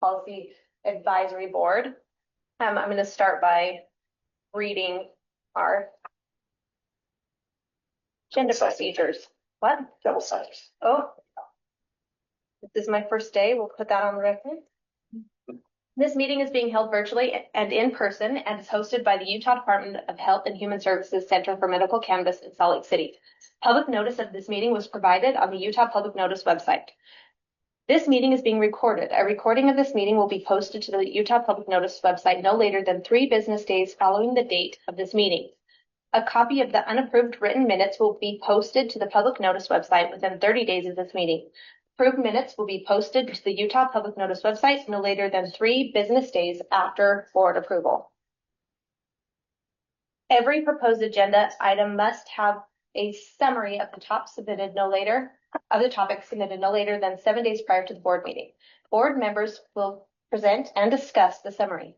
Policy Advisory Board. I'm going to start by reading our agenda procedures. What? Double siders. Oh, this is my first day. We'll put that on the record. This meeting is being held virtually and in person and is hosted by the Utah Department of Health and Human Services Center for Medical Cannabis in Salt Lake City. Public notice of this meeting was provided on the Utah Public Notice website. This meeting is being recorded. A recording of this meeting will be posted to the Utah Public Notice website no later than 3 business days following the date of this meeting. A copy of the unapproved written minutes will be posted to the Public Notice website within 30 days of this meeting. Approved minutes will be posted to the Utah Public Notice website no later than 3 business days after board approval. Every proposed agenda item must have a summary of the topics submitted no later than 7 days prior to the board meeting. Board members will present and discuss the summary.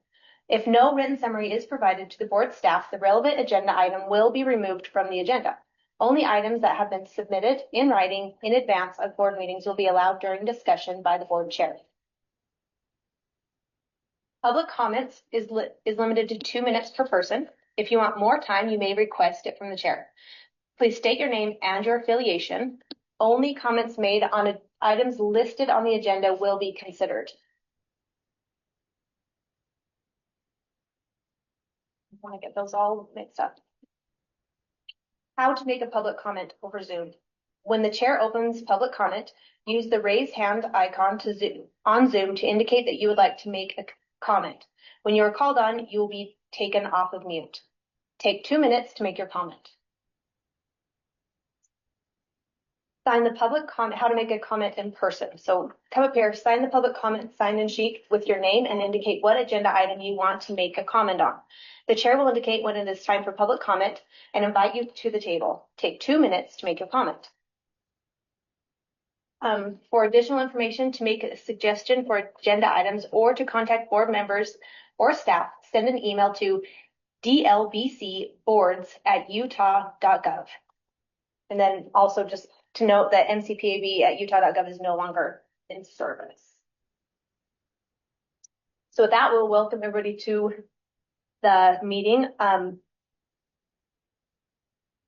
If no written summary is provided to the board staff, the relevant agenda item will be removed from the agenda. Only items that have been submitted in writing in advance of board meetings will be allowed during discussion by the board chair. Public comments is limited to 2 minutes per person. If you want more time, you may request it from the chair. Please state your name and your affiliation. Only comments made on items listed on the agenda will be considered. I want to get those all mixed up. How to make a public comment over Zoom. When the chair opens public comment, use the raise hand icon on Zoom to indicate that you would like to make a comment. When you are called on, you will be taken off of mute. Take 2 minutes to make your comment. Sign the public comment, how to make a comment in person. So come up here, sign the public comment sign-in sheet with your name and indicate what agenda item you want to make a comment on. The chair will indicate when it is time for public comment and invite you to the table. Take 2 minutes to make your comment. For additional information, to make a suggestion for agenda items or to contact board members or staff, send an email to dlbcboards@utah.gov. And then also just to note that MCPAB@utah.gov is no longer in service. So with that, we'll welcome everybody to the meeting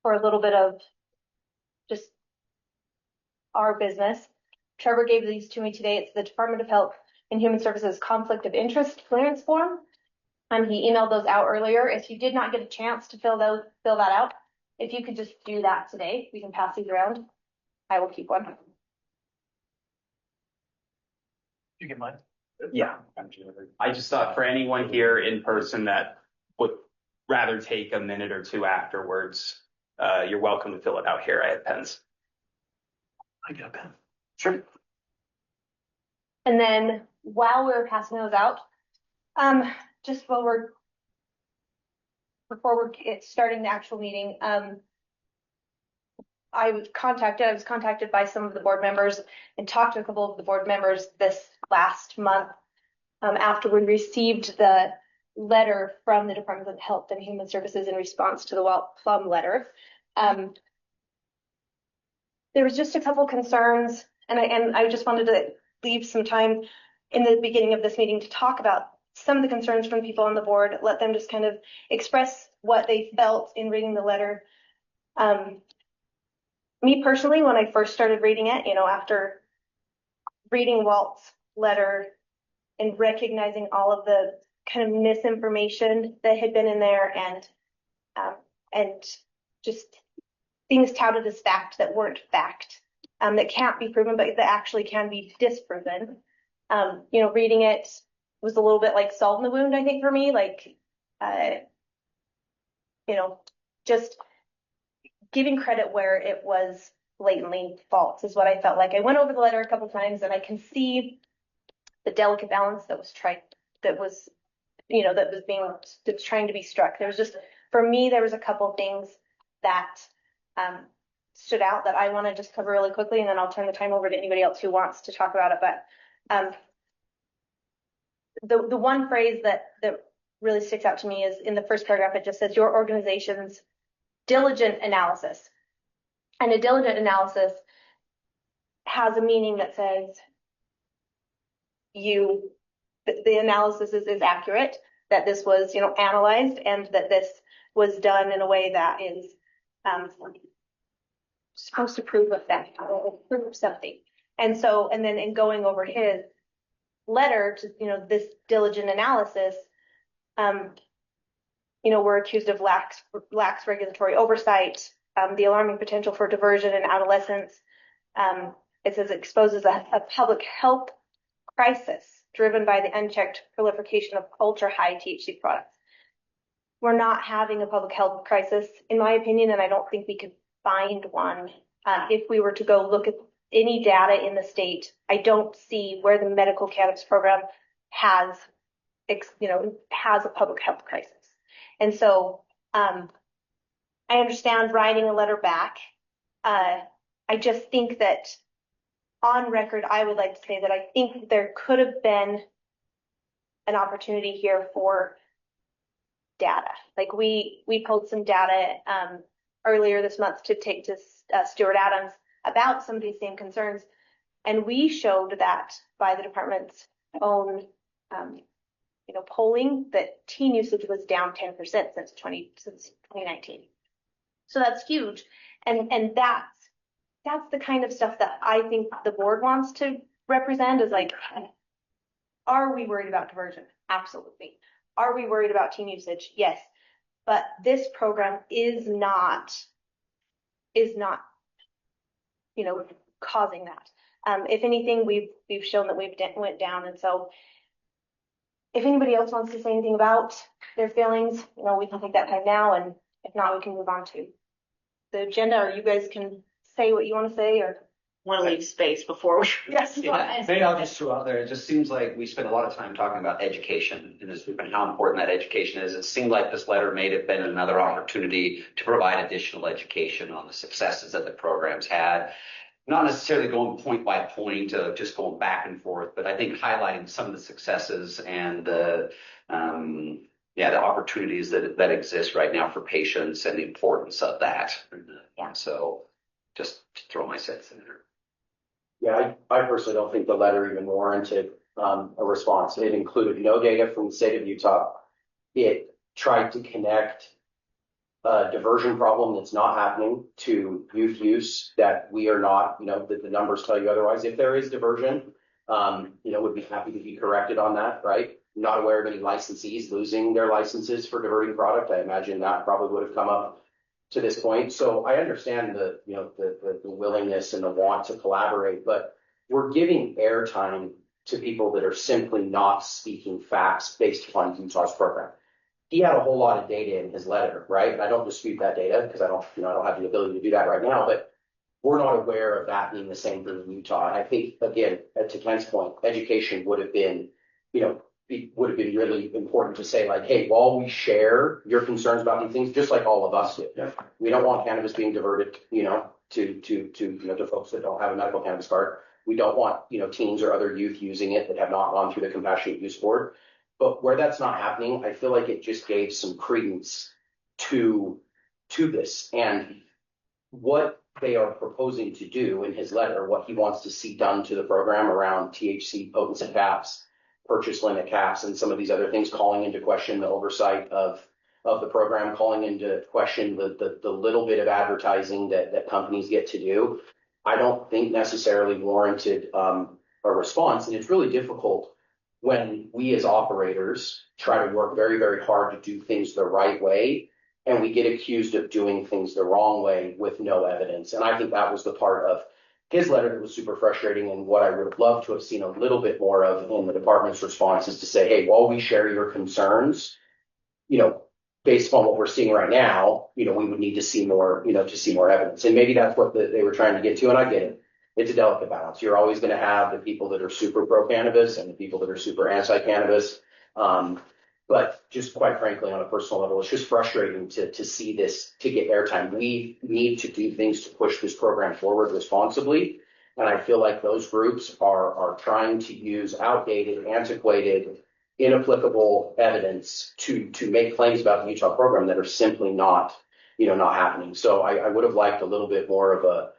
for a little bit of just our business. Trevor gave these to me today. It's the Department of Health and Human Services Conflict of Interest clearance form. He emailed those out earlier. If you did not get a chance to fill that out, if you could just do that today, we can pass these around. I will keep one. You get mine? Yeah. I just thought for anyone here in person that would rather take a minute or 2 afterwards, you're welcome to fill it out here. I have pens. I got a pen. Sure. And then while we're passing those out, just before we're starting the actual meeting, I was contacted by some of the board members and talked to a couple of the board members this last month after we received the letter from the Department of Health and Human Services in response to the Plum letter. There was just a couple concerns, and I just wanted to leave some time in the beginning of this meeting to talk about some of the concerns from people on the board, let them just kind of express what they felt in reading the letter. Me personally, when I first started reading it, after reading Walt's letter and recognizing all of the kind of misinformation that had been in there and just things touted as fact that weren't fact, that can't be proven, but that actually can be disproven. Reading it was a little bit like salt in the wound, I think, for me, just giving credit where it was blatantly false is what I felt like. I went over the letter a couple times and I can see the delicate balance that was trying to be struck. There was just, for me, there was a couple things that stood out that I want to just cover really quickly, and then I'll turn the time over to anybody else who wants to talk about it. But the one phrase that really sticks out to me is in the first paragraph. It just says your organization's diligent analysis. And a diligent analysis has a meaning that says you the analysis is accurate, that this was, analyzed, and that this was done in a way that is supposed to prove a fact or prove something. And so, and then in going over his letter to, this diligent analysis, we're accused of lax regulatory oversight, the alarming potential for diversion in adolescence. It says it exposes a public health crisis driven by the unchecked proliferation of ultra high THC products. We're not having a public health crisis, in my opinion, and I don't think we could find one. If we were to go look at any data in the state, I don't see where the medical cannabis program has a public health crisis. And so, I understand writing a letter back. I just think that on record, I would like to say that I think there could have been an opportunity here for data. Like we pulled some data earlier this month to take to Stuart Adams about some of these same concerns, and we showed that by the department's own polling that teen usage was down 10% since 2019. So that's huge, and that's the kind of stuff that I think the board wants to represent, is like, are we worried about diversion? Absolutely. Are we worried about teen usage? Yes. But this program is not, causing that. If anything, we've shown that we've went down. And so if anybody else wants to say anything about their feelings, we can take that time now. And if not, we can move on to the agenda, or you guys can say what you want to say, or want to leave space before we. Yes. Maybe I'll just throw out there, it just seems like we spend a lot of time talking about education and how important that education is. It seemed like this letter may have been another opportunity to provide additional education on the successes that the program's had. Not necessarily going point by point, just going back and forth, but I think highlighting some of the successes and the opportunities that exist right now for patients and the importance of that. And so just to throw my sense in there. Yeah, I personally don't think the letter even warranted a response. It included no data from the state of Utah. It tried to connect a diversion problem that's not happening to youth use that we are not, that the numbers tell you otherwise. If there is diversion, would be happy to be corrected on that, right? Not aware of any licensees losing their licenses for diverting product. I imagine that probably would have come up to this point. So I understand the willingness and the want to collaborate, but we're giving airtime to people that are simply not speaking facts based upon Utah's program. He had a whole lot of data in his letter, right? And I don't dispute that data because I don't have the ability to do that right now, but we're not aware of that being the same thing in Utah. And I think, again, to Ken's point, education would have been, really important to say, like, hey, while we share your concerns about these things, just like all of us do, we don't want cannabis being diverted, to folks that don't have a medical cannabis card. We don't want, teens or other youth using it that have not gone through the compassionate use board. But where that's not happening, I feel like it just gave some credence to this. And what they are proposing to do in his letter, what he wants to see done to the program around THC potency caps, purchase limit caps, and some of these other things, calling into question the oversight of the program, calling into question the little bit of advertising that companies get to do, I don't think necessarily warranted a response. And it's really difficult when we as operators try to work very, very hard to do things the right way, and we get accused of doing things the wrong way with no evidence. And I think that was the part of his letter that was super frustrating, and what I would have loved to have seen a little bit more of in the department's response is to say, hey, while we share your concerns, based upon what we're seeing right now, we would need to see more, evidence. And maybe that's what they were trying to get to, and I get it. It's a delicate balance. You're always going to have the people that are super pro-cannabis and the people that are super anti-cannabis. But just quite frankly, on a personal level, it's just frustrating to see this, to get airtime. We need to do things to push this program forward responsibly. And I feel like those groups are trying to use outdated, antiquated, inapplicable evidence to make claims about the Utah program that are simply not happening. So I would have liked a little bit more of a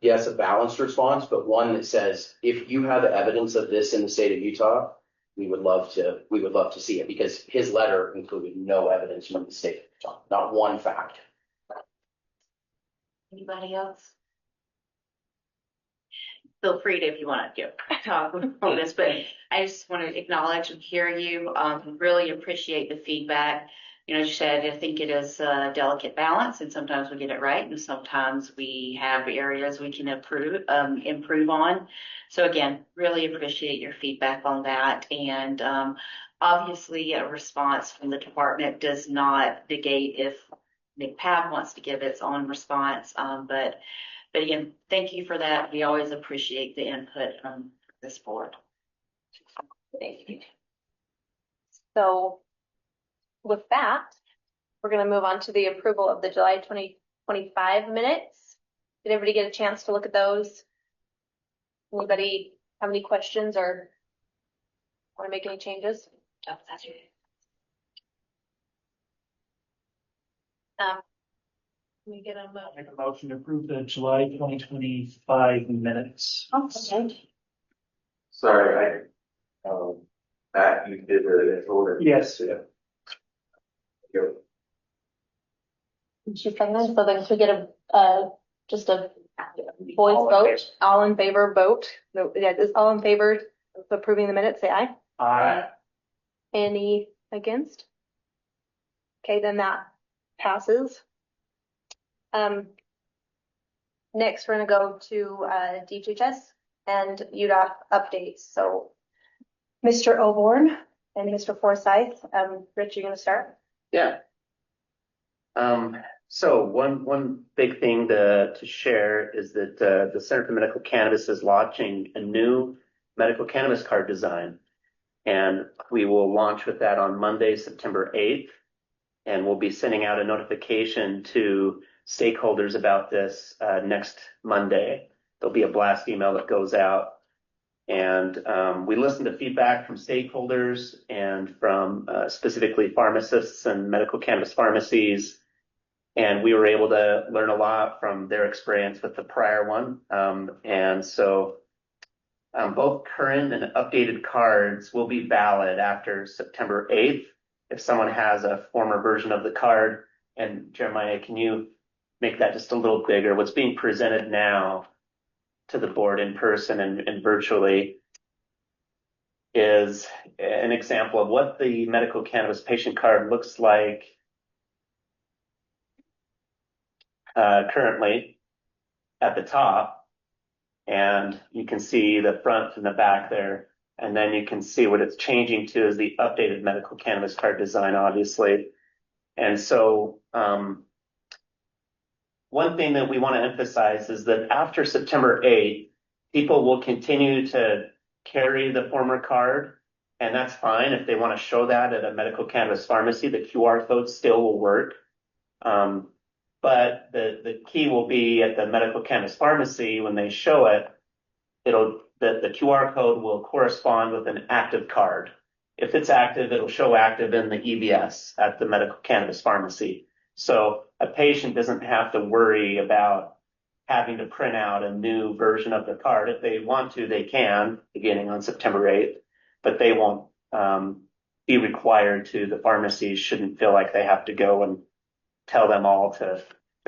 yes, a balanced response, but one that says, if you have evidence of this in the state of Utah, we would love to see it because his letter included no evidence from the state of Utah, not one fact. Anybody else? Feel free to, if you want to talk on this, but I just want to acknowledge and hear you. Really appreciate the feedback. You know, as you said, I think it is a delicate balance, and sometimes we get it right, and sometimes we have areas we can improve on. So again, really appreciate your feedback on that. And obviously, a response from the department does not negate if MCPAB wants to give its own response. But again, thank you for that. We always appreciate the input from this board. Thank you. So with that, we're going to move on to the approval of the July 2025 minutes. Did everybody get a chance to look at those? Anybody have any questions or want to make any changes? Oh, that's it. Can we get a I'll make a motion to approve the July 2025 minutes. Okay. Sorry, Matt, you did the order. Yes. Yeah. She's pregnant, so then to get just a voice vote, all in favor vote. No, yeah, is all in favor of approving the minutes, say aye. Aye. Any against? Okay, then that passes. Next, we're gonna go to DHHS and UDOT updates. So Mr. Oborn and Mr. Forsyth, Rich, you're gonna start? Yeah. So one big thing to share is that the Center for Medical Cannabis is launching a new medical cannabis card design, and we will launch with that on Monday, September 8th, and we'll be sending out a notification to stakeholders about this next Monday. There'll be a blast email that goes out, and we listened to feedback from stakeholders and from specifically pharmacists and medical cannabis pharmacies. And we were able to learn a lot from their experience with the prior one. And so both current and updated cards will be valid after September 8th. If someone has a former version of the card, and Jeremiah, can you make that just a little bigger? What's being presented now to the board in person and virtually is an example of what the medical cannabis patient card looks like currently at the top, and you can see the front and the back there, and then you can see what it's changing to is the updated medical cannabis card design, obviously. And so one thing that we want to emphasize is that after September 8th, people will continue to carry the former card, and that's fine if they want to show that at a medical cannabis pharmacy. The QR code still will work. But the key will be at the medical cannabis pharmacy when they show it, the QR code will correspond with an active card. If it's active, it'll show active in the EBS at the medical cannabis pharmacy. So a patient doesn't have to worry about having to print out a new version of the card. If they want to, they can, beginning on September 8th, but they won't be required to. The pharmacies shouldn't feel like they have to go and tell them all to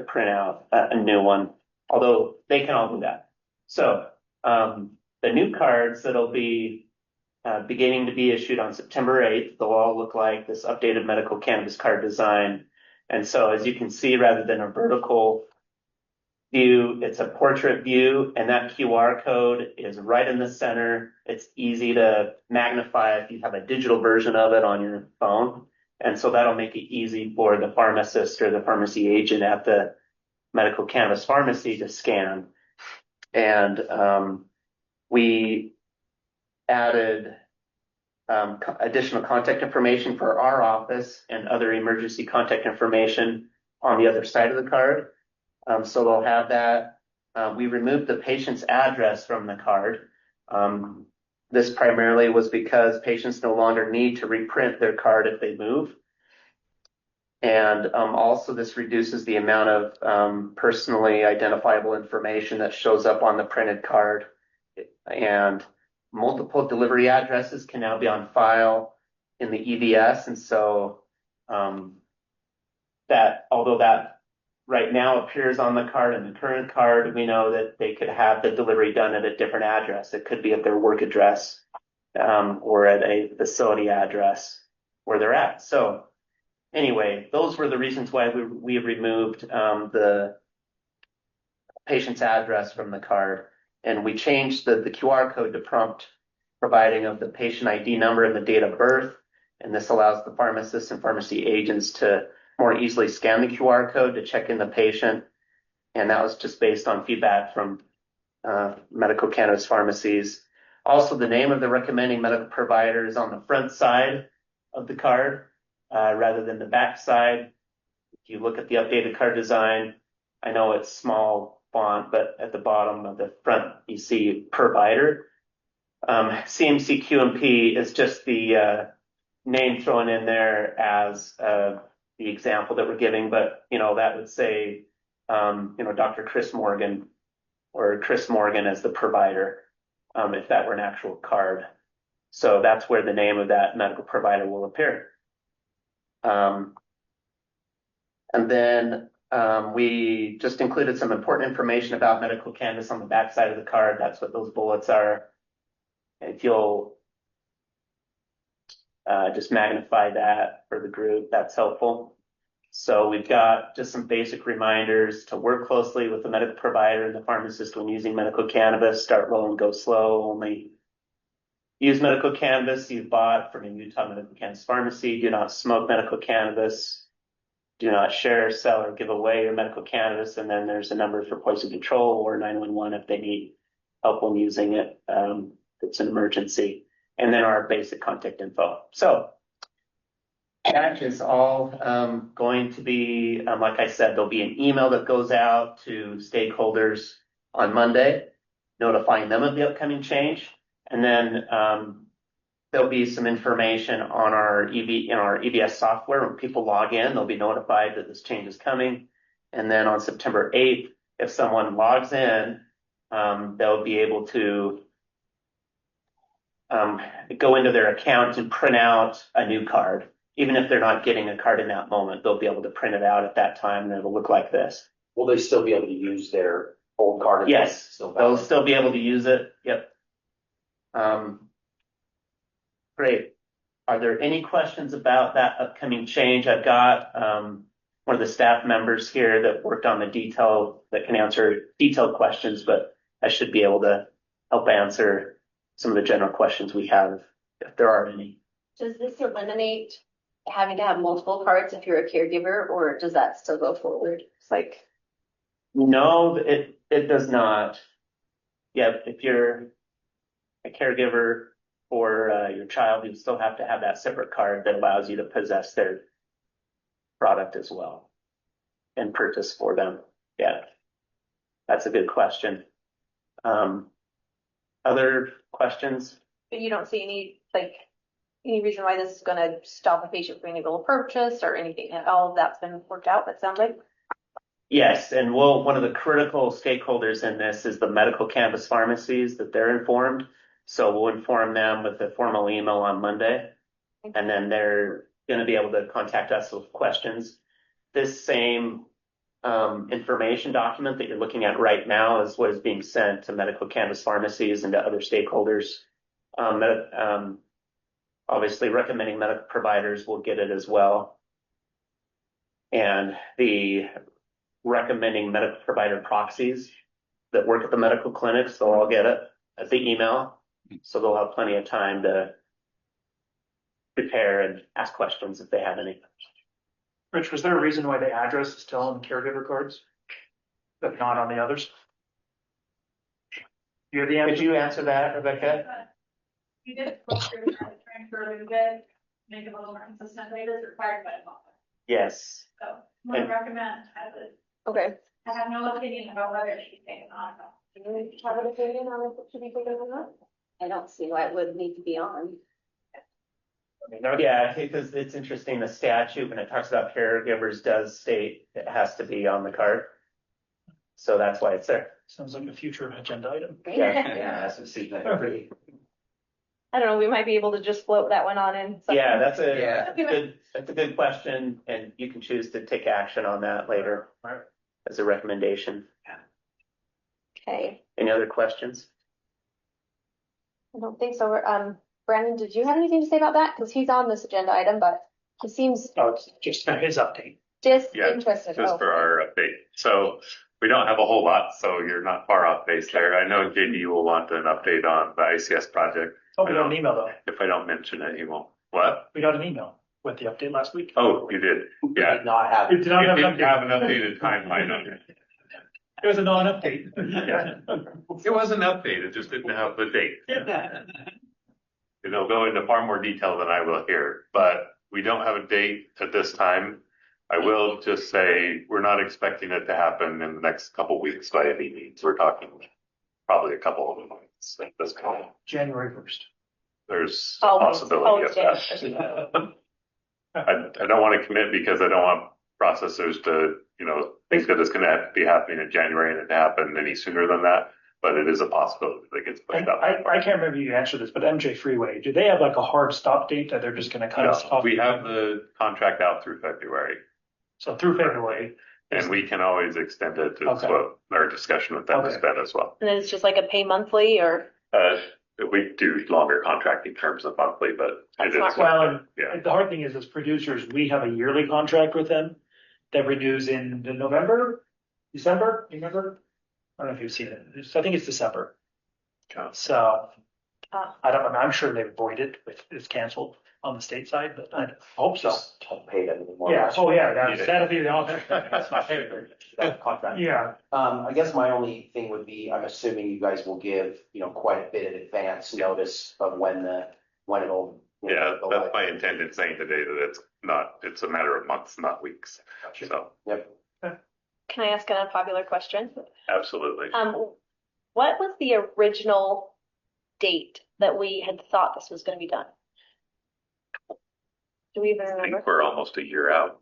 print out a new one, although they can all do that. So the new cards that'll be beginning to be issued on September 8th, they'll all look like this updated medical cannabis card design. And so as you can see, rather than a vertical view, it's a portrait view, and that QR code is right in the center. It's easy to magnify if you have a digital version of it on your phone. And so that'll make it easy for the pharmacist or the pharmacy agent at the medical cannabis pharmacy to scan. And we added additional contact information for our office and other emergency contact information on the other side of the card. So they'll have that. We removed the patient's address from the card. This primarily was because patients no longer need to reprint their card if they move. And also this reduces the amount of personally identifiable information that shows up on the printed card. And multiple delivery addresses can now be on file in the EVS. And so that although that right now appears on the card and the current card, we know that they could have the delivery done at a different address. It could be at their work address or at a facility address where they're at. So anyway, those were the reasons why we removed the patient's address from the card. And we changed the QR code to prompt providing of the patient ID number and the date of birth. And this allows the pharmacists and pharmacy agents to more easily scan the QR code to check in the patient. And that was just based on feedback from medical cannabis pharmacies. Also, the name of the recommending medical provider is on the front side of the card rather than the back side. If you look at the updated card design, I know it's small font, but at the bottom of the front, you see provider. CMC QMP is just the name thrown in there as the example that we're giving, but that would say Dr. Chris Morgan or Chris Morgan as the provider if that were an actual card. So that's where the name of that medical provider will appear. And then we just included some important information about medical cannabis on the back side of the card. That's what those bullets are. If you'll just magnify that for the group, that's helpful. So we've got just some basic reminders to work closely with the medical provider and the pharmacist when using medical cannabis. Start low and go slow. Only use medical cannabis you've bought from a Utah medical cannabis pharmacy. Do not smoke medical cannabis. Do not share, sell, or give away your medical cannabis. And then there's a number for poison control or 911 if they need help when using it. It's an emergency. And then our basic contact info. So that is all going to be, like I said, there'll be an email that goes out to stakeholders on Monday, notifying them of the upcoming change. And then there'll be some information on our EVS software. When people log in, they'll be notified that this change is coming. And then on September 8th, if someone logs in, they'll be able to go into their account and print out a new card. Even if they're not getting a card in that moment, they'll be able to print it out at that time and it'll look like this. Will they still be able to use their old card? Yes, Still they'll valid? still be able to use it. Yep. Great. Are there any questions about that upcoming change? I've got one of the staff members here that worked on the detail that can answer detailed questions, but I should be able to help answer some of the general questions we have if there are any. Does this eliminate having to have multiple cards if you're a caregiver, or does that still go forward? It's like, No, it does not. Yeah, if you're a caregiver for your child, you still have to have that separate card that allows you to possess their product as well and purchase for them. Yeah, that's a good question. Other questions? But you don't see any reason why this is going to stop a patient from being able to purchase or anything. And all of that's been worked out, it sounds like. Yes, and one of the critical stakeholders in this is the medical cannabis pharmacies that they're informed. So we'll inform them with a formal email on Monday, and then they're going to be able to contact us with questions. This same information document that you're looking at right now is what is being sent to medical cannabis pharmacies and to other stakeholders. Obviously, recommending medical providers will get it as well. And the recommending medical provider proxies that work at the medical clinics, they'll all get it as the email. So they'll have plenty of time to prepare and ask questions if they have any. Rich, was there a reason why the address is still on the caregiver cards, but not on the others? You have the answer? Could you answer that, Rebecca? You did transfer a little bit, make it a little more consistent. It is required by law. Yes. So I would recommend as it. Okay. I have no opinion about whether it should be taken on. Do you have an opinion on if it should be taken or not? I don't see why it would need to be on. Yeah, because it's interesting. The statute, when it talks about caregivers, does state it has to be on the card. So that's why it's there. Sounds like a future agenda item. Yeah. Yeah, that's what seems like. I don't know, we might be able to just float that one on in. Yeah, that's Yeah. a good question, and you can choose to take action on that later as a recommendation. Okay, Any other questions? I don't think so. Brandon, did you have anything to say about that? Because he's on this agenda item, but he seems Oh, it's just his update. disinterested. Just Oh. for our update. So we don't have a whole lot, so you're not far off base there. I know JD will want an update on the ICS project. Oh, we got an email though. If I don't mention it, he won't. What? We got an email with the update last week. Oh, you did. Yeah. Did not have. It did not You have an didn't have update. an updated timeline on it. It was a non-update. It wasn't updated, just didn't have the date. It'll go into far more detail than I will here, but we don't have a date at this time. I will just say, we're not expecting it to happen in the next couple weeks by any means. We're talking probably a couple of months at this point. January 1st. There's a possibility of that. I don't want to commit because I don't want processors to, think that it's going to be happening in January and it happen any sooner than that. But it is a possibility that gets pushed And up. I can't remember you answered this, but MJ Freeway, do they have like a hard stop date that they're just going to cut us No, off? we have the contract out through February, So through February. and we can always extend it. It's Okay. what our discussion with them has Okay. been as well. And then it's just like a pay monthly or? We do longer contracting terms than monthly, but That's it is. smart. Well, Yeah. the hard thing is as producers, we have a yearly contract with them that renews in November, December, remember? I don't know if you've seen it. I think it's December. Okay. So Ah. I don't know. I'm sure they avoid it if it's canceled on the state side, but I hope so. Just don't pay them anymore. Yeah. Oh, yeah. Yeah. That'll be the option. That's my favorite. That contract. Yeah. I guess my only thing would be, I'm assuming you guys will give, quite a bit of advance notice of when it'll. Yeah, go that's live. my intent in saying today that it's a matter of months, not weeks. Gotcha. So, Yep. Can I ask an unpopular question? absolutely. What was the original date that we had thought this was going to be done? Do we even I remember think we're almost a year out.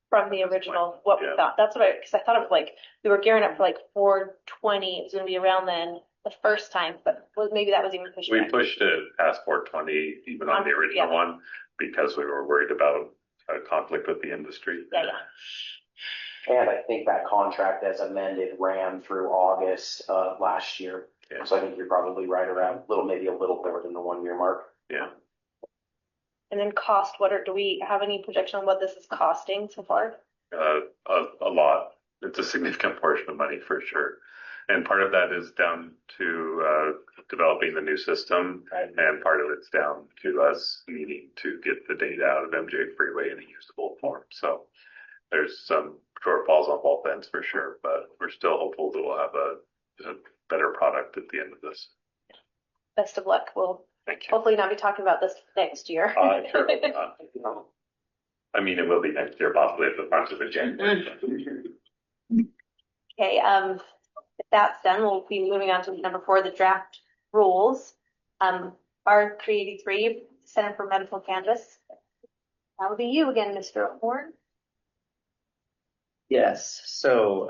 from the original, what we Yeah. thought? That's what because I thought it was like, we were gearing up for like 420. It was going to be around then the first time, but maybe that was even pushed We back. pushed it past 420, even on the original Yeah. one, because we were worried about a conflict with the industry. Yeah. And I think that contract as amended ran through August of last year. Yeah. So I think you're probably right around maybe a little more than the 1 year mark. Yeah. And then cost, do we have any projection on what this is costing so far? A lot. It's a significant portion of money for sure. And part of that is down to developing the new system, and part of it's down to us needing to get the data out of MJ Freeway in a usable form. So there's some shortfalls on both ends for sure, but we're still hopeful that we'll have a better product at the end of this. Best of luck. We'll Thank you. hopefully not be talking about this next year. I'm sure it will not. I mean, it will be next year, possibly at the front of the January. Okay, if that's done, we'll be moving on to number 4, the draft rules. R383, Center for Medical Cannabis. That would be you again, Mr. Horn. Yes, so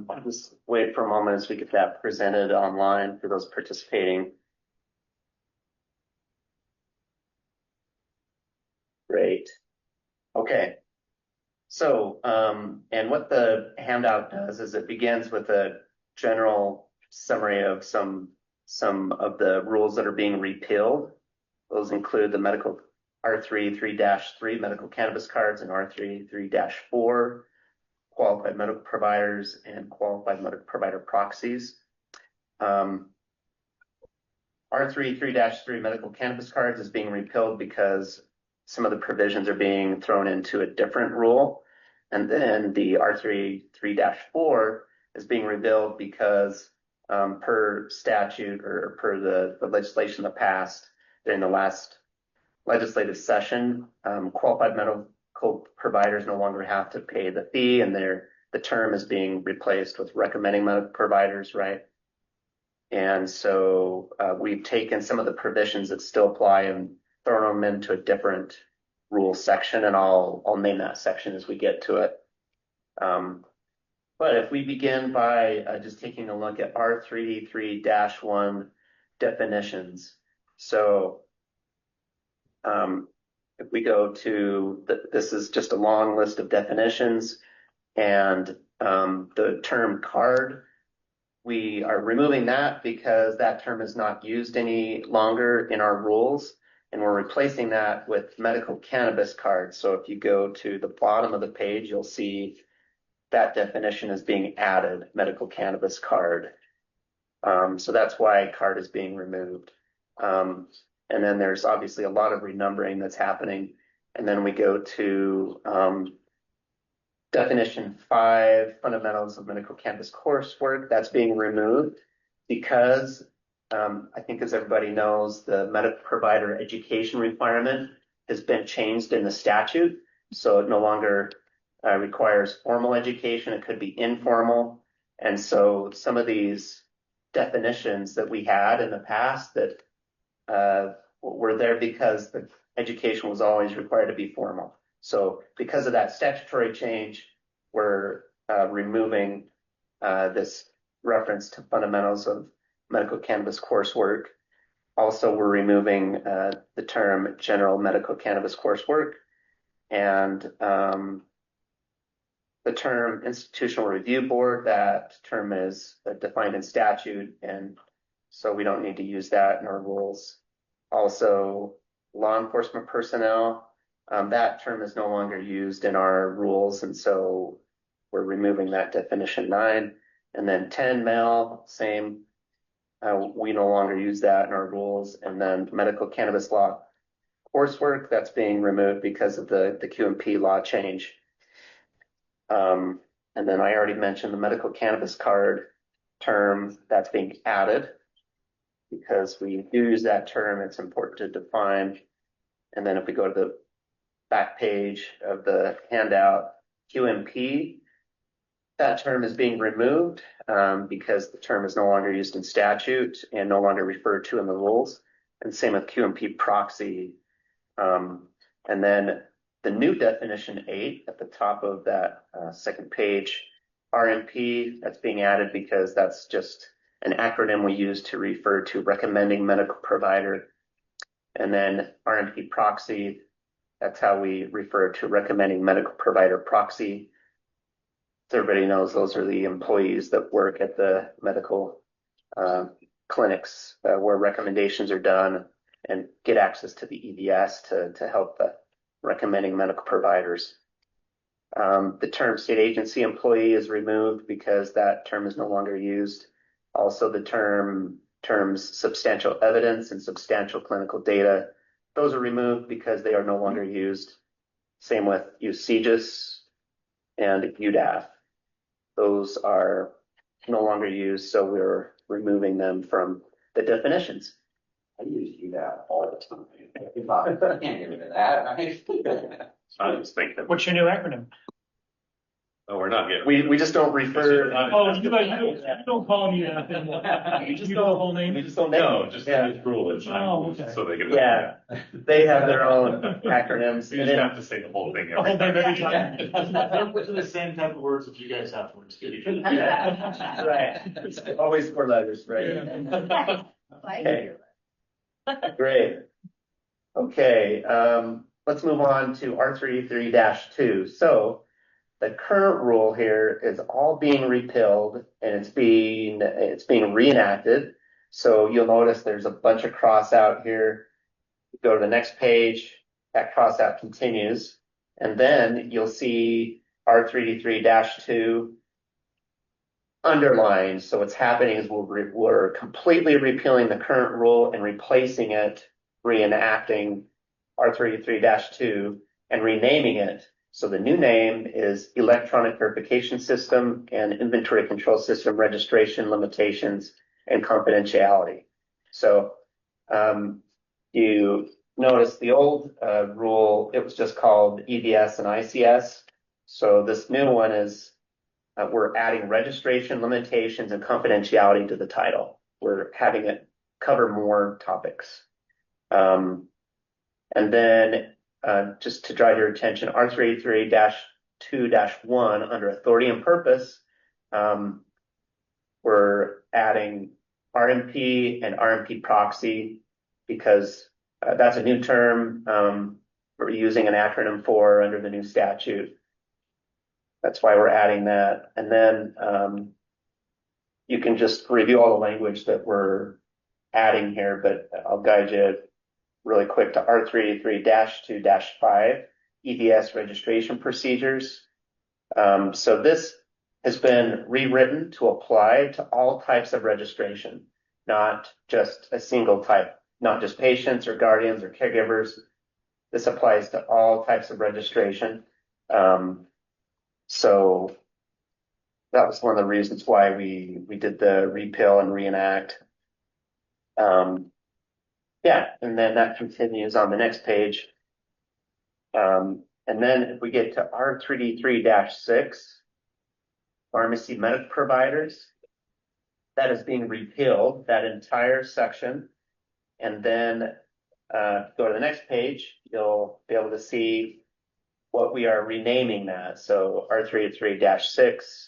I'll just wait for a moment as we get that presented online for those participating. Great. Okay. So, and what the handout does is it begins with a general summary of some of the rules that are being repealed. Those include the medical R3 medical cannabis cards and R3 qualified medical providers and qualified medical provider proxies. R3 medical cannabis cards is being repealed because some of the provisions are being thrown into a different rule. And then the R3 is being repealed because per statute or per the legislation that passed during the last legislative session, qualified medical providers no longer have to pay the fee, and the term is being replaced with recommending medical providers, right? And so we've taken some of the provisions that still apply and thrown them into a different rule section, and I'll name that section as we get to it. But if we begin by just taking a look at R3 definitions. So if we go to, this is just a long list of definitions, and the term card, we are removing that because that term is not used any longer in our rules, and we're replacing that with medical cannabis card. So if you go to the bottom of the page, you'll see that definition is being added, medical cannabis card. So that's why card is being removed. And then there's obviously a lot of renumbering that's happening. And then we go to definition 5, fundamentals of medical cannabis coursework. That's being removed because I think, as everybody knows, the medical provider education requirement has been changed in the statute. So it no longer requires formal education. It could be informal. And so some of these definitions that we had in the past that were there because the education was always required to be formal. So because of that statutory change, we're removing this reference to fundamentals of medical cannabis coursework. Also, we're removing the term general medical cannabis coursework, and the term institutional review board. That term is defined in statute, and so we don't need to use that in our rules. Also, law enforcement personnel, that term is no longer used in our rules, and so we're removing that definition 9. And then 10 male, same. We no longer use that in our rules. And then medical cannabis law coursework, that's being removed because of the QMP law change. And then I already mentioned the medical cannabis card term, that's being added because we do use that term. It's important to define. And then if we go to the back page of the handout, QMP, that term is being removed because the term is no longer used in statute and no longer referred to in the rules. And same with QMP proxy. And then the new definition 8 at the top of that second page, RMP, that's being added because that's just an acronym we use to refer to recommending medical provider. And then RMP proxy, that's how we refer to recommending medical provider proxy. So everybody knows those are the employees that work at the medical clinics where recommendations are done and get access to the EDS to help the recommending medical providers. The term state agency employee is removed because that term is no longer used. Also, the terms substantial evidence and substantial clinical data, those are removed because they are no longer used. Same with UCGIS and UDAF. Those are no longer used, so we're removing them from the definitions. I use UDAF all the time. I can't get rid of that. I was thinking, What's your new acronym? oh, we're not getting. We just don't refer. Oh, you don't call me that anymore. You just know the whole name? We just don't No, name. just Yeah. use rule and Oh, okay. so they can. Yeah, they have their own acronyms. You just have to say the whole thing The whole every name time. every time. Those are the same type of words that you guys have for it. Right. It's always 4 letters, right? Okay. Great. Okay, let's move on to R33-2. So the current rule here is all being repealed and it's being reenacted. So you'll notice there's a bunch of cross out here. Go to the next page, that cross out continues, and then you'll see R33-2 underlined. So what's happening is we're completely repealing the current rule and replacing it, reenacting R33-2 and renaming it. So the new name is Electronic Verification System and Inventory Control System Registration Limitations and Confidentiality. So you notice the old rule, it was just called EVS and ICS. So this new one is we're adding registration limitations and confidentiality to the title. We're having it cover more topics. And then just to draw your attention, R33-2-1 under authority and purpose, we're adding RMP and RMP proxy because That's a new term we're using an acronym for under the new statute. That's why we're adding that. And then you can just review all the language that we're adding here, but I'll guide you really quick to R383-2-5, EVS registration procedures. So this has been rewritten to apply to all types of registration, not just a single type, not just patients or guardians or caregivers. This applies to all types of registration. So that was one of the reasons why we did the repeal and reenact. Yeah, and then that continues on the next page. And then if we get to R3D3-6, pharmacy medical providers, that is being repealed, that entire section. And then go to the next page, you'll be able to see what we are renaming that. So R383-6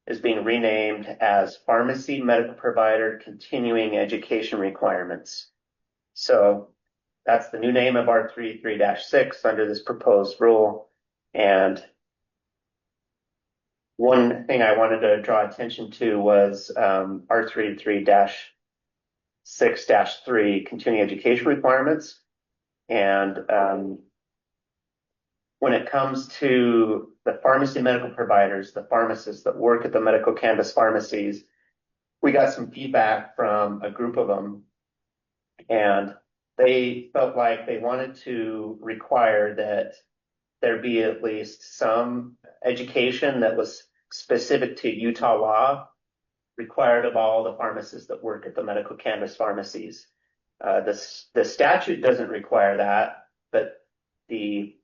is being renamed as Pharmacy Medical Provider Continuing Education Requirements. So that's the new name of R383-6 under this proposed rule. And one thing I wanted to draw attention to was R383-6-3 Continuing Education Requirements. And when it comes to the pharmacy medical providers, the pharmacists that work at the medical cannabis pharmacies, we got some feedback from a group of them, and they felt like they wanted to require that there be at least some education that was specific to Utah law required of all the pharmacists that work at the medical cannabis pharmacies. The statute doesn't require that, but the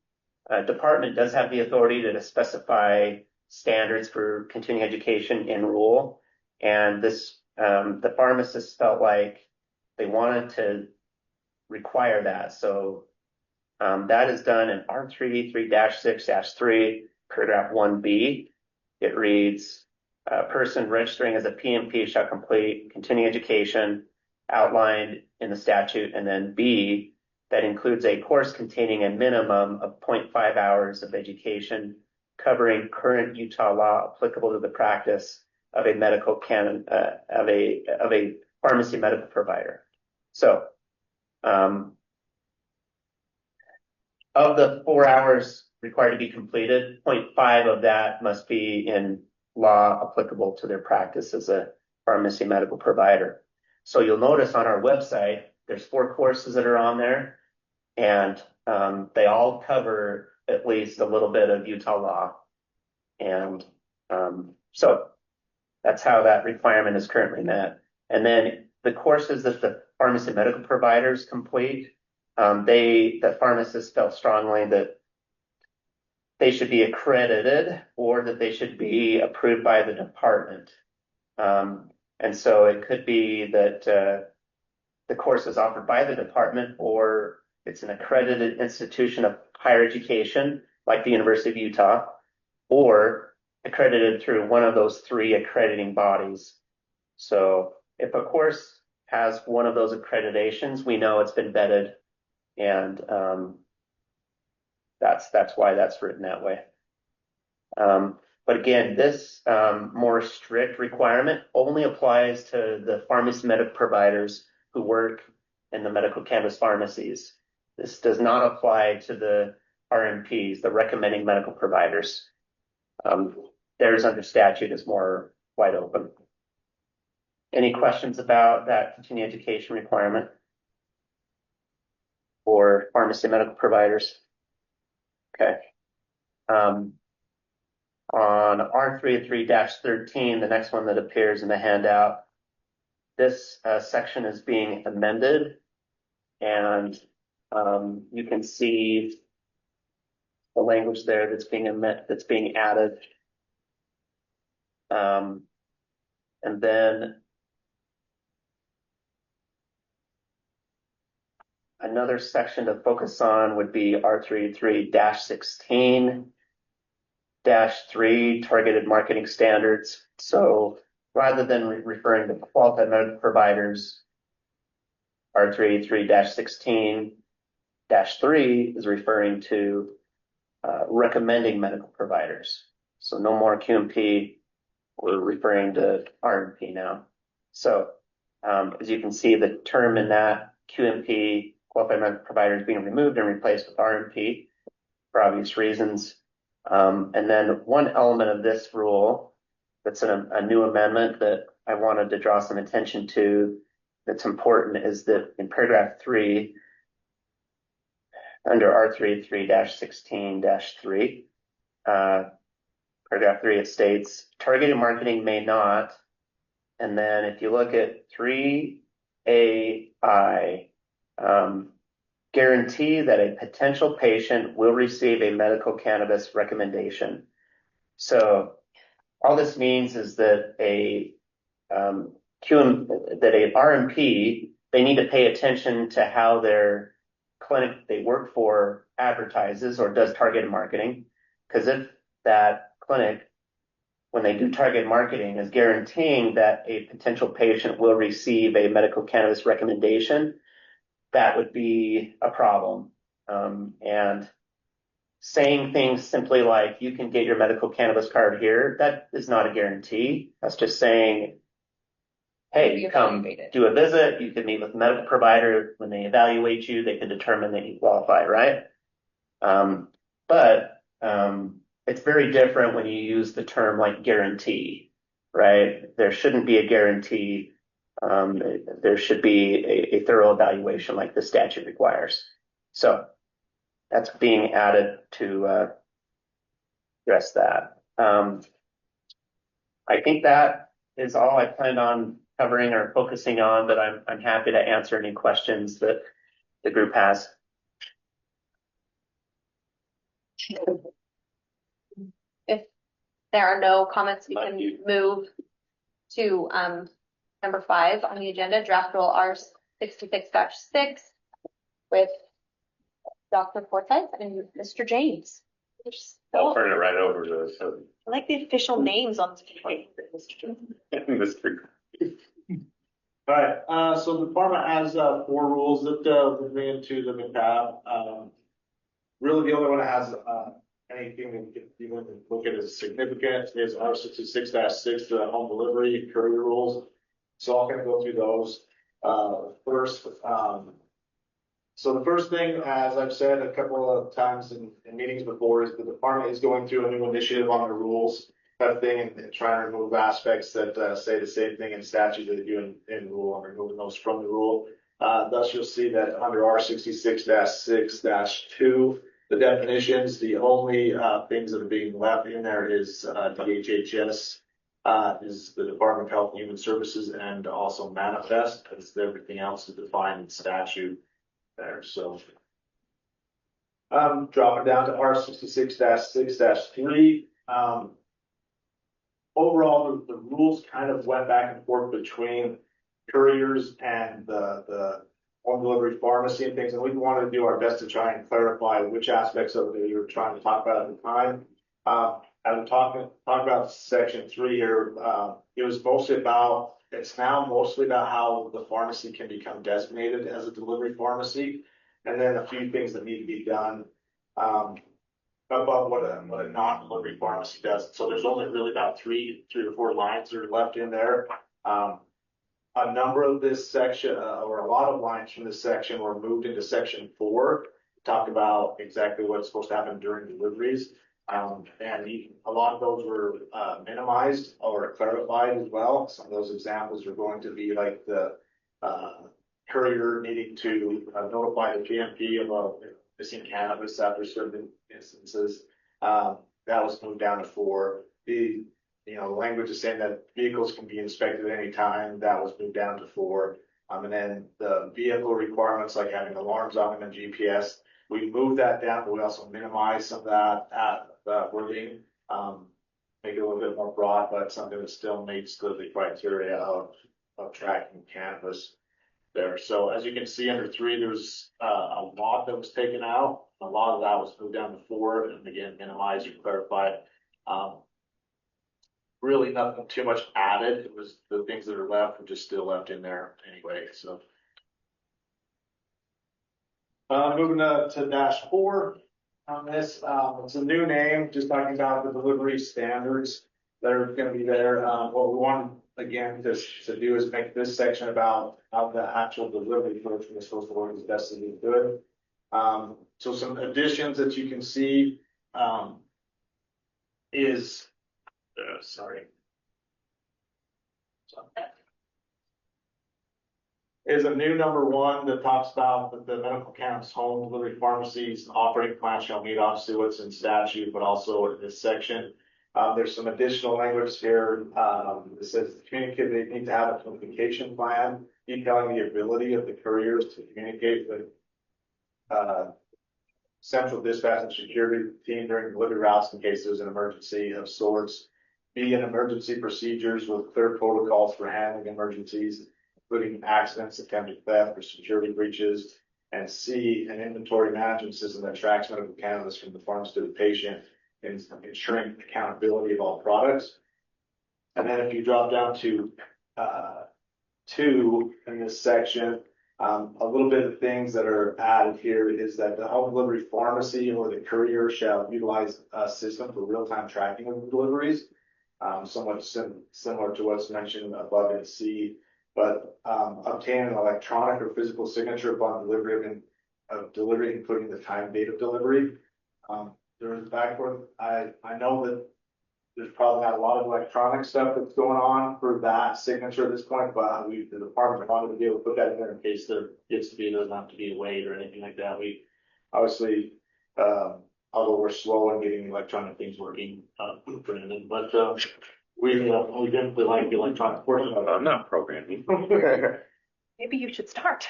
department does have the authority to specify standards for continuing education in rule. And this, the pharmacists felt like they wanted to require that. So that is done in R383-6-3, paragraph 1B. It reads, a person registering as a PMP shall complete continuing education outlined in the statute, and then B, that includes a course containing a minimum of 0.5 hours of education covering current Utah law applicable to the practice of a medical of a pharmacy medical provider. So, of the 4 hours required to be completed, 0.5 of that must be in law applicable to their practice as a pharmacy medical provider. So you'll notice on our website, there's 4 courses that are on there, and they all cover at least a little bit of Utah law. And so that's how that requirement is currently met. And then the courses that the pharmacy medical providers complete, the pharmacists felt strongly that they should be accredited or that they should be approved by the department. And so it could be that the course is offered by the department, or it's an accredited institution of higher education, like the University of Utah, or accredited through one of those 3 accrediting bodies. So if a course has one of those accreditations, we know it's been vetted, and that's why that's written that way. But again, this more strict requirement only applies to the pharmacy medical providers who work in the medical cannabis pharmacies. This does not apply to the RMPs, the recommending medical providers. Theirs under statute is more wide open. Any questions about that continuing education requirement for pharmacy medical providers? Okay. On R303-13, the next one that appears in the handout, this section is being amended, and you can see the language there that's being added. And then another section to focus on would be R33-16-3 targeted marketing standards. So rather than referring to qualified medical providers, R33-16-3 is referring to recommending medical providers. So no more QMP, we're referring to RMP now. So as you can see, the term in that QMP, qualified medical provider, is being removed and replaced with RMP for obvious reasons. And then one element of this rule that's a new amendment that I wanted to draw some attention to that's important is that in paragraph 3, under R33-16-3, paragraph 3, it states targeted marketing may not. And then if you look at 3AI, guarantee that a potential patient will receive a medical cannabis recommendation. So all this means is that a RMP, they need to pay attention to how their clinic they work for advertises or does targeted marketing. Because if that clinic, when they do target marketing, is guaranteeing that a potential patient will receive a medical cannabis recommendation, that would be a problem. And saying things simply like, you can get your medical cannabis card here, that is not a guarantee. That's just saying, hey, you come do a visit, you can meet with a medical provider. When they evaluate you, they can determine that you qualify, right? But it's very different when you use the term like guarantee, right? There shouldn't be a guarantee. There should be a thorough evaluation like the statute requires. So that's being added to address that. I think that is all I planned on covering or focusing on, but I'm happy to answer any questions that the group has. If there are no comments, we can move to number 5 on the agenda, draft rule R66-6 with Dr. Forsyth and Mr. James. I'll turn it right over to I like the official names on this. Mr. All right, so the department has 4 rules that we bring into the MCPAB. Really, the only one that has anything that you want to look at as significant is R66-6, the home delivery courier rules. So I'm going to go through those first. So the first thing, as I've said a couple of times in meetings before, is the department is going through a new initiative on the rules type thing and trying to remove aspects that say the same thing in statute that they do in rule and removing those from the rule. Thus, you'll see that under R66-6-2, the definitions, the only things that are being left in there is DHHS, is the Department of Health and Human Services, and also manifest, because everything else is defined in statute there. So dropping down to R66-6-3. Overall, the rules kind of went back and forth between couriers and the home delivery pharmacy and things, and we wanted to do our best to try and clarify which aspects of it you were trying to talk about at the time. As we talk about section 3 here, it was mostly about, it's now mostly about how the pharmacy can become designated as a delivery pharmacy, and then a few things that need to be done above what a non-delivery pharmacy does. So there's only really about three or four lines that are left in there. A number of this section, or a lot of lines from this section, were moved into section 4, talk about exactly what's supposed to happen during deliveries. And a lot of those were minimized or clarified as well. Some of those examples are going to be like the courier needing to notify the GMP of a missing cannabis after certain instances. That was moved down to 4. The language is saying that vehicles can be inspected at any time. That was moved down to 4. And then the vehicle requirements, like having alarms on them and GPS, we moved that down, but we also minimized some of that wording, make it a little bit more broad, but something that still meets the criteria of tracking cannabis there. So as you can see under 3, there's a lot that was taken out. A lot of that was moved down to 4, and again, minimized or clarified. Really nothing too much added. It was the things that are left were just still left in there anyway. So Moving to -4 on this, it's a new name, just talking about the delivery standards that are going to be there. What we want again to do is make this section about how the actual delivery approach is supposed to work as best as it could. So some additions that you can see is is a new number 1 that talks about that the medical cannabis home delivery pharmacies operating plan shall meet obviously what's in statute, but also in this section. There's some additional language here. It says the communicator need to have a communication plan detailing the ability of the couriers to communicate with central dispatch and security team during delivery routes in case there's an emergency of sorts. B, an emergency procedures with clear protocols for handling emergencies, including accidents, attempted theft, or security breaches. And C, an inventory management system that tracks medical cannabis from the farms to the patient and ensuring accountability of all products. And then if you drop down to 2 in this section, a little bit of things that are added here is that the home delivery pharmacy or the courier shall utilize a system for real-time tracking of the deliveries, somewhat similar to what's mentioned above in C, but obtain an electronic or physical signature upon delivery of delivery, including the time date of delivery. There's backward. I know that there's probably not a lot of electronic stuff that's going on for that signature at this point, but the department wanted to be able to put that in there in case there gets to be, doesn't have to be a wait or anything like that. We obviously, although we're slow in getting electronic things working, Brandon, but we definitely like the electronic portion of it. I'm not programming. Maybe you should start.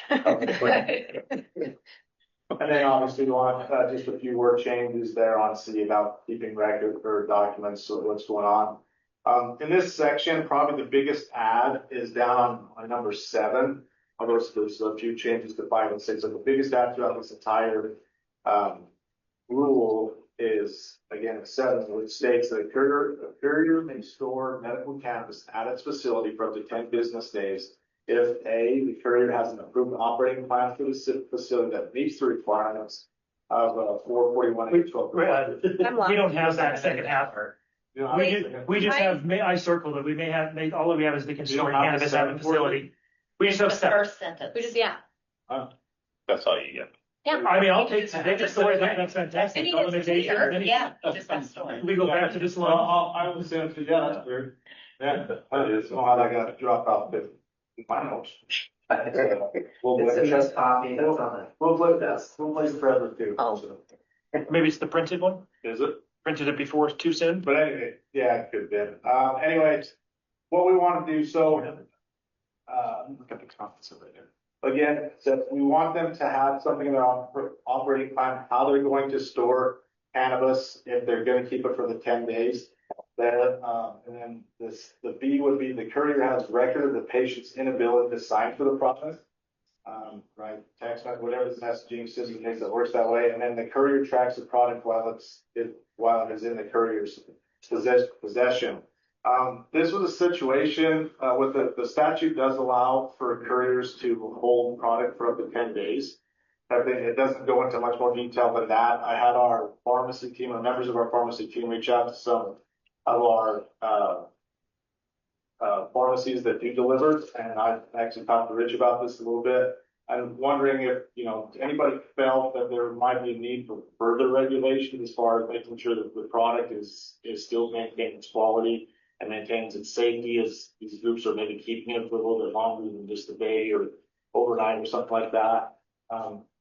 And then obviously we want just a few word changes there on C about keeping record or documents of what's going on. In this section, probably the biggest add is down on number 7. Although there's a few changes to 5 and 6. So the biggest add throughout this entire rule is, again, at 7, which states that a courier may store medical cannabis at its facility for up to 10 business days if A, the courier has an approved operating plan for the facility that meets the requirements of 441. We don't have that second half. We just have, I circled it, we may have, all we have is the consumer cannabis at the facility. We just have The seven. first sentence. We just, yeah. That's all you get. Yeah. I mean, I'll take, they just story, that's fantastic. Any is clear, Any- yeah, just that story. We go back to this one. I would say, yeah, that's weird. Yeah, that is. Oh, how that got dropped off in my notes. It's just copy, that's on it. We'll play forever too. Oh. Maybe it's the printed one? Is it? Printed it before too soon? But anyway, yeah, it could have been. Anyways, what we want to do, so, Look at the comments over there. again, so we want them to have something in their operating plan, how they're going to store cannabis, if they're going to keep it for the 10 days. Then, and then the B would be the courier has record of the patient's inability to sign for the product. Right, text message, whatever the messaging system makes that works that way. And then the courier tracks the product while it is in the courier's possession. This was a situation with the statute does allow for couriers to hold product for up to 10 days. I think it doesn't go into much more detail than that. I had our pharmacy team, or members of our pharmacy team, reach out to some of our pharmacies that do deliver, and I actually talked to Rich about this a little bit. I'm wondering if, anybody felt that there might be a need for further regulation as far as making sure that the product is still maintaining its quality and maintains its safety, as these groups are maybe keeping it for a little bit longer than just a day or overnight or something like that.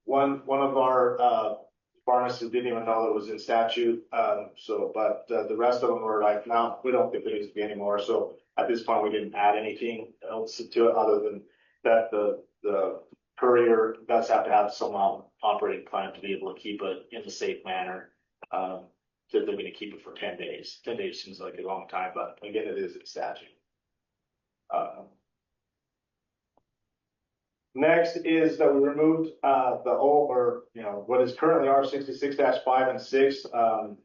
One of our pharmacists didn't even know it was in statute. But the rest of them were like, no, we don't think there needs to be any more. So at this point, we didn't add anything else to it other than that the courier does have to have some operating plan to be able to keep it in a safe manner. That they're going to keep it for 10 days. 10 days seems like a long time, but again, it is in statute. Next is that we removed the old, or what is currently R66-5 and 6.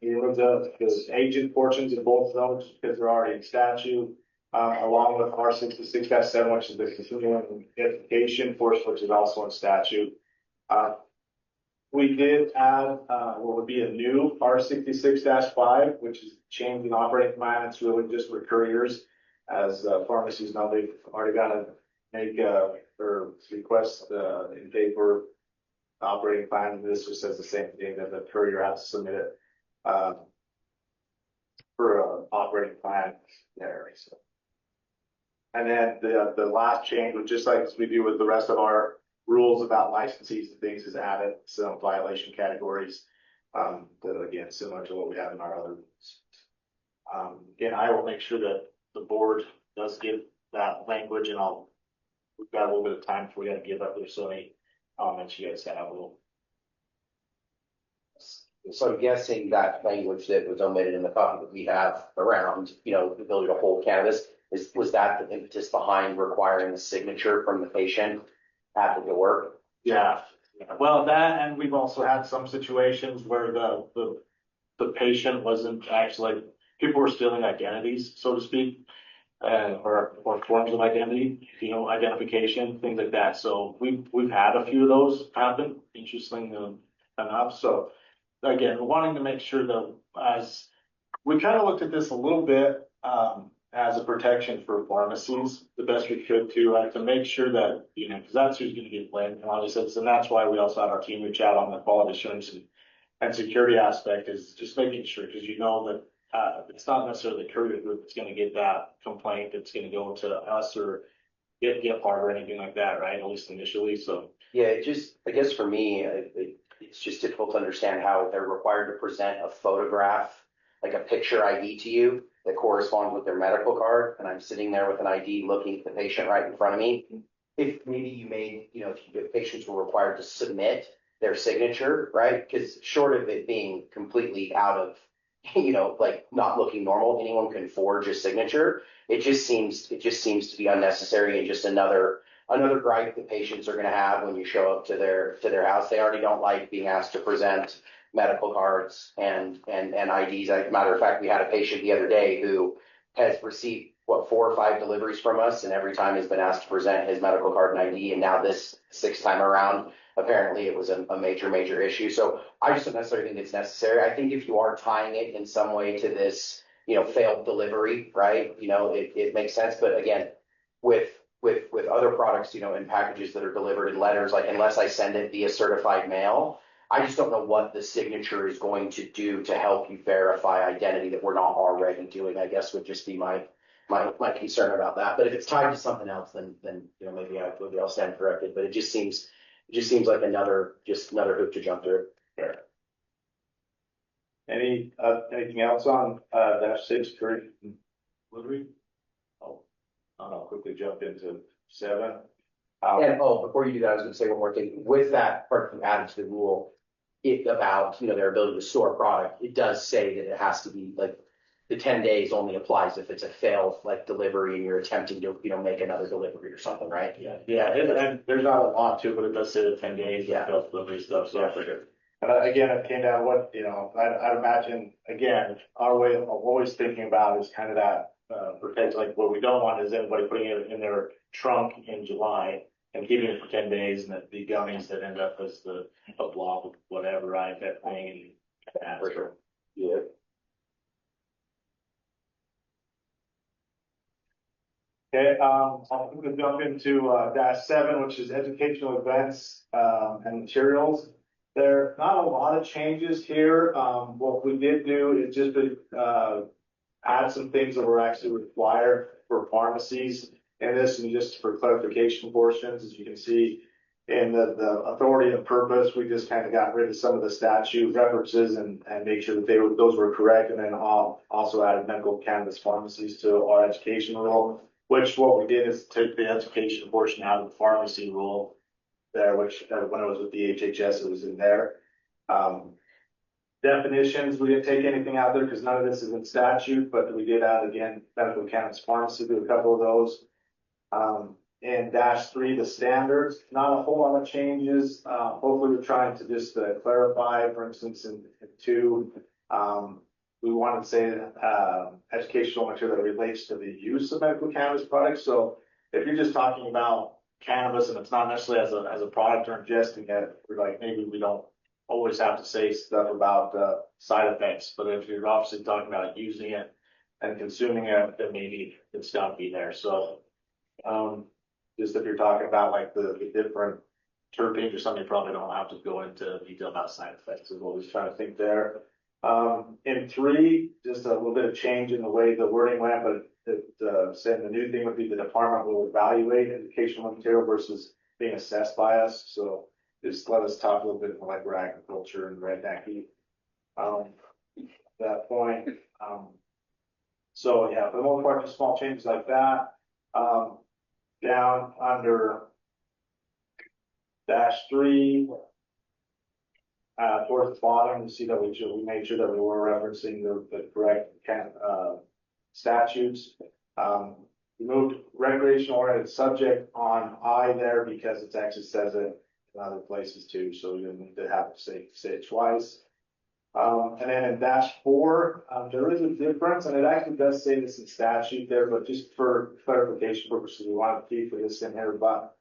We removed the agent portions of both of those because they're already in statute, along with R66-7, which is the continuing identification portion, which is also in statute. We did add, what would be a new R66-5, which is changing operating plan. It's really just for couriers. As pharmacies know, they've already got to make, or request, in paper operating plan. This just says the same thing, that the courier has to submit it, for an operating plan there. So. And then the last change, was just like we do with the rest of our rules about licensees and things, is added some violation categories, that again, similar to what we have in our other rules. Again, I will make sure that the board does get that language, and we've got a little bit of time before we got to give up. There's so many comments you guys have. So I'm guessing that language that was omitted in the copy that we have around, the ability to hold cannabis, was that the impetus behind requiring the signature from the patient at the door? Yeah, well, that, and we've also had some situations where the patient wasn't actually, people were stealing identities, so to speak, or forms of identity, identification, things like that. So we've had a few of those happen, interestingly enough. So again, wanting to make sure that, as we kind of looked at this a little bit, as a protection for pharmacies, the best we could to make sure that, because that's who's going to get blamed. And obviously, and that's why we also have our team reach out on the quality assurance and security aspect, is just making sure, because that it's not necessarily the courier group that's going to get that complaint that's going to go to us or get part or anything like that, right? At least initially. So yeah, I guess for me, it's just difficult to understand how they're required to present a photograph, like a picture ID to you that corresponds with their medical card, and I'm sitting there with an ID looking at the patient right in front of me. If maybe you made, if patients were required to submit their signature, right? Because short of it being completely out of, like not looking normal, anyone can forge a signature. It just seems to be unnecessary, and just another gripe that patients are going to have when you show up to their house. They already don't like being asked to present medical cards and IDs. As a matter of fact, we had a patient the other day who has received 4 or 5 deliveries from us, and every time has been asked to present his medical card and ID. And now this 6th time around, apparently it was a major issue. So I just don't necessarily think it's necessary. I think if you are tying it in some way to this, failed delivery, right? It makes sense. But again, with other products, in packages that are delivered in letters, like unless I send it via certified mail, I just don't know what the signature is going to do to help you verify identity that we're not already doing, I guess, would just be my concern about that. But if it's tied to something else, then maybe I'll stand corrected. But it just seems like another hoop to jump through. Yeah. Anything else on -6 current delivery? I'll quickly jump into 7. And before you do that, I was going to say one more thing. With that part added to the rule, about their ability to store product, it does say that it has to be like the 10 days only applies if it's a failed delivery and you're attempting to make another delivery or something, right? Yeah, and there's not a lot to it, but it does say the 10 days. Yeah, failed delivery stuff. So and again, it came down what I'd imagine. Again, our way of always thinking about is kind of that protect. Like what we don't want is anybody putting it in their trunk in July and keeping it for 10 days, and that the gummies that end up as a blob of whatever, right? That thing. And for sure. Yeah. Okay, I'm going to jump into -7, which is educational events and materials. There are not a lot of changes here. What we did do is just add some things that were actually required for pharmacies in this, and just for clarification portions, as you can see in the authority and purpose, we just kind of got rid of some of the statute references and make sure that those were correct, and then also added medical cannabis pharmacies to our education rule. Which what we did is take the education portion out of the pharmacy rule there, which when it was with the HHS, it was in there. Definitions, we didn't take anything out there because none of this is in statute, but we did add again medical cannabis pharmacy to a couple of those. In -3, the standards, not a whole lot of changes. Hopefully we're trying to just clarify, for instance, in 2, we wanted to say educational material that relates to the use of medical cannabis products. So if you're just talking about cannabis and it's not necessarily as a product or ingesting it, we're like, maybe we don't always have to say stuff about, side effects, but if you're obviously talking about using it and consuming it, then maybe it's gotta be there, so. Just if you're talking about like the different terpenes or something, you probably don't have to go into detail about side effects, is what we're trying to think there. In 3, just a little bit of change in the way the wording went, but saying the new thing would be the department will evaluate educational material versus being assessed by us. So just let us talk a little bit more like we're agriculture and rednecky. At that point. So yeah, for the most part, just small changes like that. Down under -3. Towards the bottom, you see that we made sure that we were referencing the correct statutes. We moved recreational oriented subject on I there because it actually says it in other places too, so we didn't need to have to say it twice. And then in -4, there is a difference, and it actually does say this in statute there, but just for clarification purposes, we want to keep this in here, but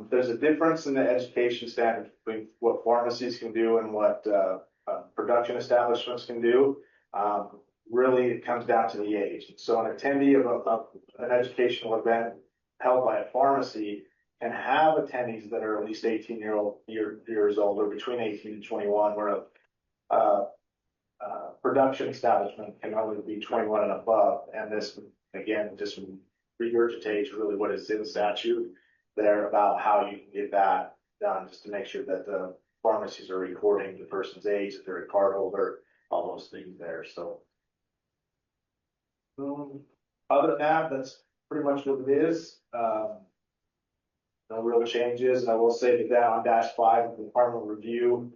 there's a difference in the education standard between what pharmacies can do and what production establishments can do. Really, it comes down to the age. So an attendee of an educational event held by a pharmacy can have attendees that are at least 18 years old or between 18 and 21, where a production establishment can only be 21 and above. And this, again, just regurgitates really what is in the statute there about how you can get that done, just to make sure that the pharmacies are recording the person's age, if they're a card holder, all those things there. So other than that, that's pretty much what it is. No real changes. I will say that down on -5, the department review,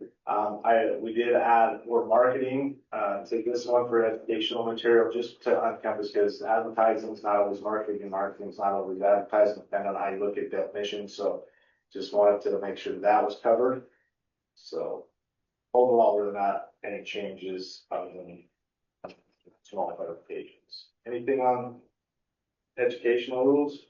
we did add more marketing to this one for educational material, just to encompass, because advertising is not always marketing and marketing is not always advertising, depending on how you look at definitions. So just wanted to make sure that was covered. So overall, we're not any changes other than small clarifications. Anything on educational rules?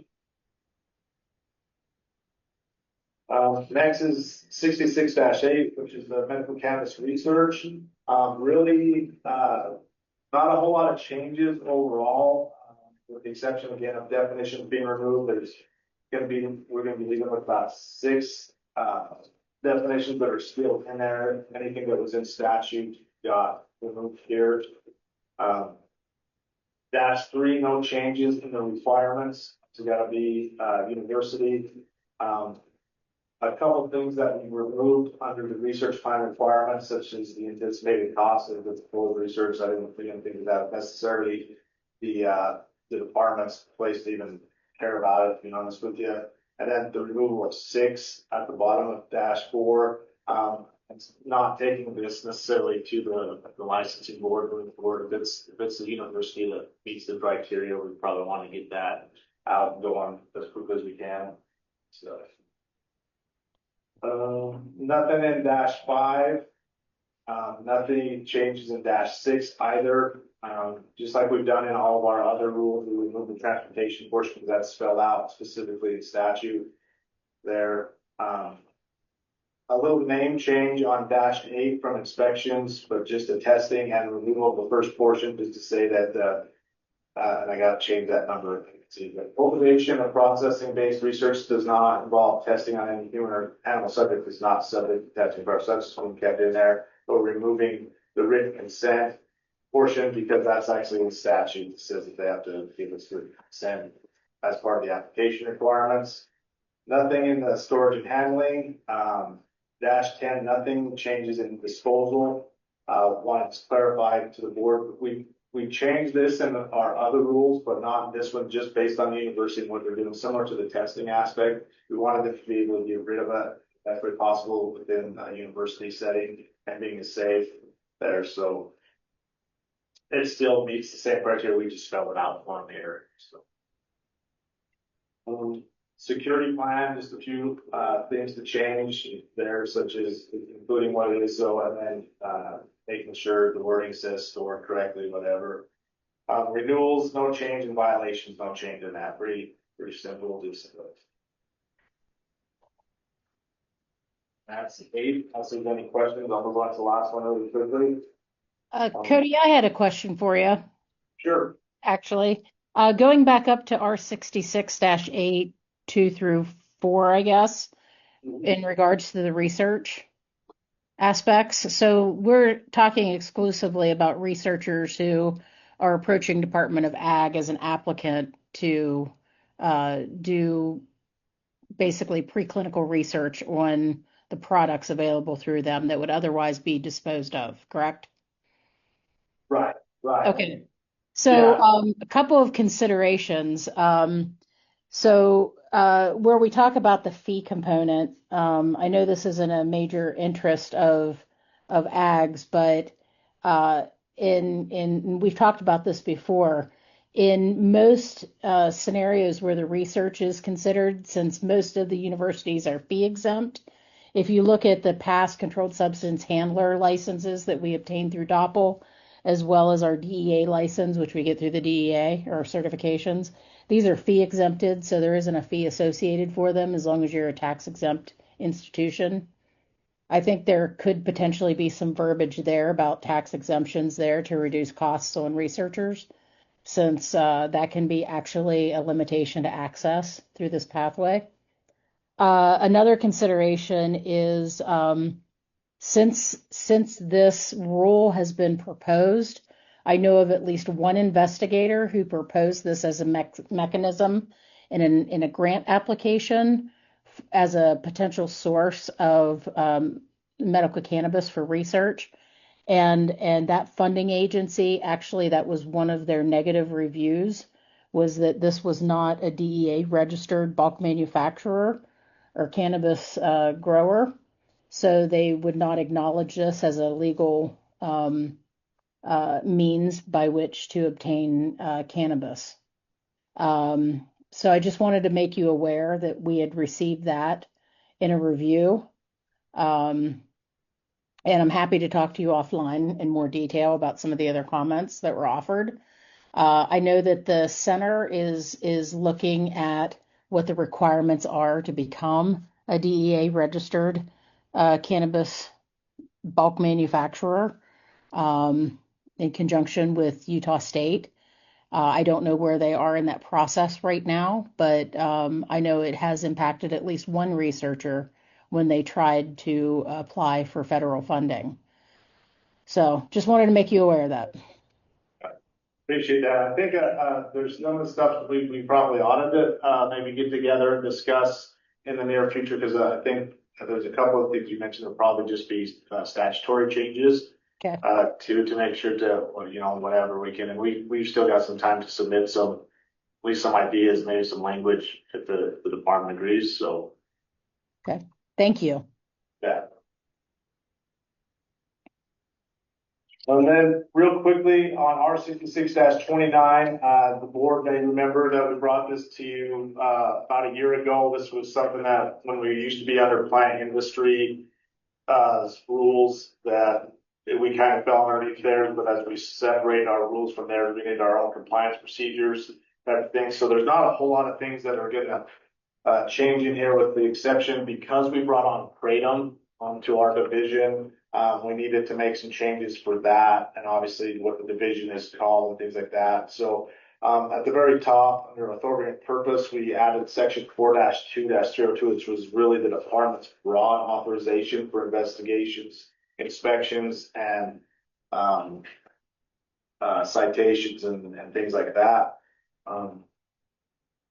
Next is 66-8, which is the medical cannabis research. Really, not a whole lot of changes overall, with the exception again of definitions being removed. We're going to be leaving with about 6 definitions that are still in there. Anything that was in statute got removed here. -3, no changes in the requirements. It's got to be university. A couple of things that we removed under the research plan requirements, such as the anticipated cost of the full research. I didn't think that necessarily the department's place to even care about it, to be honest with you. And then the removal of 6 at the bottom of -4. It's not taking this necessarily to the licensing board moving forward. If it's the university that meets the criteria, we probably want to get that out and go on as quickly as we can. So. Nothing in -5. Nothing changes in -6 either. Just like we've done in all of our other rules, we remove the transportation portion because that's spelled out specifically in statute there. A little name change on -8 from inspections, but just a testing and removal of the first portion, just to say that, and I got to change that number. See, but cultivation or processing-based research does not involve testing on any human or animal subject. Is not subject to testing for substance when kept in there. But removing the written consent portion because that's actually in statute that says that they have to give us written consent as part of the application requirements. Nothing in the storage and handling. -10, nothing changes in disposal. Wanted to clarify to the board, we changed this in our other rules, but not in this one, just based on the university and what they're doing, similar to the testing aspect. We wanted them to be able to get rid of it if it's possible within a university setting and being safe there. So it still meets the same criteria. We just spelled it out for them here. So. Security plan, just a few things to change there, such as including what it is, so, and then making sure the wording says stored correctly, whatever. Renewals, no change, in violations, no change in that. Pretty simple. Just That's 8. Unless there's any questions, I'll move on to the last one really quickly. Cody, I had a question for you, Sure. actually. Going back up to R66-8, 2 through 4, I guess, in regards to the research aspects. So we're talking exclusively about researchers who are approaching Department of Ag as an applicant to do basically preclinical research on the products available through them that would otherwise be disposed of, correct? Right. Okay. So, Yeah. a couple of considerations. Where we talk about the fee component, I know this isn't a major interest of ags, but in we've talked about this before. In most scenarios where the research is considered, since most of the universities are fee exempt, if you look at the past controlled substance handler licenses that we obtained through DOPL, as well as our DEA license, which we get through the DEA or certifications, these are fee exempted, so there isn't a fee associated for them as long as you're a tax exempt institution. I think there could potentially be some verbiage there about tax exemptions there to reduce costs on researchers, since that can be actually a limitation to access through this pathway. Another consideration is since this rule has been proposed, I know of at least one investigator who proposed this as a mechanism in a grant application as a potential source of medical cannabis for research. And that funding agency, actually, that was one of their negative reviews, was that this was not a DEA registered bulk manufacturer or cannabis grower. So they would not acknowledge this as a legal means by which to obtain cannabis. So I just wanted to make you aware that we had received that in a review. And I'm happy to talk to you offline in more detail about some of the other comments that were offered. I know that the center is looking at what the requirements are to become a DEA registered cannabis bulk manufacturer in conjunction with Utah State. I don't know where they are in that process right now, but I know it has impacted at least one researcher when they tried to apply for federal funding. So just wanted to make you aware of that. Appreciate that. I think there's some of the stuff that we probably ought to maybe get together and discuss in the near future, because I think there's a couple of things you mentioned that will probably just be statutory changes. Okay. To make sure to, whatever we can, and we've still got some time to submit at least some ideas, maybe some language if the department agrees. So. Okay. Thank you. Yeah. And then real quickly on R66-29, the board may remember that we brought this to you about a year ago. This was something that when we used to be under plant industry rules that we kind of fell underneath there, but as we separate our rules from there, we need our own compliance procedures, type of thing. So there's not a whole lot of things that are going to change in here, with the exception because we brought on Kratom onto our division. We needed to make some changes for that, and obviously what the division is called and things like that. So at the very top, under authority and purpose, we added section 4-2-02, which was really the department's broad authorization for investigations, inspections, and citations and things like that.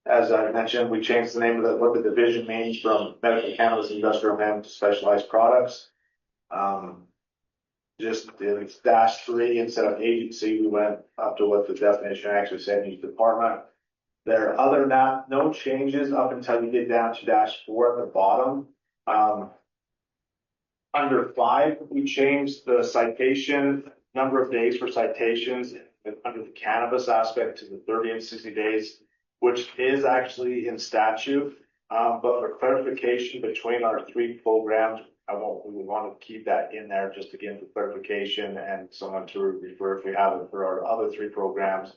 As I mentioned, we changed the name of what the division means from medical cannabis industrial hemp to specialized products. Just it's -3 instead of agency, we went up to what the definition actually said, each department. There are other than that, no changes up until you get down to -4 at the bottom. Under 5, we changed the citation number of days for citations under the cannabis aspect to the 30 and 60 days, which is actually in statute. But for clarification between our 3 programs, we want to keep that in there just again for clarification and someone to refer if we have it for our other 3 programs.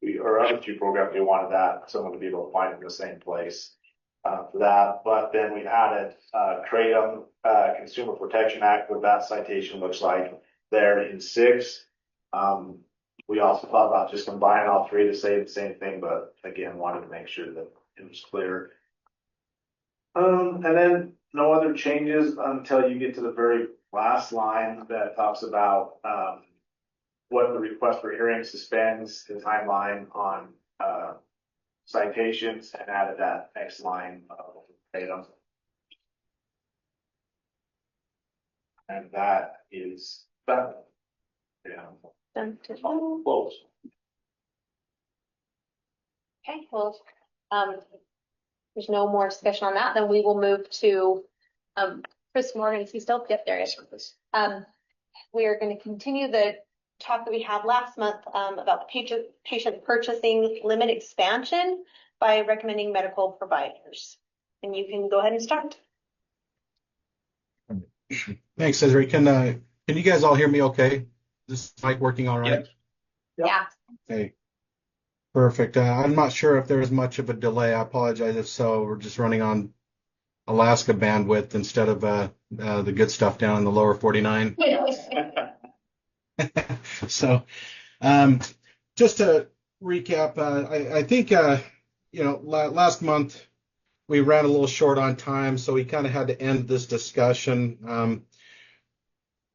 We wanted that someone to be able to find it in the same place. for that. But then we added Kratom Consumer Protection Act, what that citation looks like there in 6. We also thought about just combining all 3 to say the same thing, but again, wanted to make sure that it was clear. And then no other changes until you get to the very last line that talks about what the request for hearing suspends the timeline on citations, and added that next line of data. And that is that. Yeah. Done. Close. Okay, well, there's no more discussion on that. Then we will move to Chris Morgan. Is he still? Yep, there he is. We are going to continue the talk that we had last month about the patient purchasing limit expansion by recommending medical providers. And you can go ahead and start. Thanks, Cesare. Can you guys all hear me okay? Is this mic working all right? Yeah. Okay. Perfect. I'm not sure if there's much of a delay. I apologize if so. We're just running on Alaska bandwidth instead of the good stuff down in the lower 49. So, just to recap, I think last month we ran a little short on time, so we kind of had to end this discussion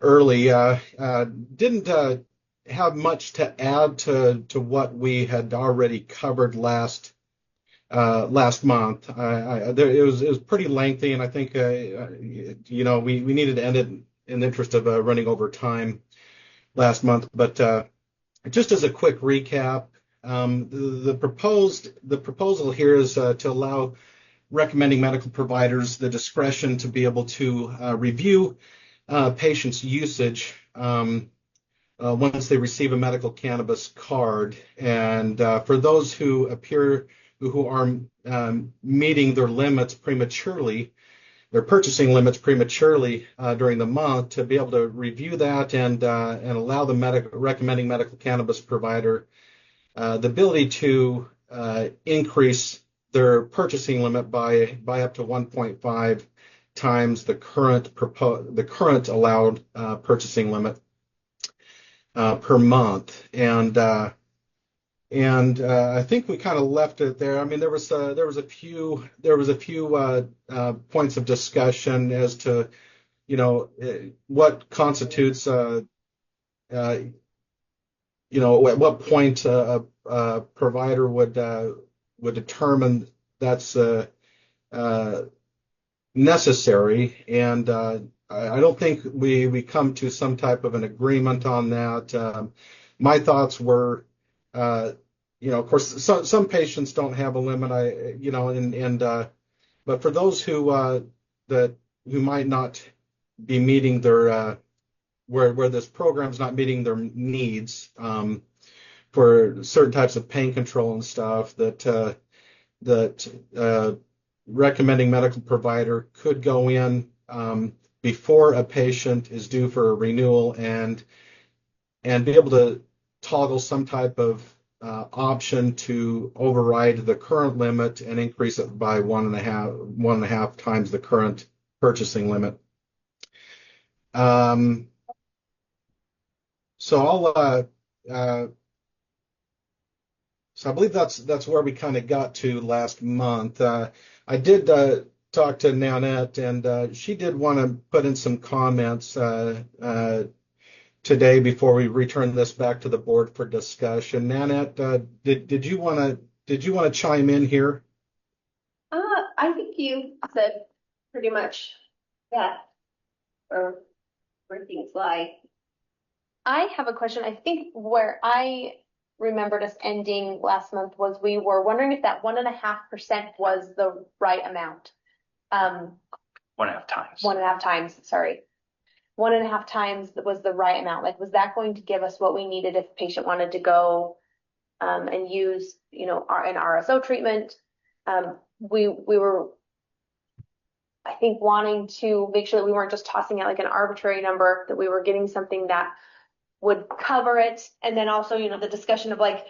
early. Didn't have much to add to what we had already covered last month. It was pretty lengthy, and I think we needed to end it in the interest of running over time last month. But just as a quick recap, the proposal here is to allow recommending medical providers the discretion to be able to review patients' usage once they receive a medical cannabis card. And for those who are meeting their limits prematurely, their purchasing limits prematurely during the month, to be able to review that and allow the recommending medical cannabis provider the ability to increase their purchasing limit by up to 1.5 times the current allowed purchasing limit per month. And I think we kind of left it there. I mean, there was a few points of discussion as to what constitutes at what point a provider would determine that's necessary, and I don't think we come to some type of an agreement on that. My thoughts were, of course, some patients don't have a limit, but for those who might not be meeting their where this program's not meeting their needs for certain types of pain control and stuff, that recommending medical provider could go in before a patient is due for a renewal and be able to toggle some type of option to override the current limit and increase it by one and a half times the current purchasing limit. So I believe that's where we kind of got to last month. I did talk to Nanette, and she did want to put in some comments today before we return this back to the board for discussion. Nanette, did you want to chime in here? I think you said pretty much that, or where things lie. I have a question. I think where I remembered us ending last month was we were wondering if that 1.5% was the right amount. 1.5 times. 1.5 times, sorry. 1.5 times was the right amount. Like, was that going to give us what we needed if a patient wanted to go and use, an RSO treatment? We were, I think, wanting to make sure that we weren't just tossing out like an arbitrary number, that we were getting something that would cover it. And then also, the discussion of like,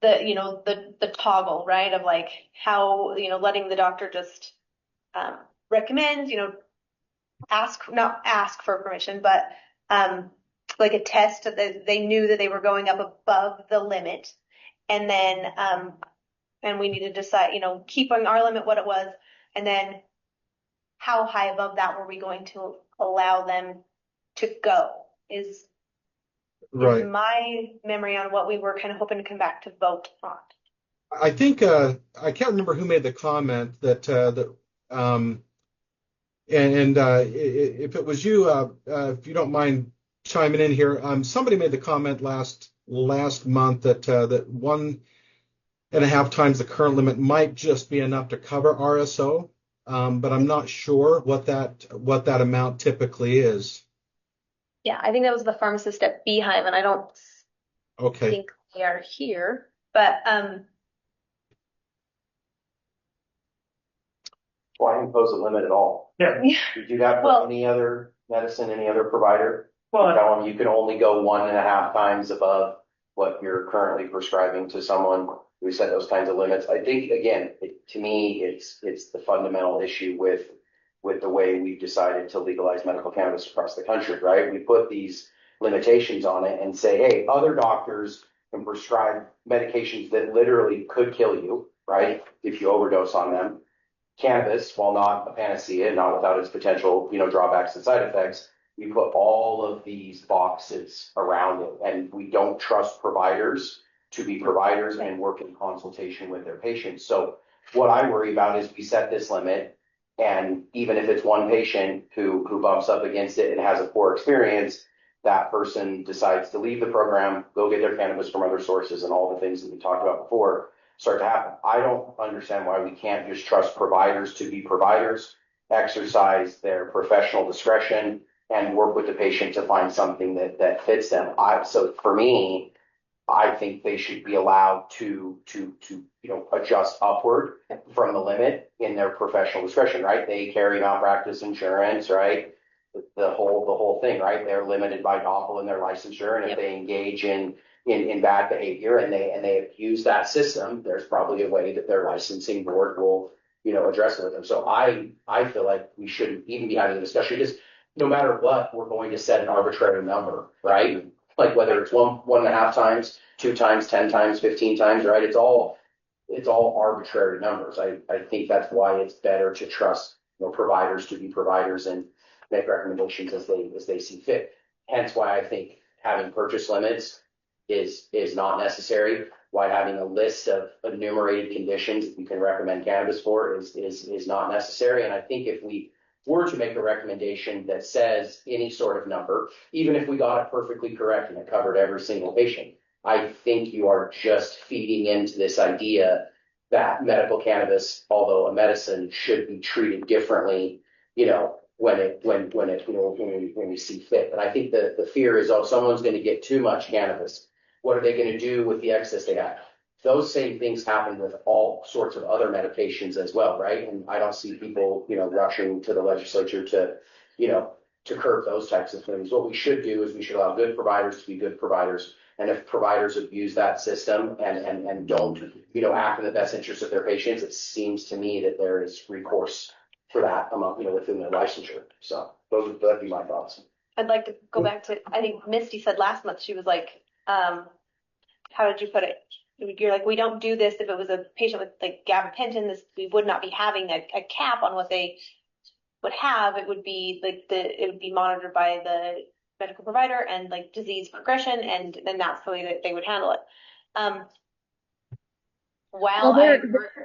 the toggle, right, of like how, letting the doctor just recommend, not ask for permission, but like a test that they knew that they were going up above the limit. And then and we need to decide, keeping our limit what it was, and then how high above that were we going to allow them to go is Right. my memory on what we were kind of hoping to come back to vote on. I think I can't remember who made the comment that if it was you, if you don't mind chiming in here, somebody made the comment last month that that 1.5 times the current limit might just be enough to cover RSO, but I'm not sure what that amount typically is. Yeah, I think that was the pharmacist at Beehive, and I don't Okay. think they are here, but Why impose a limit at all? Yeah. You do that for Well- any other medicine, any other provider? Well, Tell them you can only go 1.5 times above what you're currently prescribing to someone. We set those kinds of limits. I think, again, to me, it's the fundamental issue with the way we've decided to legalize medical cannabis across the country, right? We put these limitations on it and say, hey, other doctors can prescribe medications that literally could kill you, right? If you overdose on them. Cannabis, while not a panacea, not without its potential, drawbacks and side effects, we put all of these boxes around it, and we don't trust providers to be providers and work in consultation with their patients. So what I worry about is we set this limit, and even if it's one patient who bumps up against it and has a poor experience, that person decides to leave the program, go get their cannabis from other sources, and all the things that we talked about before start to happen. I don't understand why we can't just trust providers to be providers, exercise their professional discretion, and work with the patient to find something that fits them. So for me, I think they should be allowed to adjust upward from the limit in their professional discretion, right? They carry malpractice insurance, right? The whole thing, right? They're limited by DOPL in their licensure, and if they engage in bad behavior and they abuse that system, there's probably a way that their licensing board will, address it with them. So I feel like we shouldn't even be having a discussion, because no matter what, we're going to set an arbitrary number, right? Like whether it's 1.5 times, 2 times, 10 times, 15 times, right? It's all arbitrary numbers. I think that's why it's better to trust, providers to be providers and make recommendations as they see fit. Hence why I think having purchase limits is not necessary. Why having a list of enumerated conditions that you can recommend cannabis for is not necessary. And I think if we were to make a recommendation that says any sort of number, even if we got it perfectly correct and it covered every single patient, I think you are just feeding into this idea that medical cannabis, although a medicine, should be treated differently, when we see fit. And I think the fear is, oh, someone's going to get too much cannabis. What are they going to do with the excess they have? Those same things happen with all sorts of other medications as well, right? And I don't see people, rushing to the legislature to curb those types of things. What we should do is we should allow good providers to be good providers. And if providers abuse that system and don't, act in the best interest of their patients, it seems to me that there is recourse for that within their licensure. So that'd be my thoughts. I'd like to go back to, I think Misty said last month, she was like, how did you put it? You're like, we don't do this if it was a patient with like gabapentin, we would not be having a cap on what they would have. It would be like it would be monitored by the medical provider and like disease progression, and then that's the way that they would handle it.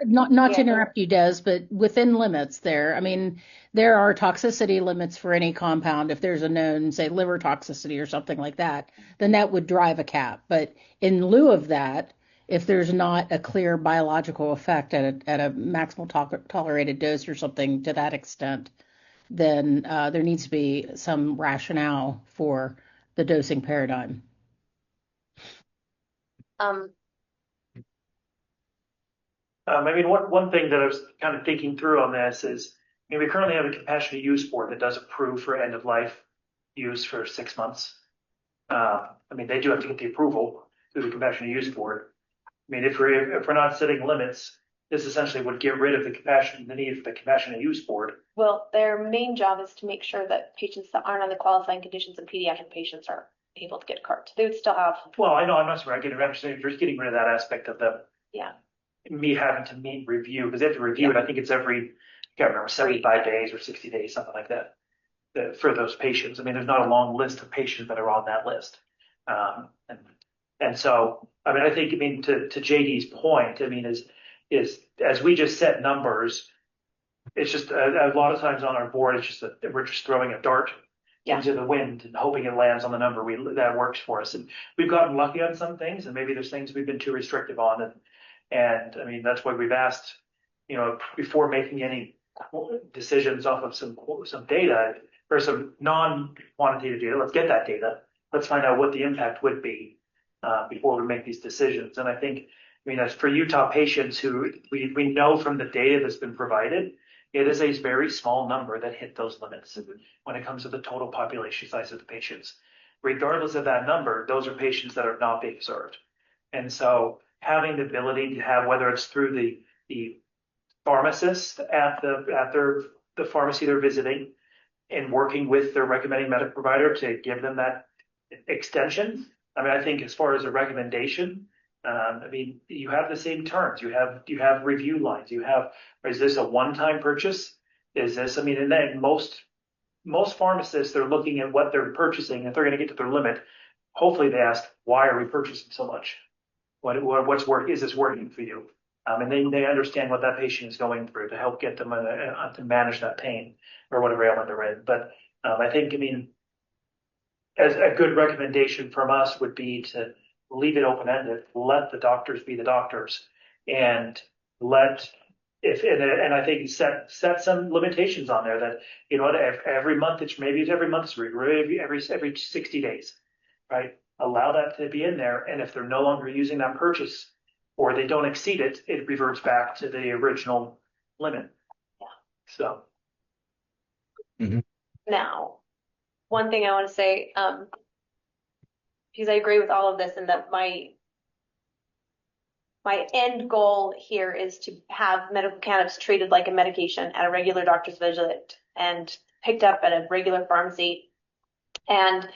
Not to interrupt you, Des, but within limits there. I mean, there are toxicity limits for any compound. If there's a known, say, liver toxicity or something like that, then that would drive a cap. But in lieu of that, if there's not a clear biological effect at a maximal tolerated dose or something to that extent, then there needs to be some rationale for the dosing paradigm. One thing that I was kind of thinking through on this is, we currently have a compassionate use board that does approve for end of life use for 6 months. They do have to get the approval through the compassionate use board. mean, if we're not setting limits, this essentially would get rid of the need for the compassionate use board. Well, their main job is to make sure that patients that aren't on the qualifying conditions and pediatric patients are able to get a card. They would still have. Well, I know, I'm not sorry, I'm saying you're getting rid of that aspect of me having to meet review, because they have to review it. I think it's every, I can't remember, 75 days or 60 days, something like that, for those patients. I mean, there's not a long list of patients that are on that list. And so, I mean, I think, to JD's point, is as we just set numbers, it's just a lot of times on our board, it's just that we're just throwing a dart into the wind and hoping it lands on the number that works for us. And we've gotten lucky on some things, and maybe there's things we've been too restrictive on. And I mean, that's why we've asked, before making any decisions off of some data or some non-quantitative data, let's get that data. Let's find out what the impact would be before we make these decisions. And I think, as for Utah patients who we know from the data that's been provided, it is a very small number that hit those limits when it comes to the total population size of the patients. Regardless of that number, those are patients that are not being served. And so having the ability to have, whether it's through the pharmacist at the pharmacy they're visiting and working with their recommending medical provider to give them that extension. I think as far as a recommendation, you have the same terms. You have review lines. Is this a one-time purchase? Is this, and then most pharmacists, they're looking at what they're purchasing. If they're going to get to their limit, hopefully they ask, why are we purchasing so much? What's working? Is this working for you? And they understand what that patient is going through to help get them to manage that pain or whatever ailment they're in. But I think, as a good recommendation from us would be to leave it open-ended, let the doctors be the doctors, and I think set some limitations on there that, every month it's every month, every 60 days, right? Allow that to be in there. And if they're no longer using that purchase or they don't exceed it, it reverts back to the original limit. Yeah. So. Now, one thing I want to say, because I agree with all of this, and that my end goal here is to have medical cannabis treated like a medication at a regular doctor's visit and picked up at a regular pharmacy. And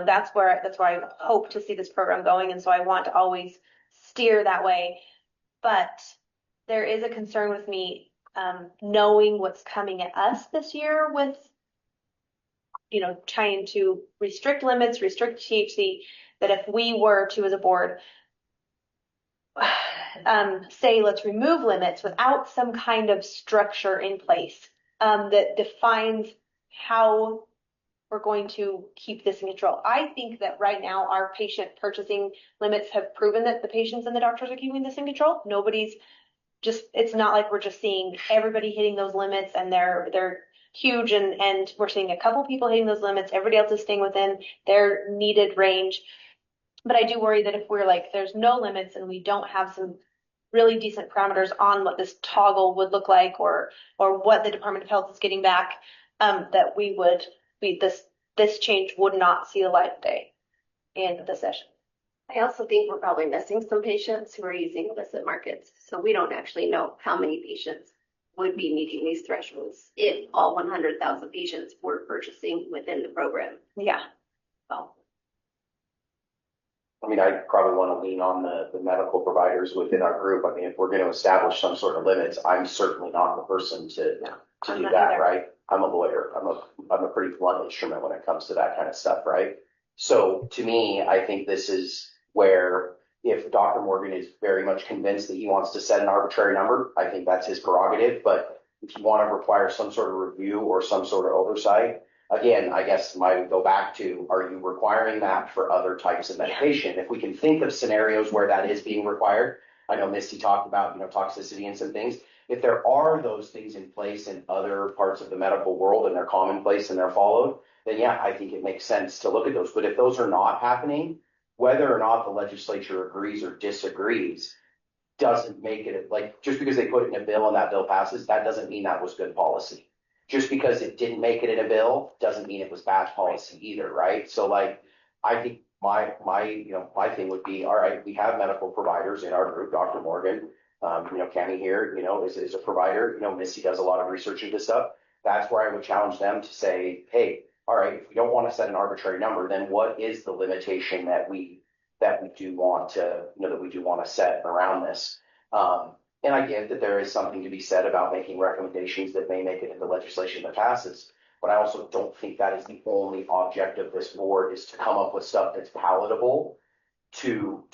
that's where I hope to see this program going. And so I want to always steer that way. But there is a concern with me, knowing what's coming at us this year with, trying to restrict limits, restrict THC, that if we were to, as a board, say, let's remove limits without some kind of structure in place, that defines how we're going to keep this in control. I think that right now our patient purchasing limits have proven that the patients and the doctors are keeping this in control. It's not like we're just seeing everybody hitting those limits and they're huge, and we're seeing a couple people hitting those limits. Everybody else is staying within their needed range. But I do worry that if we're like, there's no limits and we don't have some really decent parameters on what this toggle would look like, or what the Department of Health is getting back, that this change would not see the light of day in the session. I also think we're probably missing some patients who are using illicit markets. So we don't actually know how many patients would be meeting these thresholds if all 100,000 patients were purchasing within the program. Yeah. Well, I probably want to lean on the medical providers within our group. If we're going to establish some sort of limits, I'm certainly not the person to do that, either. right? I'm a lawyer. I'm a pretty blunt instrument when it comes to that kind of stuff, right? So to me, I think this is where, if Dr. Morgan is very much convinced that he wants to set an arbitrary number, I think that's his prerogative. But if you want to require some sort of review or some sort of oversight, again, I guess I would go back to, are you requiring that for other types of medication? If we can think of scenarios where that is being required, I know Misty talked about, toxicity and some things. If there are those things in place in other parts of the medical world and they're commonplace and they're followed, then yeah, I think it makes sense to look at those. But if those are not happening, whether or not the legislature agrees or disagrees doesn't make it, just because they put it in a bill and that bill passes, that doesn't mean that was good policy. Just because it didn't make it in a bill doesn't mean it was bad policy either, right? So I think my thing would be, all right, we have medical providers in our group, Dr. Morgan, Cammy here, is a provider, Missy does a lot of research into stuff. That's where I would challenge them to say, hey, all right, if we don't want to set an arbitrary number, then what is the limitation that we do want to set around this? And I get that there is something to be said about making recommendations that may make it into legislation that passes. But I also don't think that is the only object of this board, is to come up with stuff that's palatable to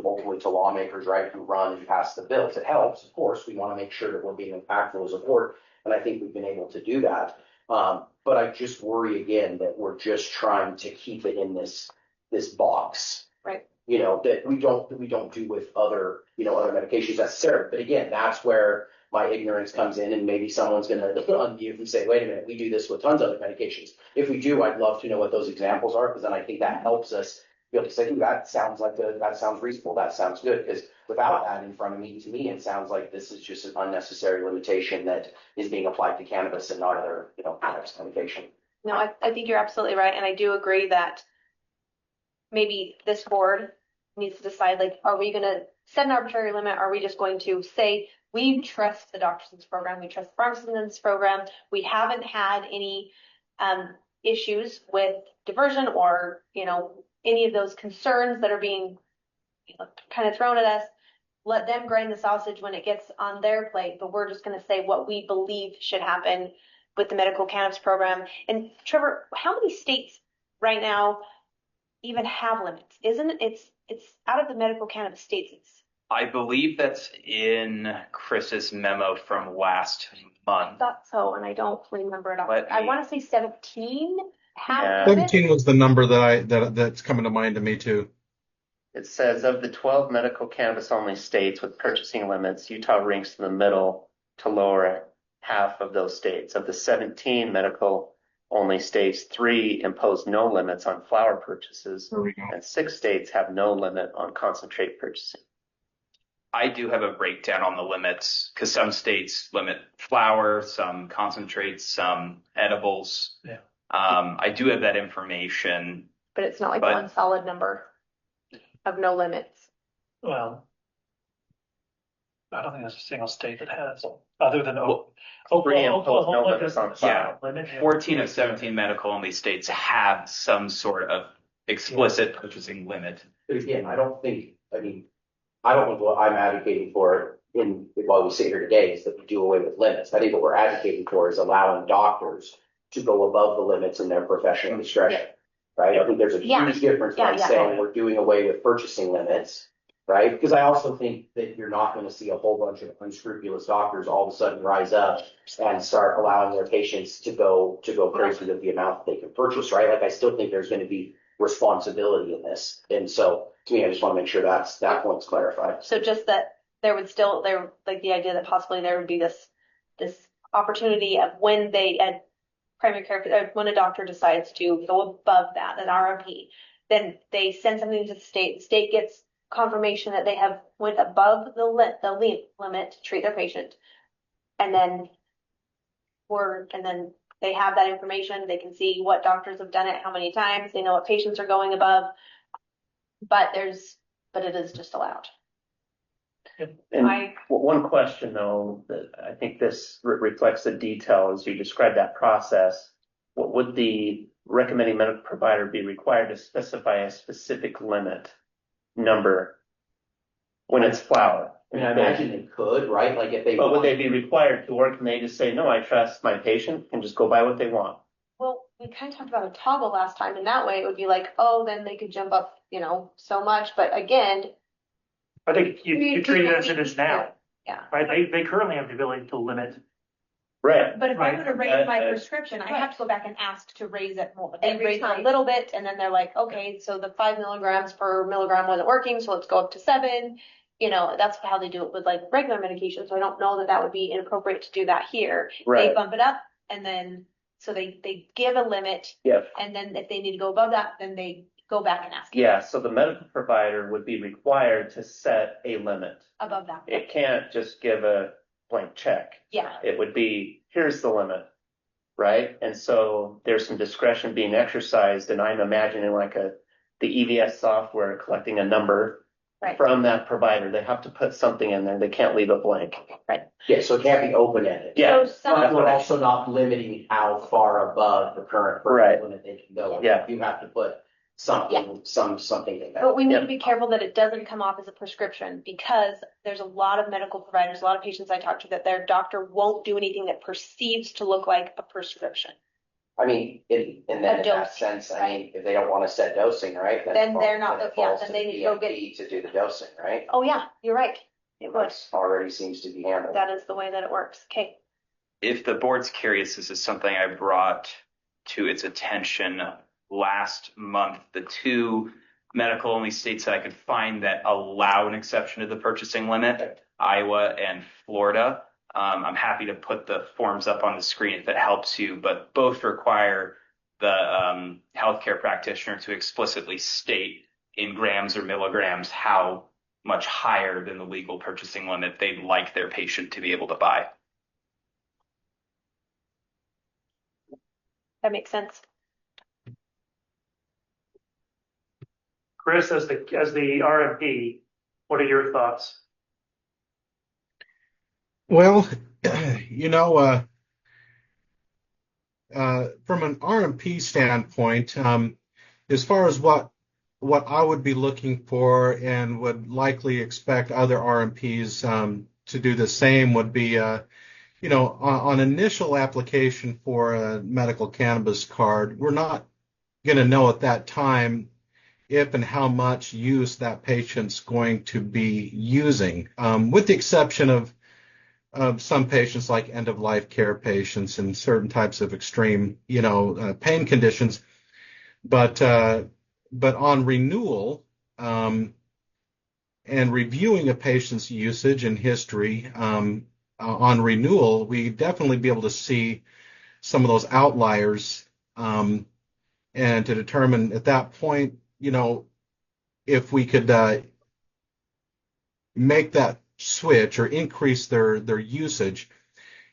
ultimately to lawmakers, right, who run and pass the bills. It helps, of course. We want to make sure that we're being impactful as a board, and I think we've been able to do that. But I just worry again that we're just trying to keep it in this box, right? That we don't do with other medications necessarily. But again, that's where my ignorance comes in, and maybe someone's going to unmute and say, wait a minute, we do this with tons of other medications. If we do, I'd love to know what those examples are, because then I think that helps us be able to say, that sounds reasonable, that sounds good. Because without that in front of me, to me, it sounds like this is just an unnecessary limitation that is being applied to cannabis and not other, types of medication. No, I think you're absolutely right. And I do agree that maybe this board needs to decide, like, are we going to set an arbitrary limit? Are we just going to say, we trust the doctors in this program, we trust the pharmacists in this program, we haven't had any issues with diversion or, any of those concerns that are being kind of thrown at us. Let them grind the sausage when it gets on their plate, but we're just going to say what we believe should happen with the medical cannabis program. And Trevor, how many states right now even have limits? Isn't it? It's out of the medical cannabis states. I believe that's in Chris's memo from last month. I thought so, and I don't remember it all. I want to say 17 have 17 was the number that's coming to mind to me too. It says of the 12 medical cannabis only states with purchasing limits, Utah ranks in the middle to lower half of those states. Of the 17 medical only states, 3 impose no limits on flower purchases, and 6 states have no limit on concentrate purchasing. I do have a breakdown on the limits, because some states limit flower, some concentrates, some edibles. Yeah. I do have that information. But it's not like one solid number of no limits. Well, I don't think there's a single state that has, other than Oklahoma does on flower. 14 of 17 medical only states have some sort of explicit purchasing limit. But again, I don't think what I'm advocating for while we sit here today is that we do away with limits. I think what we're advocating for is allowing doctors to go above the limits in their professional discretion, right? I think there's a huge difference by saying we're doing away with purchasing limits, right? Because I also think that you're not going to see a whole bunch of unscrupulous doctors all of a sudden rise up and start allowing their patients to go crazy with the amount that they can purchase, right? Like, I still think there's going to be responsibility in this. And so to me, I just want to make sure that point's clarified. So just that there like the idea that possibly there would be this opportunity of when they at primary care, when a doctor decides to go above that, an RMP, then they send something to the state gets confirmation that they have went above the limit to treat their patient. And then they have that information. They can see what doctors have done it, how many times, they know what patients are going above, but it is just allowed. And one question, though, that I think this reflects the detail as you describe that process. What would the recommending medical provider be required to specify a specific limit number when it's flower? I mean, I imagine they could, right? Like if they. But would they be required to, or can they just say, no, I trust my patient and just go buy what they want? Well, we kind of talked about a toggle last time, and that way it would be like, oh, then they could jump up, so much. But again, I think you treat it as it is now. Yeah. Right. They currently have the ability to limit. Right. But if I were to raise my prescription, I have to go back and ask to raise it more. They raise it a little bit, and then they're like, okay, so the 5 milligrams per milligram wasn't working, so let's go up to 7. That's how they do it with like regular medication. So I don't know that would be inappropriate to do that here. Right. They bump it up, and then so they give a limit. Yep. And then if they need to go above that, then they go back and ask. Yeah. So the medical provider would be required to set a limit above that. It can't just give a blank check. Yeah. It would be, here's the limit. right? And so there's some discretion being exercised, and I'm imagining like the EVS software collecting a number Right. from that provider. They have to put something in there. They can't leave it blank. Right. Yeah, so it can't be open-ended. Yeah. So some, But we're also not limiting how far above the current Right. limit they can go. Yeah. You have to put something, something in there. but we need Yep. to be careful that it doesn't come off as a prescription, because there's a lot of medical providers, a lot of patients I talk to, that their doctor won't do anything that perceives to look like a prescription. I mean, in that dose, sense, I right. mean, if they don't want to set dosing, right? Then they're not- it yeah, falls then to they the need to go get- DMP to do the dosing, right? Oh yeah, you're right. It would. That already seems to be handled. That is the way that it works. Okay. If the board's curious, this is something I brought to its attention last month. The two medical only states that I could find that allow an exception to the purchasing limit, Iowa and Florida. I'm happy to put the forms up on the screen if it helps you, but both require the healthcare practitioner to explicitly state in grams or milligrams how much higher than the legal purchasing limit they'd like their patient to be able to buy. That makes sense. Chris, as the RMP, what are your thoughts? Well, you know, from an RMP standpoint, as far as what I would be looking for and would likely expect other RMPs to do the same would be, you know, on initial application for a medical cannabis card, we're not going to know at that time if and how much use that patient's going to be using, with the exception of some patients like end-of-life care patients and certain types of extreme, you know, pain conditions. But on renewal and reviewing a patient's usage and history, on renewal, we definitely be able to see some of those outliers, and to determine at that point, you know, if we could make that switch or increase their usage.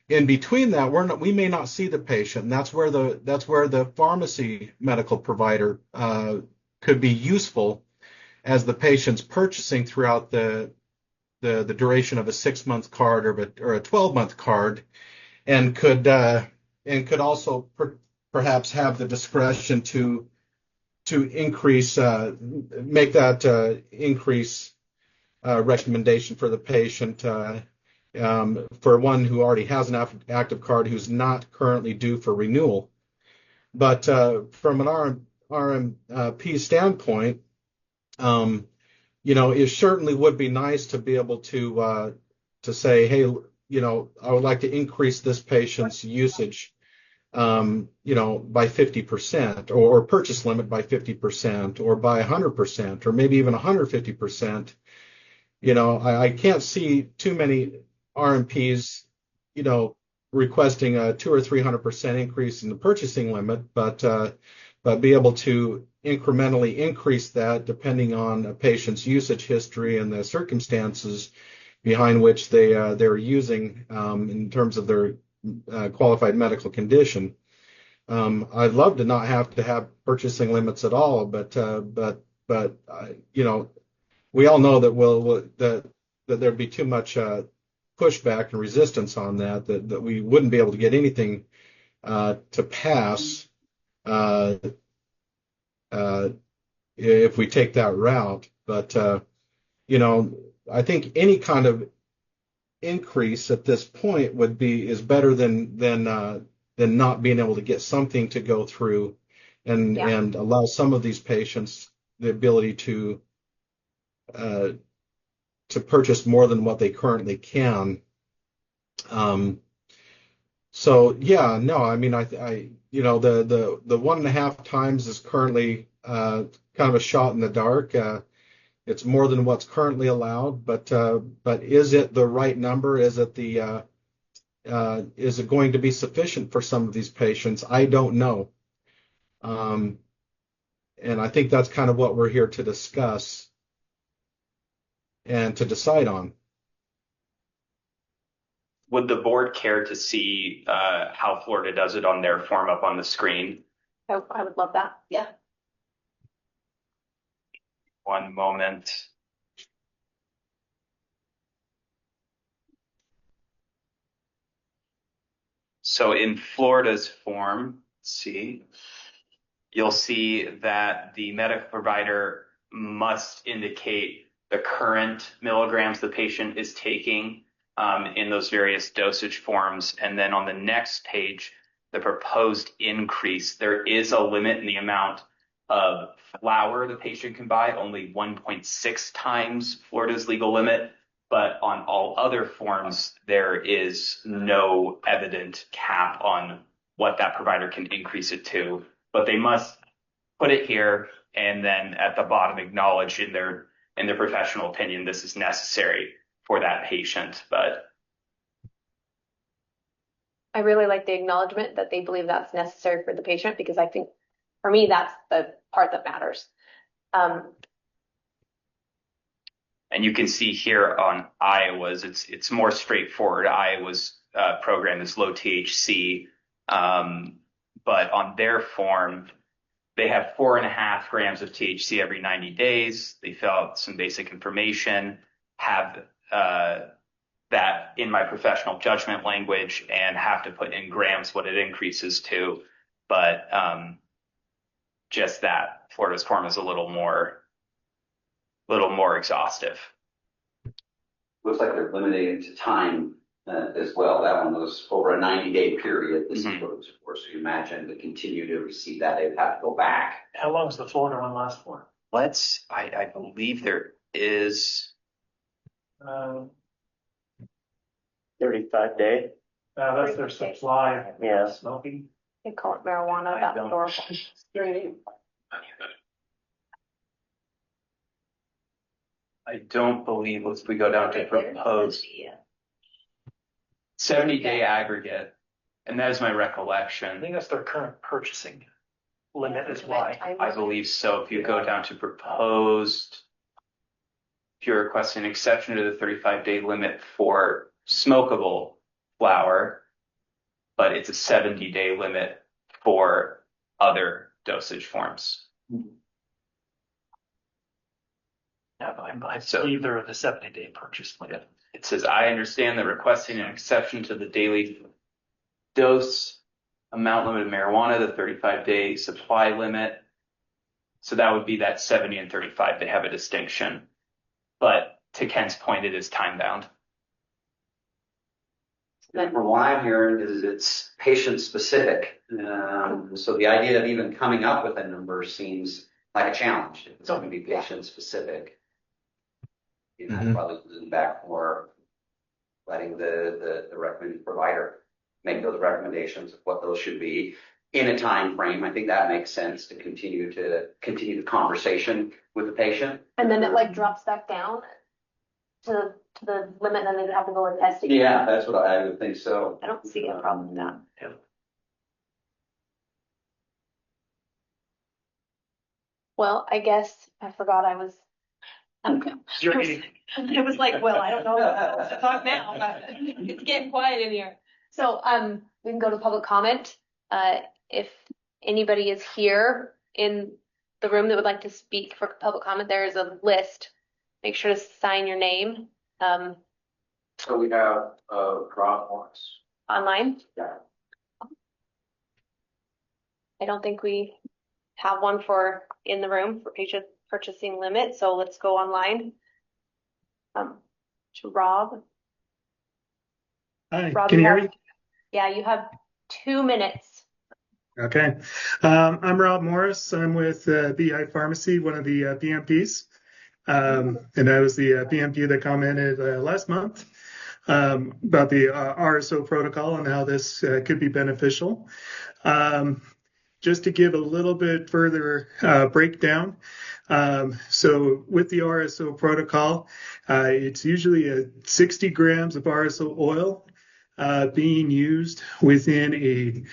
In between that, we may not see the patient, and that's where the pharmacy medical provider could be useful as the patient's purchasing throughout the duration of a 6-month card or a 12-month card, and could also perhaps have the discretion to increase make that increase recommendation for the patient, for one who already has an active card who's not currently due for renewal. But from an RMP standpoint, you know, it certainly would be nice to be able to say, hey, you know, I would like to increase this patient's usage, you know, by 50%, or purchase limit by 50%, or by 100%, or maybe even 150%. You know, I can't see too many RMPs, you know, requesting a 200 or 300% increase in the purchasing limit, but be able to incrementally increase that depending on a patient's usage history and the circumstances behind which they're using, in terms of their qualified medical condition. I'd love to not have to have purchasing limits at all, but you know, we all know that that there'd be too much pushback and resistance on that we wouldn't be able to get anything to pass if we take that route. But you know, I think any kind of increase at this point is better than not being able to get something to go through, and allow some of these patients the ability to purchase more than what they currently can. So yeah, no, I mean, I you know, the 1.5 times is currently kind of a shot in the dark. It's more than what's currently allowed, but is it the right number? Is it going to be sufficient for some of these patients? I don't know. And I think that's kind of what we're here to discuss and to decide on. Would the board care to see how Florida does it on their form up on the screen? I would love that. Yeah. One moment. So in Florida's form, let's see, you'll see that the medical provider must indicate the current milligrams the patient is taking in those various dosage forms. And then on the next page, the proposed increase, there is a limit in the amount of flour the patient can buy, only 1.6 times Florida's legal limit. But on all other forms, there is no evident cap on what that provider can increase it to. But they must put it here and then at the bottom acknowledge in their professional opinion this is necessary for that patient. But I really like the acknowledgement that they believe that's necessary for the patient, because I think for me that's the part that matters. And you can see here on Iowa's, it's more straightforward. Iowa's program is low THC, but on their form, they have 4.5 grams of THC every 90 days. They fill out some basic information, have that in my professional judgment language, and have to put in grams what it increases to. But just that Florida's form is a little more exhaustive. Looks like they're limiting it to time as well. That one was over a 90-day period. This is what it was for. So you imagine to continue to receive that, they'd have to go back. How long does the Florida one last for? I believe there is 35 day. That's their supply. Yeah. Smoking. They call it marijuana. That's adorable. I don't believe, if we go down to proposed 70-day aggregate, and that is my I recollection. think that's their current purchasing limit is why. I believe so. If you go down to proposed, if you're requesting an exception to the 35-day limit for smokable flower, but it's a 70-day limit for other dosage forms. Yeah, I believe they're the 70-day purchase limit. It says, I understand that requesting an exception to the daily dose amount limit of marijuana, the 35-day supply limit. So that would be that 70 and 35. They have a distinction. But to Ken's point, it is time bound. From what I'm hearing is it's patient specific. So the idea of even coming up with a number seems like a challenge. It's going to be patient specific. Probably losing back more, letting the recommended provider make those recommendations of what those should be in a time frame. I think that makes sense to continue the conversation with the patient. And then it drops back down to the limit, and then they'd have to go and test again. Yeah, that's what I would think so. I don't see a problem with that. Yeah. Well, I guess I forgot I was. It was like, well, I don't know what to talk now, but it's getting quiet in here. So we can go to public comment. If anybody is here in the room that would like to speak for public comment, there is a list. Make sure to sign your name. So we have Rob Morris. Online? Yeah. I don't think we have one for in the room for patient purchasing limit, so let's go online. To Rob. Hi, Rob, can you hear me? Yeah, you have 2 minutes. Okay. I'm Rob Morris. I'm with BI Pharmacy, one of the PMPs. And I was the PMP that commented last month about the RSO protocol and how this could be beneficial. Just to give a little bit further breakdown. So with the RSO protocol, it's usually 60 grams of RSO oil being used within a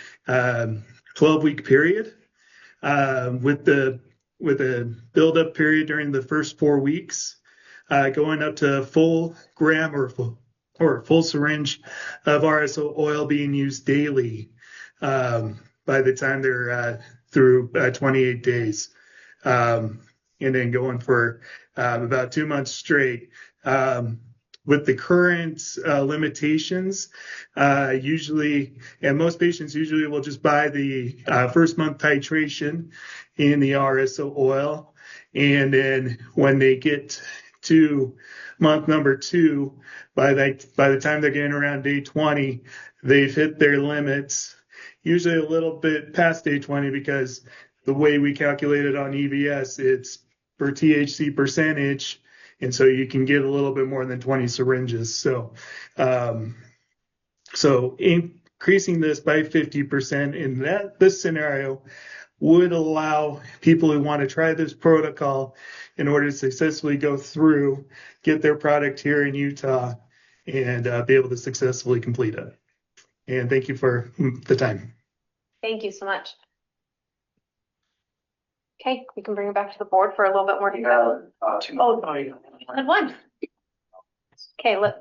12-week period, with a build-up period during the first 4 weeks, going up to a full gram or or full syringe of RSO oil being used daily by the time they're through 28 days. And then going for about 2 months straight. With the current limitations, usually, and most patients usually will just buy the first month titration in the RSO oil. And then when they get to month number 2, by the time they're getting around day 20, they've hit their limits, usually a little bit past day 20, because the way we calculate it on EVS, it's per THC percentage. And so you can get a little bit more than 20 syringes. So increasing this by 50% in this scenario would allow people who want to try this protocol in order to successfully go through, get their product here in Utah, and be able to successfully complete it. And thank you for the time. Thank you so much. Okay, we can bring it back to the board for a little bit more detail. Good one. Okay, look,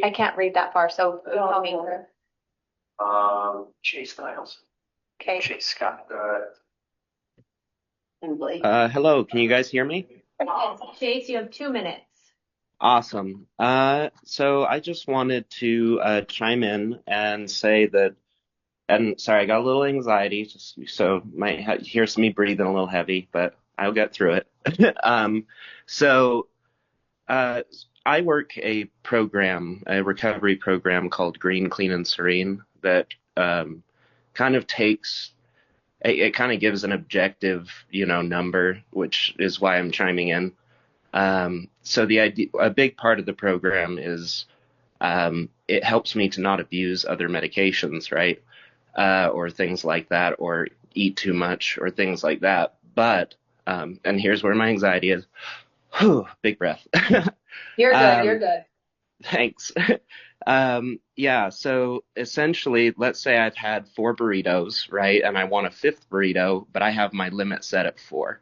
I can't read that far, so tell me. Chase Niles. Okay. Chase Scott. And Blake. Hello, can you guys hear me? Chase, you have 2 minutes. Awesome. So I just wanted to chime in and say that, and sorry, I got a little anxiety, so might hear me breathing a little heavy, but I'll get through it. I work a recovery program called Green, Clean, and Serene that kind of gives an objective, number, which is why I'm chiming in. So a big part of the program is it helps me to not abuse other medications, right? Or things like that, or eat too much, or things like that. But, and here's where my anxiety is. Whew, big breath. You're good. You're good. Thanks. Yeah, so essentially, let's say I've had 4 burritos, right? And I want a 5th burrito, but I have my limit set at 4.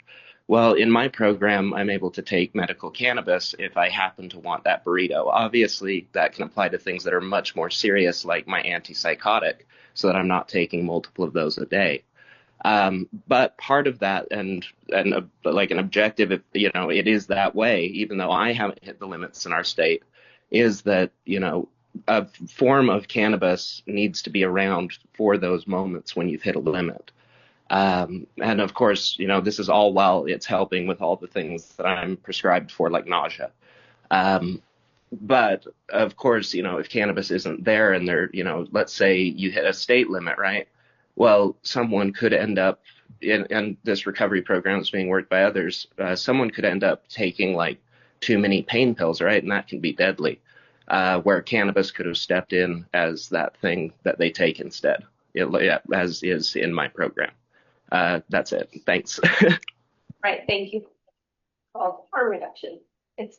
Well, in my program, I'm able to take medical cannabis if I happen to want that burrito. Obviously, that can apply to things that are much more serious, like my antipsychotic, so that I'm not taking multiple of those a day. But part of that, and like an objective, it is that way, even though I haven't hit the limits in our state, is that, a form of cannabis needs to be around for those moments when you've hit a limit. And of course, this is all while it's helping with all the things that I'm prescribed for, like nausea. But of course, if cannabis isn't there and let's say you hit a state limit, right? Well, someone could end up, and this recovery program is being worked by others, someone could end up taking like too many pain pills, right? And that can be deadly, where cannabis could have stepped in as that thing that they take instead, as is in my program. That's it. Thanks. Right. Thank you. Called harm reduction.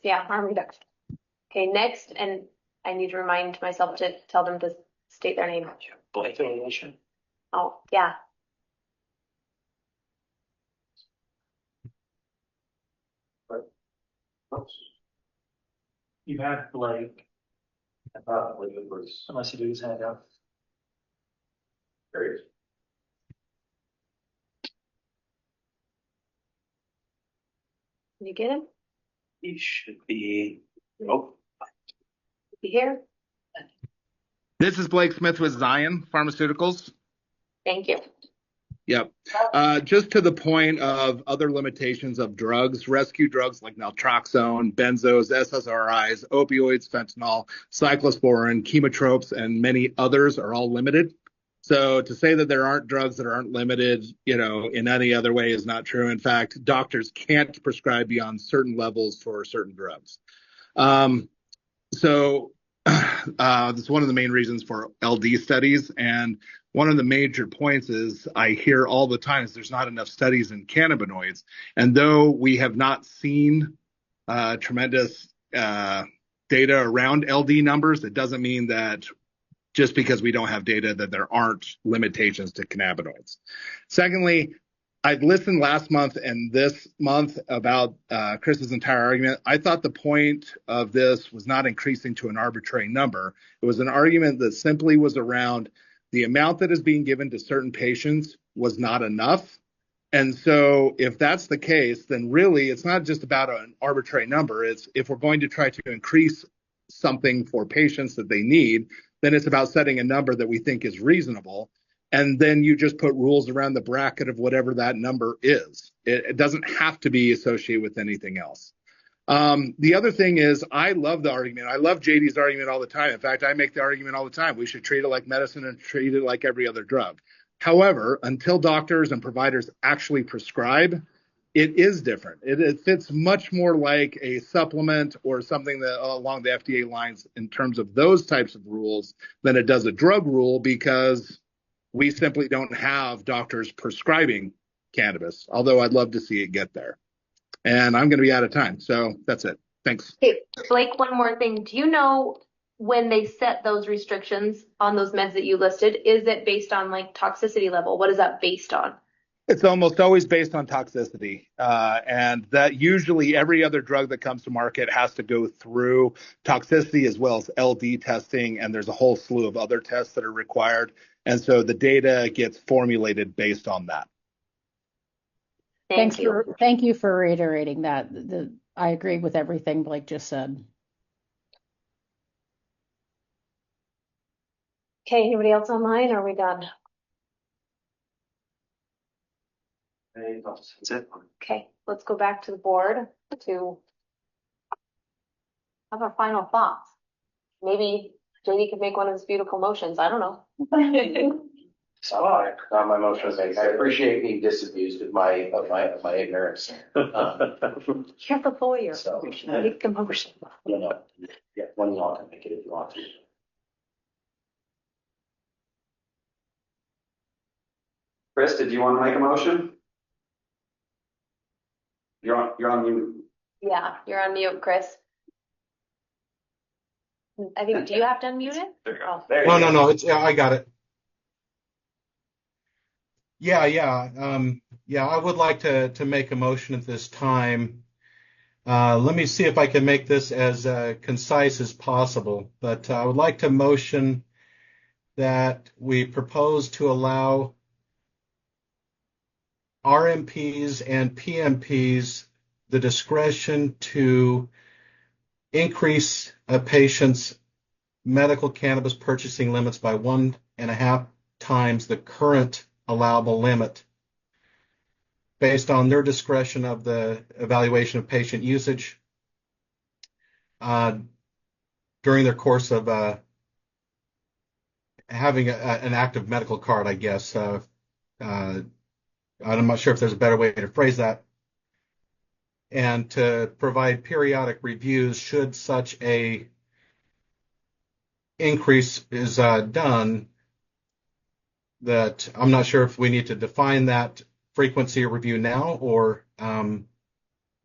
Harm reduction. Okay, next, and I need to remind myself to tell them to state their name. Blake affiliation. Oh, yeah. You had Blake. I thought Blake was, unless he did his hand down. There he is. Did you get him? He should be. Oh. Be here. This is Blake Smith with Zion Pharmaceuticals. Thank you. Yep. Just to the point of other limitations of drugs, rescue drugs like naltrexone, benzos, SSRIs, opioids, fentanyl, cyclosporin, chemotropes, and many others are all limited. So to say that there aren't drugs that aren't limited, in any other way is not true. In fact, doctors can't prescribe beyond certain levels for certain drugs. That's one of the main reasons for LD studies. And one of the major points is I hear all the time is there's not enough studies in cannabinoids. And though we have not seen tremendous data around LD numbers, it doesn't mean that just because we don't have data that there aren't limitations to cannabinoids. Secondly, I'd listened last month and this month about Chris's entire argument. I thought the point of this was not increasing to an arbitrary number. It was an argument that simply was around the amount that is being given to certain patients was not enough. And so if that's the case, then really it's not just about an arbitrary number. It's if we're going to try to increase something for patients that they need, then it's about setting a number that we think is reasonable. And then you just put rules around the bracket of whatever that number is. It doesn't have to be associated with anything else. The other thing is, I love the argument. I love JD's argument all the time. In fact, I make the argument all the time. We should treat it like medicine and treat it like every other drug. However, until doctors and providers actually prescribe, it is different. It fits much more like a supplement or something that along the FDA lines in terms of those types of rules than it does a drug rule, because we simply don't have doctors prescribing cannabis, although I'd love to see it get there. And I'm going to be out of time. So that's it. Thanks. Okay, Blake, one more thing. Do you know when they set those restrictions on those meds that you listed, is it based on like toxicity level? What is that based on? It's almost always based on toxicity. And that usually every other drug that comes to market has to go through toxicity as well as LD testing. And there's a whole slew of other tests that are required. And so the data gets formulated based on that. Thank you for reiterating that. I agree with everything Blake just said. Okay, anybody else online? Or are we done? That's it. Okay, let's go back to the board to have our final thoughts. Maybe JD could make one of his beautiful motions. I don't know. So on my motion, I appreciate being disabused of my ignorance. You're the lawyer. So, You should make the motion. Yeah, one y'all can make it if you want to. Chris, did you want to make a motion? You're on mute. Yeah, you're on mute, Chris. I think, do you have to unmute it? There you go. Oh. There you go. No, it's, yeah, I got it. Yeah, I would like to make a motion at this time. Let me see if I can make this as concise as possible, but I would like to motion that we propose to allow RMPs and PMPs the discretion to increase a patient's medical cannabis purchasing limits by 1.5 times the current allowable limit based on their discretion of the evaluation of patient usage during their course of having an active medical card, I guess. I'm not sure if there's a better way to phrase that. And to provide periodic reviews should such a increase is done. That I'm not sure if we need to define that frequency of review now or at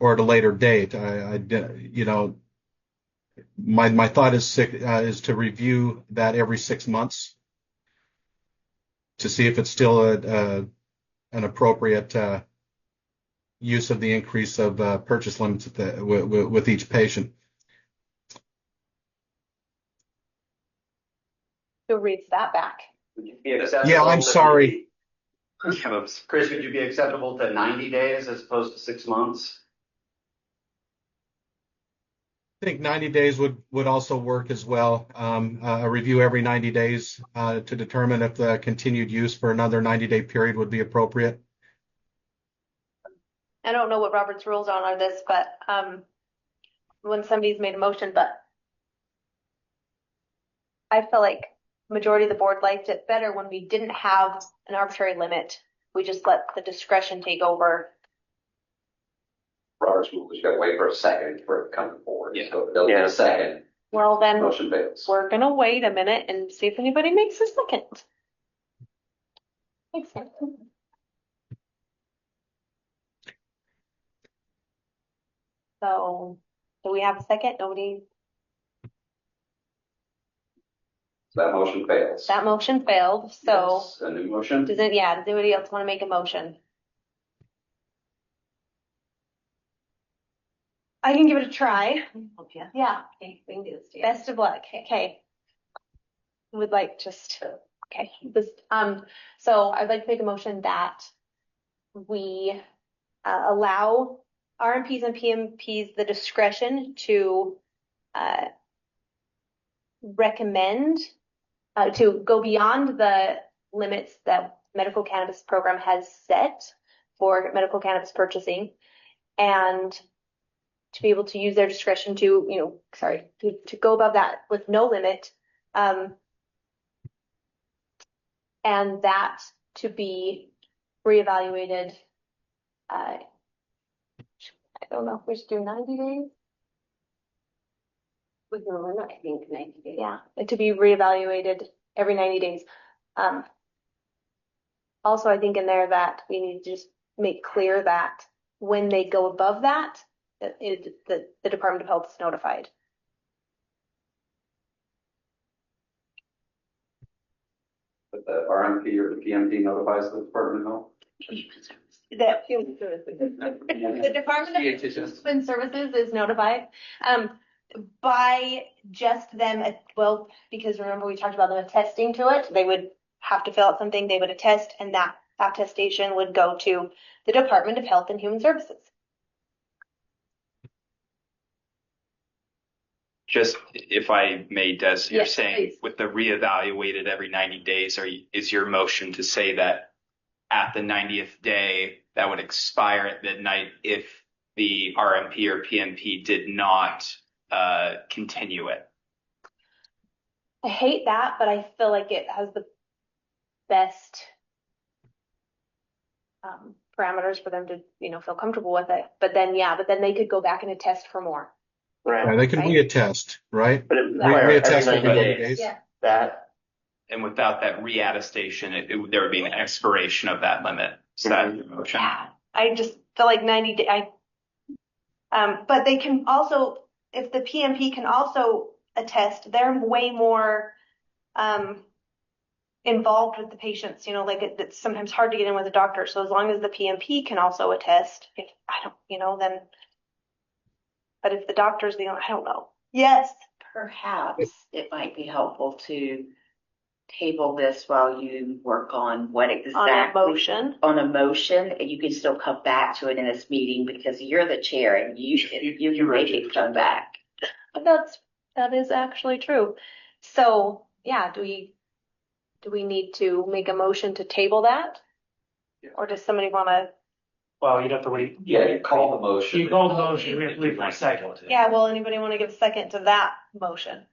a later date. My thought is to review that every 6 months to see if it's still an appropriate use of the increase of purchase limits with each patient. Who reads that back? Would you be acceptable? Yeah, I'm sorry. Chris, would you be acceptable to 90 days as opposed to 6 months? I think 90 days would also work as well. A review every 90 days to determine if the continued use for another 90-day period would be appropriate. I don't know what Robert's rules are on this, but when somebody's made a motion, but I feel like majority of the board liked it better when we didn't have an arbitrary limit. We just let the discretion take over. Robert's rule, you gotta wait for a second for it to come forward. Yeah. So they'll get a second. Well, then Motion fails. we're gonna wait a minute and see if anybody makes a second. Makes sense. So, do we have a second? Nobody. That motion fails. That motion failed. So, Yes, a new motion. does anybody else want to make a motion? I can give it a try. Yeah. Okay, we can do this. Best of luck. Okay. Would like just, okay. This, so I'd like to make a motion that we allow RMPs and PMPs the discretion to recommend to go beyond the limits that medical cannabis program has set for medical cannabis purchasing, and to be able to use their discretion to, to go above that with no limit, and that to be reevaluated. I don't know if we should do 90 days. With no limit, I think 90 days. Yeah, to be reevaluated every 90 days. Also, I think in there that we need to just make clear that when they go above that, the Department of Health is notified. But the RMP or the PMP notifies the Department of Health? The Department of Human Services is notified by just them, well, because remember we talked about them attesting to it. They would have to fill out something, they would attest, and that attestation would go to the Department of Health and Human Services. Just if I may, Des, you're Yes, saying please. with the reevaluated every 90 days, is your motion to say that at the 90th day that would expire at midnight if the RMP or PMP did not continue it? I hate that, but I feel like it has the best parameters for them to, feel comfortable with it. But then they could go back and attest for more. Right. Yeah, they can Right. reattest, right? But it requires Reattest every every 90 days. Yeah. That. And without that reattestation, there would be an expiration of that limit. Is that your motion? Yeah, I just feel like 90 days. But they can also, if the PMP can also attest, they're way more involved with the patients. It's sometimes hard to get in with a doctor. So as long as the PMP can also attest, if I don't, then. But if the doctor's I don't know. Yes. Perhaps it might be helpful to table this while you work on what exactly. On a motion, and you can still come back to it in this meeting because you're the chair and you can make it come back. That is actually true. So yeah, do we need to make a motion to table that? Yeah. Or does somebody want to? Well, you'd have to wait. Yeah, you call the motion. You call the motion, we have to wait for a second. Yeah, well, anybody want to give a second to that motion?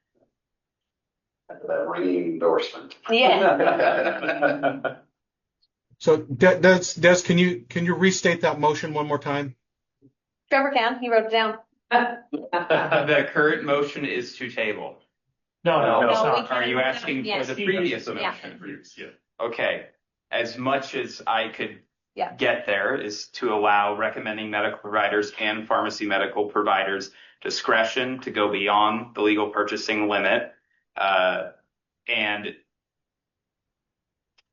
That ringing endorsement. Yeah. So Des, can you restate that motion one more time? Trevor can. He wrote it down. The current motion is to table. No, it's No, not. Are you asking Yes. for the previous motion? Yeah. Okay. As much as I could Yeah. get there is to allow recommending medical providers and pharmacy medical providers discretion to go beyond the legal purchasing limit. And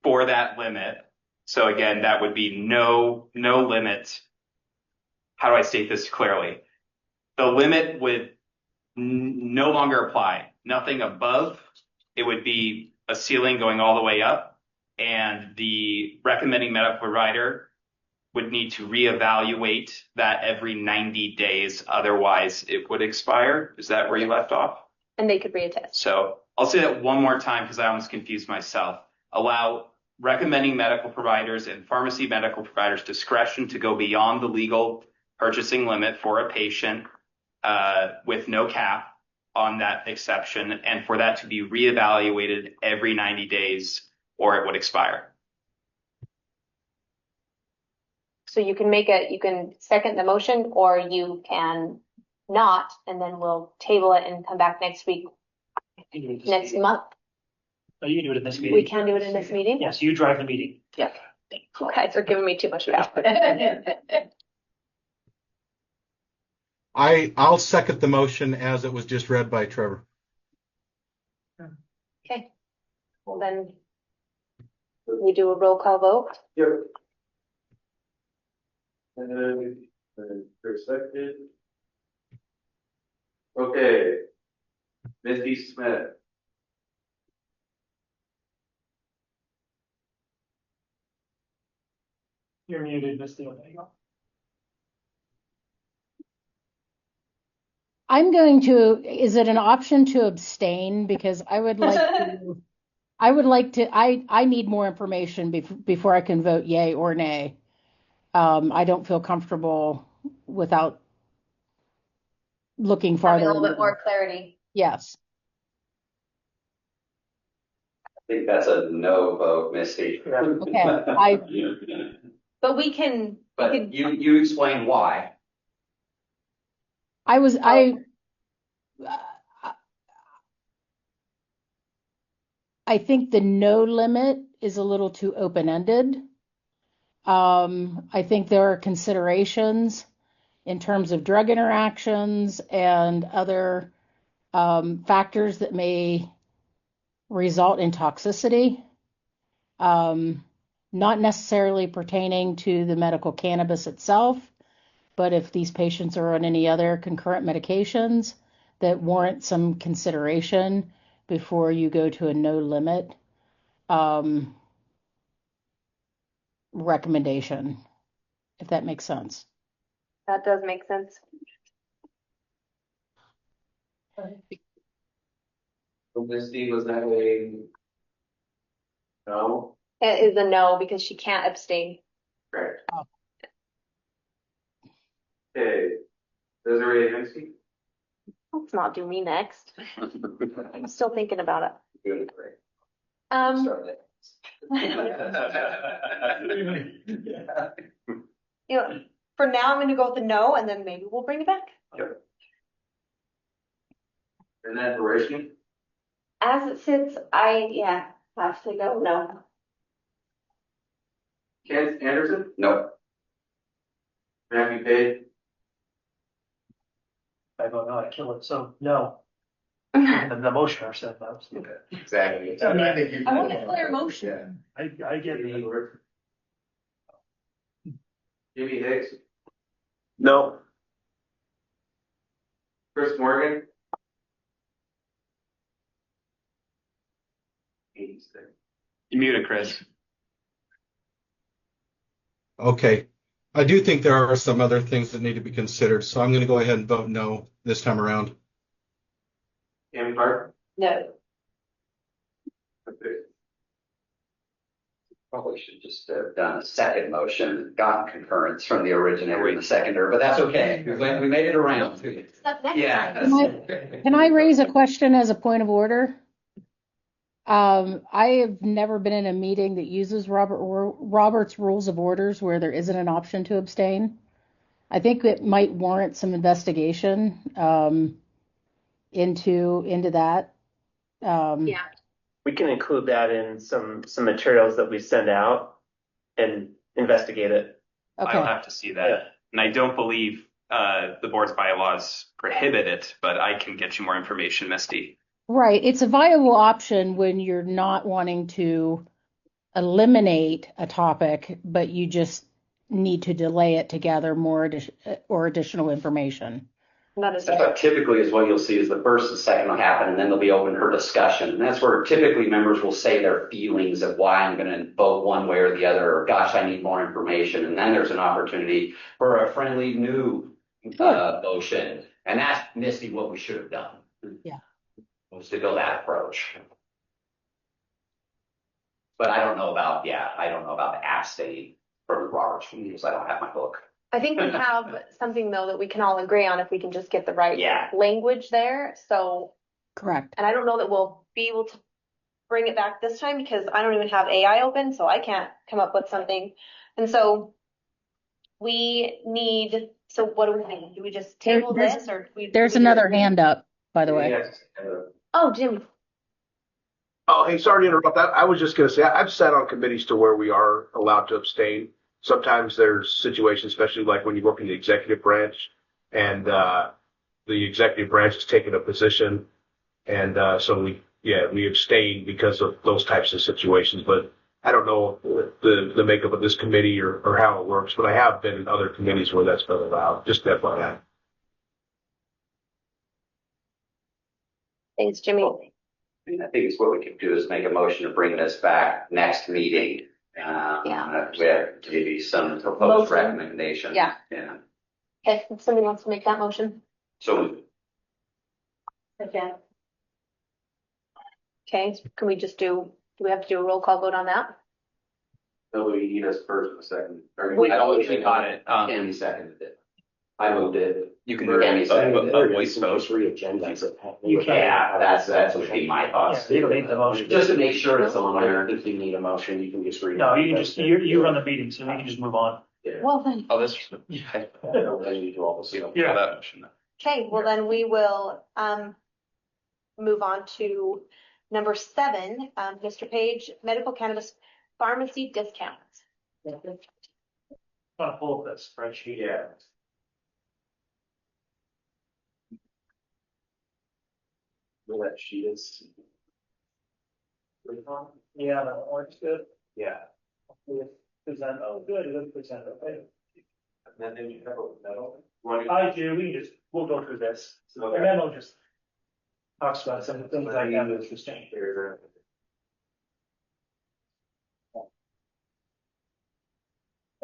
for that limit, so again, that would be no limit. How do I state this clearly? The limit would no longer apply. Nothing above. It would be a ceiling going all the way up. And the recommending medical provider would need to reevaluate that every 90 days. Otherwise, it would expire. Is that where you left off? And they could reattest. So I'll say that one more time because I almost confused myself. Allow recommending medical providers and pharmacy medical providers discretion to go beyond the legal purchasing limit for a patient with no cap on that exception, and for that to be reevaluated every 90 days or it would expire. So you can second the motion or you can not, and then we'll table it and come back next week, next month. No, you can do it in this meeting. We can do it in this meeting? Yes, you drive the meeting. Yeah. You guys are giving me too much power. I'll second the motion as it was just read by Trevor. Okay. Well, then we do a roll call vote. Yep. And then, for a second. Okay. Misty Smith. You're muted, Misty. There you go. I'm going to, is it an option to abstain? Because I would like to, I need more information before I can vote yay or nay. I don't feel comfortable without looking Having a farther. little bit more clarity. Yes. I think that's a no vote, Misty. Okay. But we can. But you explain why. I think the no limit is a little too open-ended. I think there are considerations in terms of drug interactions and other factors that may result in toxicity, not necessarily pertaining to the medical cannabis itself, but if these patients are on any other concurrent medications that warrant some consideration before you go to a no limit recommendation, if that makes sense. That does make sense. So Misty, was that a no? It is a no because she can't abstain. Correct. Okay. Desiree Hensky? Let's not do me next. I'm still thinking about it. Good, great. You know, for now, I'm going to go with the no, and then maybe we'll bring it back. Yep. And then Rashmi? As it sits, I have to go no. Kent Anderson? No. Matthew Page? I vote no, I kill it. So no. The motioner said no. Okay. Exactly. I want a clear motion. I get it. Jimmy Hicks? No. Chris Morgan? You muted, Chris. Okay. I do think there are some other things that need to be considered, so I'm going to go ahead and vote no this time around. Amy Park? No. Okay. Probably should just have done a second motion, gotten concurrence from the originator and the seconder, but that's okay. We made it around. Yeah. Can I raise a question as a point of order? I have never been in a meeting that uses Robert's Rules of Orders where there isn't an option to abstain. I think it might warrant some investigation into that. Yeah. We can include that in some materials that we send out and investigate it. Okay. I'll have to see that. Yeah. And I don't believe the board's bylaws prohibit it, but I can get you more information, Misty. Right. It's a viable option when you're not wanting to eliminate a topic, but you just need to delay it to gather more or additional information. That typically is what you'll see is the first and second will happen, and then they'll be open for discussion. And that's where typically members will say their feelings of why I'm going to vote one way or the other, or gosh, I need more information. And then there's an opportunity for a friendly new motion. And that's, Misty, what we should have done. Yeah. Was to go that approach. But I don't know about the abstain from Robert's rules. I don't have my book. I think we have something though that we can all agree on if we can just get the right language there. So correct. And I don't know that we'll be able to bring it back this time because I don't even have AI open, so I can't come up with something. And so we need. So what do we think? Do we just table this or? There's another hand up, by the way. Yes. Oh, Jim. Oh, hey, sorry to interrupt. I was just going to say, I've sat on committees to where we are allowed to abstain. Sometimes there's situations, especially like when you work in the executive branch and the executive branch is taking a position. And so we abstain because of those types of situations. But I don't know the makeup of this committee or how it works, but I have been in other committees where that's been allowed. Just FYI. Thanks, Jimmy. And I think it's what we could do is make a motion to bring this back next meeting. With maybe some proposed Motion. recommendation. Yeah. Yeah. Okay, if somebody wants to make that motion. So Okay. Okay, can we just do we have to do a roll call vote on that? no, we need us first and a second. Or We- I don't We got it. Andy seconded it. I moved it. You can Or do Andy seconded it. a voice vote. Just re-agendize it. You can. Yeah, that's would be my thoughts. Yeah, you don't need the motion. Just to make sure it's on there. If you need a motion, you can just read. No, you can just, you run the meeting, so you can just move on. Well then, Oh, this. Yeah. Then you do all the seal. Yeah. That motion. okay, well then we will move on to number 7, Mr. Page, medical cannabis pharmacy discounts. I'll pull up that spreadsheet. Yeah. Where that sheet is. Yeah, that works good. Yeah. Present, oh, good, it is present, okay. And then you have a metal. I do, we'll go through this. The memo just talks about some of the things I have interesting.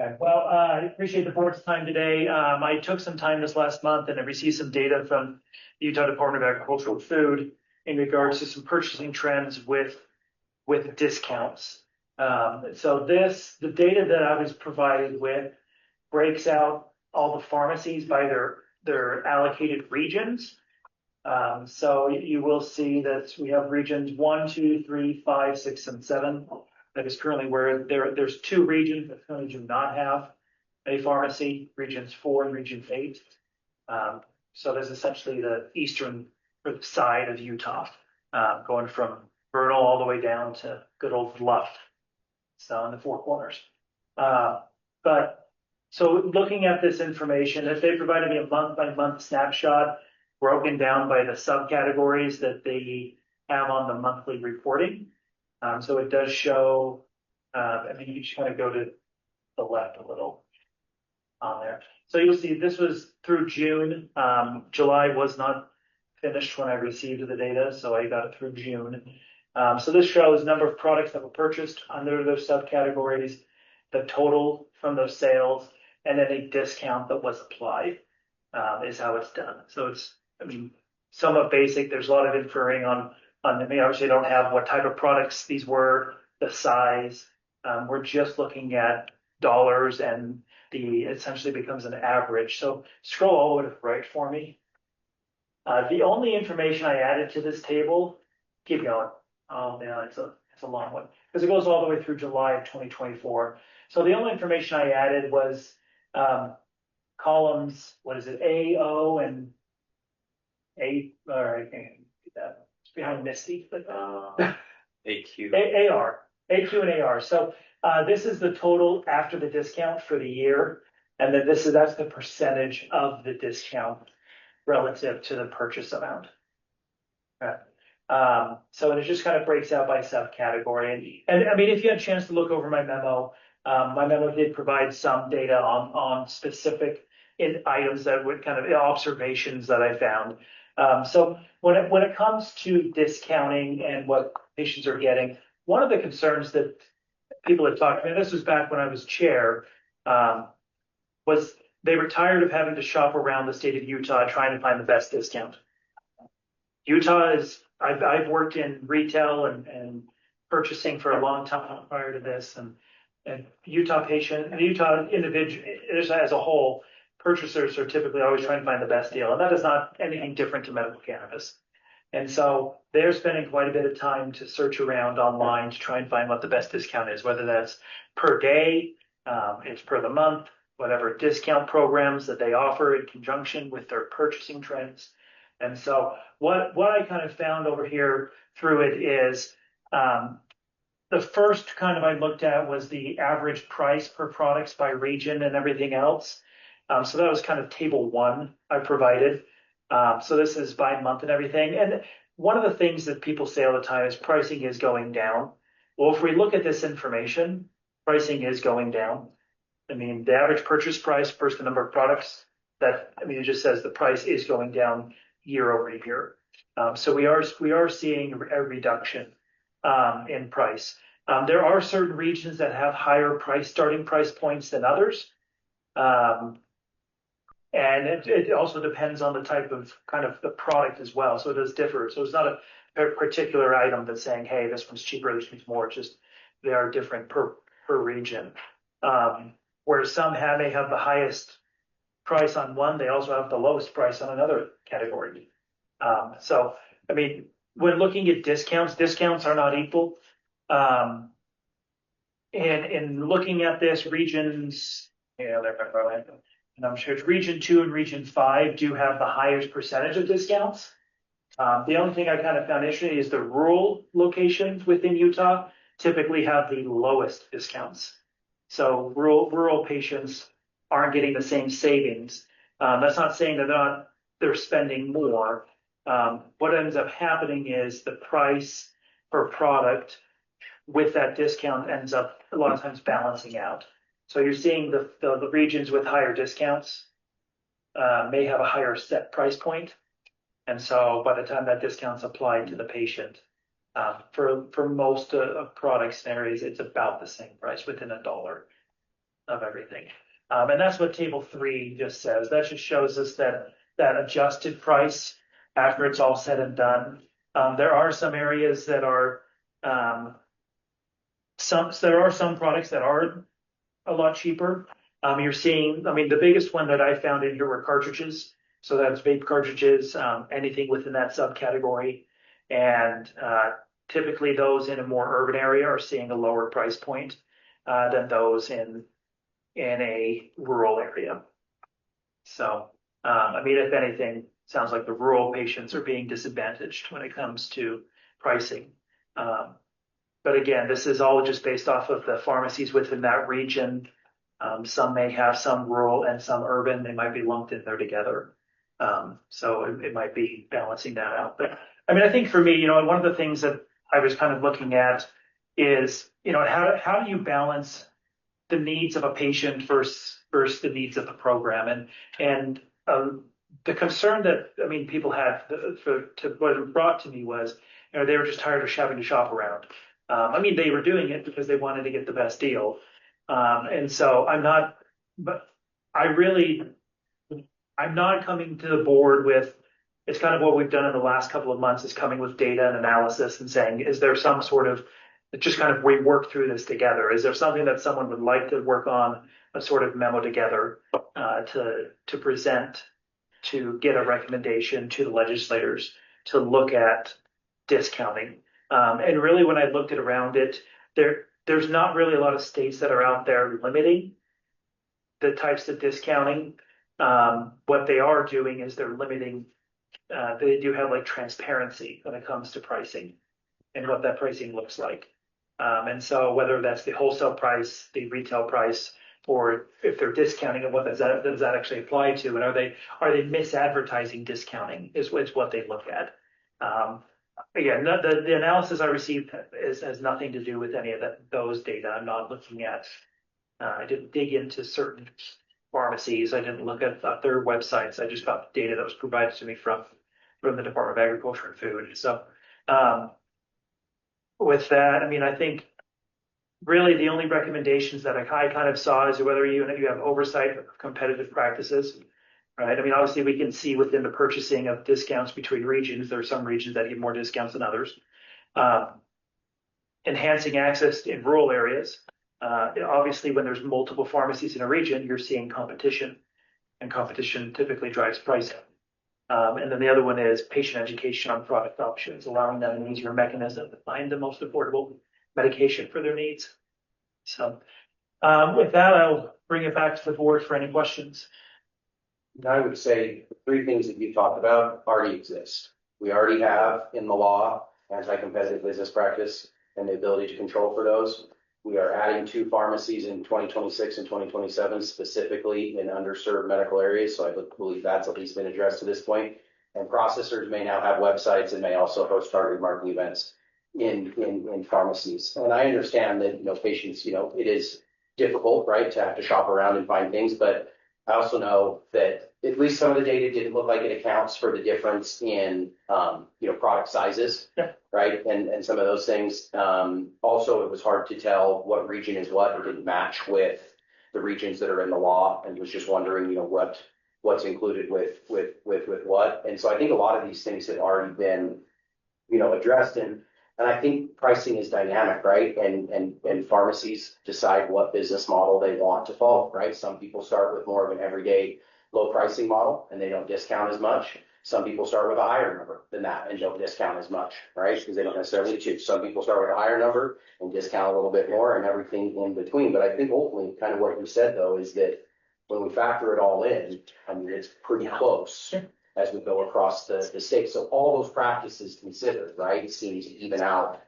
Okay, well, I appreciate the board's time today. I took some time this last month and I received some data from the Utah Department of Agricultural Food in regards to some purchasing trends with discounts. So the data that I was provided with breaks out all the pharmacies by their allocated regions. So you will see that we have regions 1, 2, 3, 5, 6, and 7. That is currently where there's 2 regions that currently do not have a pharmacy, regions 4 and region 8. So there's essentially the eastern side of Utah, going from Vernal all the way down to good old Bluff. So in the 4 corners. But so looking at this information, if they provided me a month by month snapshot broken down by the subcategories that they have on the monthly reporting. So it does show, you just kind of go to the left a little on there. So you'll see this was through June. July was not finished when I received the data, so I got it through June. So this shows number of products that were purchased under those subcategories, the total from those sales, and then a discount that was applied, is how it's done. So it's, somewhat basic. There's a lot of inferring on obviously I don't have what type of products these were, the size. We're just looking at dollars and essentially becomes an average. So scroll all the way to the right for me. The only information I added to this table, keep going. Oh, yeah, it's a long one because it goes all the way through July of 2024. So the only information I added was columns, A, O, and A, or I can't do that. It's behind Misty, but AQ. AR, AQ and AR. So this is the total after the discount for the year, and then that's the percentage of the discount relative to the purchase amount. Okay. So it just kind of breaks out by subcategory. And if you had a chance to look over my memo did provide some data on specific items that would kind of observations that I found. So when it comes to discounting and what patients are getting, one of the concerns that people had talked to me, and this was back when I was chair, was they were tired of having to shop around the state of Utah trying to find the best discount. Utah is, I've worked in retail and purchasing for a long time prior to this, and Utah individual as a whole, purchasers are typically always trying to find the best deal, and that is not anything different to medical cannabis. And so they're spending quite a bit of time to search around online to try and find what the best discount is, whether that's per day, it's per the month, whatever discount programs that they offer in conjunction with their purchasing trends. And so what I kind of found over here through it is the first kind of I looked at was the average price per products by region and everything else. So that was kind of table 1 I provided. So this is by month and everything. And one of the things that people say all the time is pricing is going down. Well, if we look at this information, pricing is going down. The average purchase price versus the number of products it just says the price is going down year over year. So we are seeing a reduction in price. There are certain regions that have higher starting price points than others. And it also depends on the type of kind of the product as well. So it does differ. So it's not a particular item that's saying, hey, this one's cheaper, this one's more. It's just they are different per region. Where some may have the highest price on one, they also have the lowest price on another category. So, I mean, when looking at discounts are not equal. In looking at this, regions, and I'm sure region 2 and region 5 do have the highest percentage of discounts. The only thing I kind of found interesting is the rural locations within Utah typically have the lowest discounts. So rural patients aren't getting the same savings. That's not saying that they're spending more. What ends up happening is the price per product with that discount ends up a lot of times balancing out. So you're seeing the regions with higher discounts may have a higher set price point. And so by the time that discount's applied to the patient, for most products and areas, it's about the same price within $1 of everything. And that's what table 3 just says. That just shows us that adjusted price after it's all said and done. There are some areas that are there are some products that are a lot cheaper. You're seeing, I mean, the biggest one that I found in here were cartridges. So that's vape cartridges, anything within that subcategory. And typically those in a more urban area are seeing a lower price point than those in a rural area. So, I mean, if anything, sounds like the rural patients are being disadvantaged when it comes to pricing. But again, this is all just based off of the pharmacies within that region. Some may have some rural and some urban. They might be lumped in there together. So it might be balancing that out. But I mean, I think for me, one of the things that I was kind of looking at is, how do you balance the needs of a patient versus the needs of the program? And the concern that, I mean, people had what it brought to me was, they were just tired of having to shop around. I mean, they were doing it because they wanted to get the best deal. And so I'm not coming to the board with, it's kind of what we've done in the last couple of months is coming with data and analysis and saying, is there some sort of, just kind of we work through this together? Is there something that someone would like to work on, a sort of memo together to present, to get a recommendation to the legislators to look at discounting? And really, when I looked at around it, there's not really a lot of states that are out there limiting the types of discounting. What they are doing is they're limiting, they do have like transparency when it comes to pricing and what that pricing looks like. And so whether that's the wholesale price, the retail price, or if they're discounting and what does that actually apply to? And are they misadvertising discounting is what they look at. Again, the analysis I received has nothing to do with any of those data. I'm not looking at, I didn't dig into certain pharmacies. I didn't look at their websites. I just got the data that was provided to me from the Department of Agriculture and Food. So with that, I mean, I think really the only recommendations that I kind of saw is whether you have oversight of competitive practices. Right. I mean, obviously, we can see within the purchasing of discounts between regions, there are some regions that give more discounts than others. Enhancing access in rural areas. Obviously, when there's multiple pharmacies in a region, you're seeing competition, and competition typically drives pricing. And then the other one is patient education on product options, allowing them an easier mechanism to find the most affordable medication for their needs. So with that, I'll bring it back to the board for any questions. I would say the 3 things that you talked about already exist. We already have in the law anti-competitive business practice and the ability to control for those. We are adding 2 pharmacies in 2026 and 2027, specifically in underserved medical areas. So I believe that's at least been addressed to this point. And processors may now have websites and may also host targeted marketing events in pharmacies. And I understand that, patients, it is difficult, right, to have to shop around and find things, but I also know that at least some of the data didn't look like it accounts for the difference in, product sizes. Yeah. Right, and some of those things. Also, it was hard to tell what region is what. It didn't match with the regions that are in the law, and was just wondering, what's included with what. And so I think a lot of these things had already been, addressed, and I think pricing is dynamic, right? And pharmacies decide what business model they want to follow, right? Some people start with more of an everyday low pricing model and they don't discount as much. Some people start with a higher number than that and don't discount as much, right? Because they don't necessarily choose. Some people start with a higher number and discount a little bit more and everything in between. But I think ultimately kind of what you said though is that when we factor it all in, I mean, it's pretty close as we go across the state. So all those practices considered, right, seem to even out,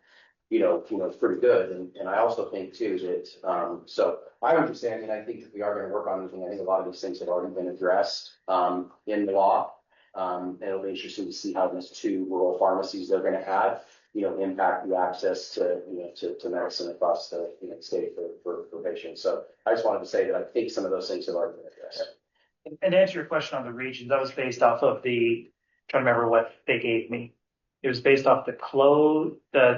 pretty good. And I also think too that, so I understand, and I think if we are going to work on anything, I think a lot of these things have already been addressed in the law. And it'll be interesting to see how these 2 rural pharmacies they're going to have, impact the access to, to medicine across the state for patients. So I just wanted to say that I think some of those things have already been addressed. And to answer your question on the regions, that was based off of trying to remember what they gave me. It was based off the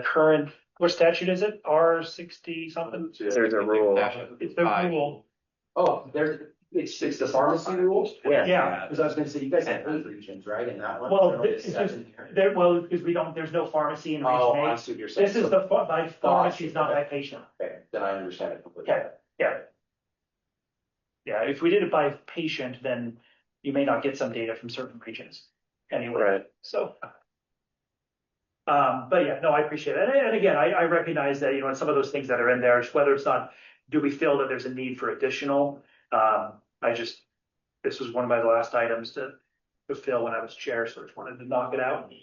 current, what statute is it? R60 something? There's a rule. It's the rule. Oh, it's the pharmacy rules? Yeah. Because I was going to say, you guys have 8 regions, right? In that one? Well, because there's no pharmacy in region Oh, 8. I see what you're saying. This is by pharmacies, not by patient. Okay, then I understand it completely. Okay, yeah. Yeah, if we did it by patient, then you may not get some data from certain regions anyway. Right. So, but yeah, no, I appreciate it. And again, I recognize that, and some of those things that are in there, just whether it's not, do we feel that there's a need for additional? This was one of my last items to fill when I was chair, so I just wanted to knock it out. And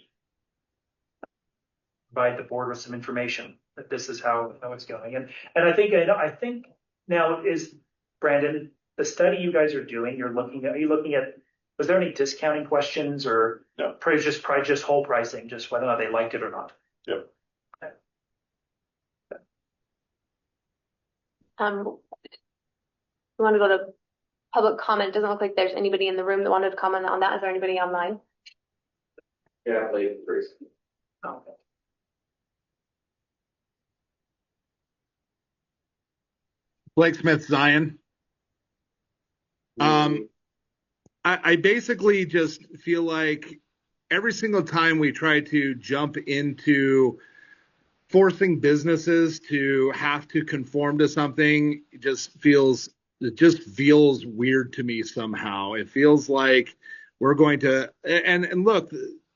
provide the board with some information that this is how it's going. And I think now is, Brandon, the study you guys are doing, are you looking at, was there any discounting questions or no? Probably just whole pricing, just whether or not they liked it or not? Yep. Okay. We want to go to public comment. Doesn't look like there's anybody in the room that wanted to comment on that. Is there anybody online? Yeah, please. Oh, okay. Blake Smith, Zion. I basically just feel like every single time we try to jump into forcing businesses to have to conform to something, it just feels weird to me somehow. It feels like we're going to, and look,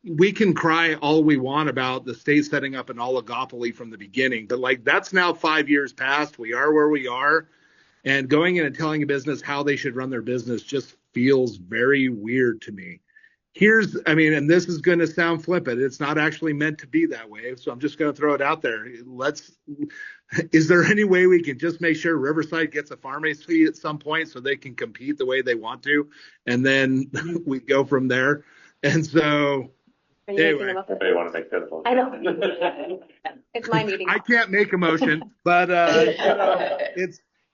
we can cry all we want about the state setting up an oligopoly from the beginning, but like that's now 5 years past. We are where we are. And going in and telling a business how they should run their business just feels very weird to me. And this is going to sound flippant. It's not actually meant to be that way. So I'm just going to throw it out there. Is there any way we can just make sure Riverside gets a pharmacy at some point so they can compete the way they want to? And then we go from there. And so anyway, I want to make that a I know. It's my meeting. I can't make a motion, but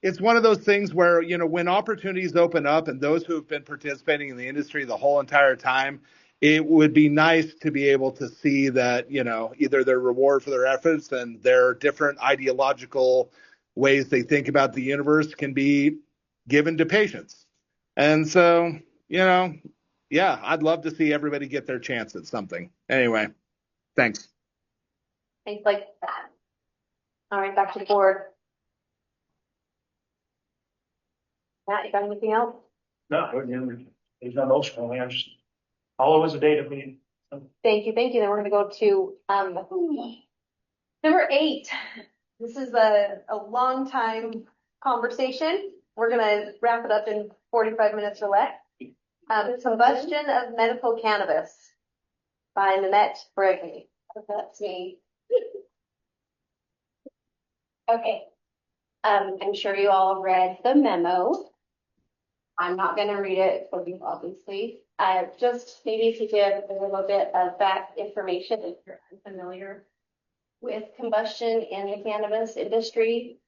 it's one of those things where, when opportunities open up and those who have been participating in the industry the whole entire time, it would be nice to be able to see that, either their reward for their efforts and their different ideological ways they think about the universe can be given to patients. And so, I'd love to see everybody get their chance at something. Anyway, thanks. Thanks, like that. All right, back to the board. Matt, you got anything else? No, there's no motion. I'm just, all it was a data meeting. Thank you. Then we're going to go to number 8. This is a long time conversation. We're going to wrap it up in 45 minutes or less. Combustion of medical cannabis by Nanette Brigley. That's me. Okay. I'm sure you all read the memo. I'm not going to read it for you, obviously. Just maybe to give a little bit of back information if you're unfamiliar with combustion in the cannabis industry.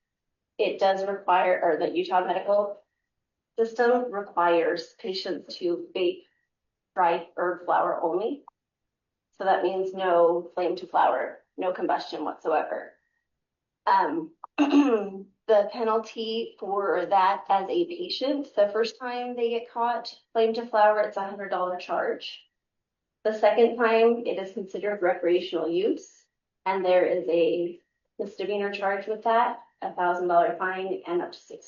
It does require, or the Utah Medical system requires patients to bake dried herb flour only. So that means no flame to flour, no combustion whatsoever. The penalty for that as a patient, the first time they get caught flame to flour, it's $100 charge. The second time, it is considered recreational use, and there is a misdemeanor charge with that, $1,000 fine, and up to 6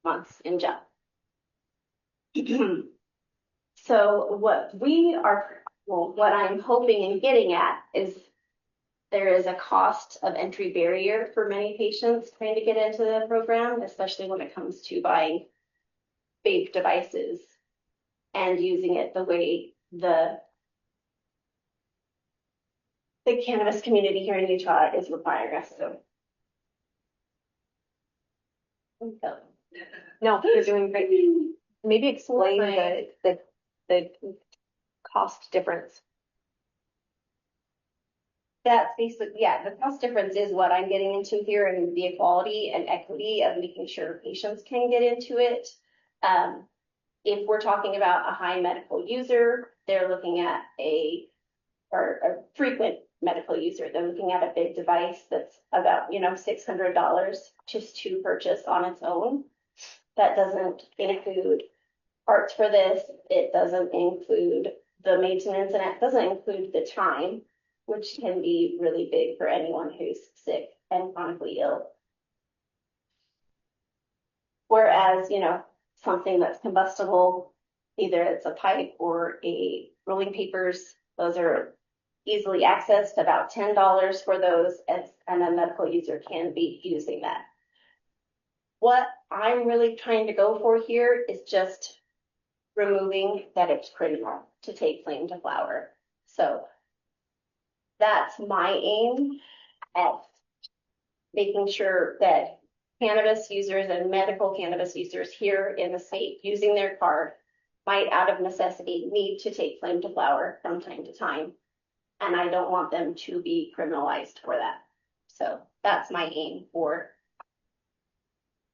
months in jail. So what I'm hoping and getting at is there is a cost of entry barrier for many patients trying to get into the program, especially when it comes to buying vape devices and using it the way the cannabis community here in Utah is requiring us to. No, you're doing great. Maybe explain the cost difference. That's basically, yeah, the cost difference is what I'm getting into here, and the equality and equity of making sure patients can get into it. If we're talking about a high medical user, they're looking at a frequent medical user. They're looking at a big device that's about, $600 just to purchase on its own. That doesn't include parts for this. It doesn't include the maintenance, and it doesn't include the time, which can be really big for anyone who's sick and chronically ill. Whereas, something that's combustible, either it's a pipe or a rolling papers, those are easily accessed, about $10 for those, and a medical user can be using that. What I'm really trying to go for here is just removing that it's criminal to take flame to flower. So that's my aim at making sure that cannabis users and medical cannabis users here in the state using their card might out of necessity need to take flame to flower from time to time. And I don't want them to be criminalized for that. So that's my aim for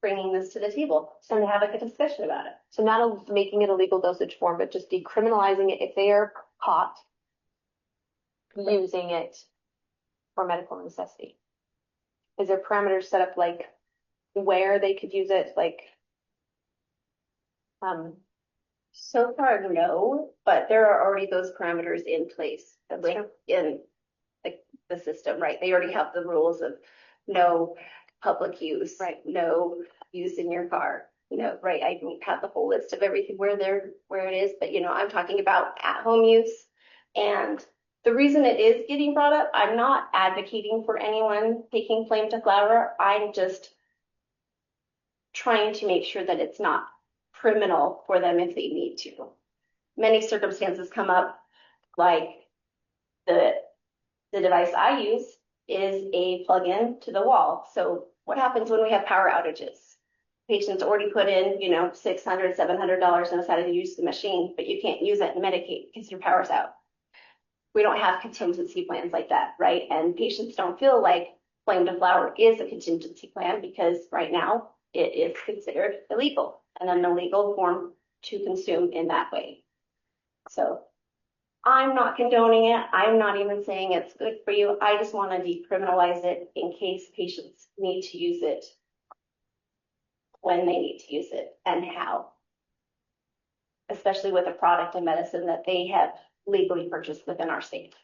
bringing this to the table and have a discussion about it. So not making it a legal dosage form, but just decriminalizing it if they are caught using it for medical necessity. Is there parameters set up like where they could use it? So far, no, but there are already those parameters in place in the system, right? They already have the rules of no public use, right? No use in your car, right? I don't have the whole list of everything where it is, but I'm talking about at home use. And the reason it is getting brought up, I'm not advocating for anyone taking flame to flower. I'm just trying to make sure that it's not criminal for them if they need to. Many circumstances come up, like the device I use is a plug-in to the wall. So what happens when we have power outages? Patients already put in, $600, $700 and decided to use the machine, but you can't use it and medicate because your power's out. We don't have contingency plans like that, right? And patients don't feel like flame to flower is a contingency plan because right now it is considered illegal and an illegal form to consume in that way. So I'm not condoning it. I'm not even saying it's good for you. I just want to decriminalize it in case patients need to use it when they need to use it and how, especially with a product and medicine that they have legally purchased within our state.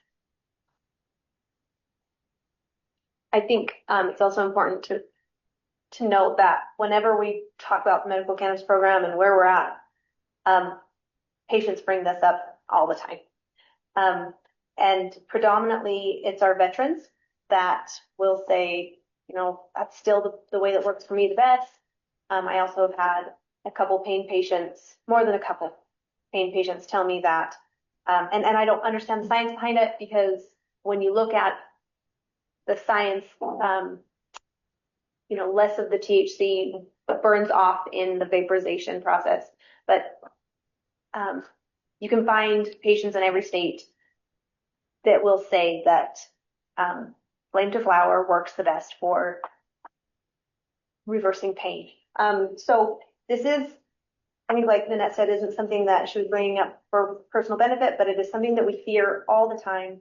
I think it's also important to note that whenever we talk about the medical cannabis program and where we're at, patients bring this up all the time. And predominantly it's our veterans that will say, that's still the way that works for me the best. I also have had a couple pain patients, more than a couple pain patients tell me that, and I don't understand the science behind it because when you look at the science, less of the THC burns off in the vaporization process, but you can find patients in every state that will say that flame to flower works the best for reversing pain. So this is I think like Nanette said, isn't something that she was bringing up for personal benefit, but it is something that we fear all the time.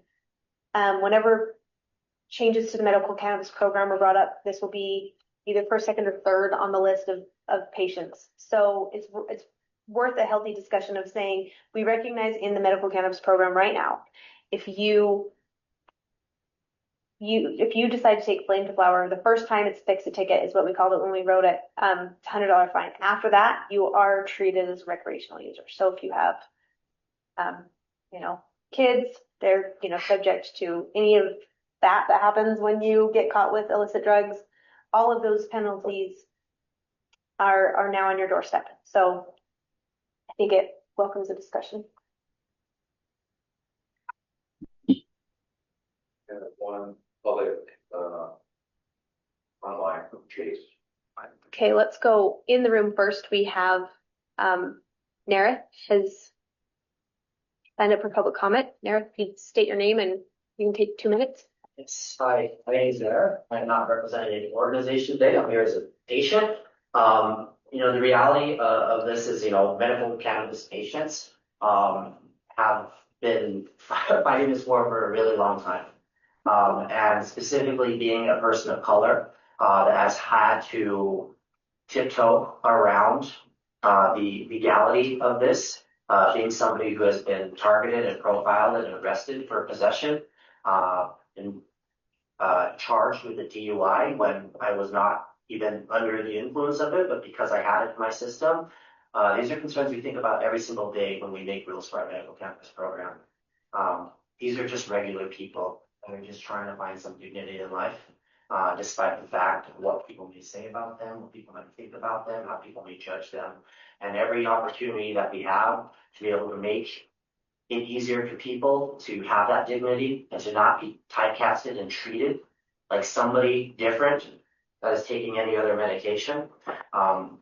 Whenever changes to the medical cannabis program are brought up, this will be either first, second, or third on the list of patients. So it's worth a healthy discussion of saying we recognize in the medical cannabis program right now, if you decide to take flame to flower, the first time it's fix a ticket is what we called it when we wrote it. It's $100 fine. After that, you are treated as a recreational user. So if you have, kids, they're, subject to any of that happens when you get caught with illicit drugs. All of those penalties are now on your doorstep. So I think it welcomes a discussion. And one public, online from Chase. Okay, let's go in the room first. We have Nara has signed up for public comment. Nara, if you state your name and you can take 2 minutes. Yes, hi, my name is Nara. I'm not representing any organization today. I'm here as a patient. The reality of this is, medical cannabis patients have been fighting this war for a really long time. And specifically being a person of color that has had to tiptoe around the legality of this, being somebody who has been targeted and profiled and arrested for possession and charged with a DUI when I was not even under the influence of it, but because I had it in my system. These are concerns we think about every single day when we make rules for our medical cannabis program. These are just regular people that are just trying to find some dignity in life, despite the fact of what people may say about them, what people might think about them, how people may judge them. And every opportunity that we have to be able to make it easier for people to have that dignity and to not be typecasted and treated like somebody different that is taking any other medication.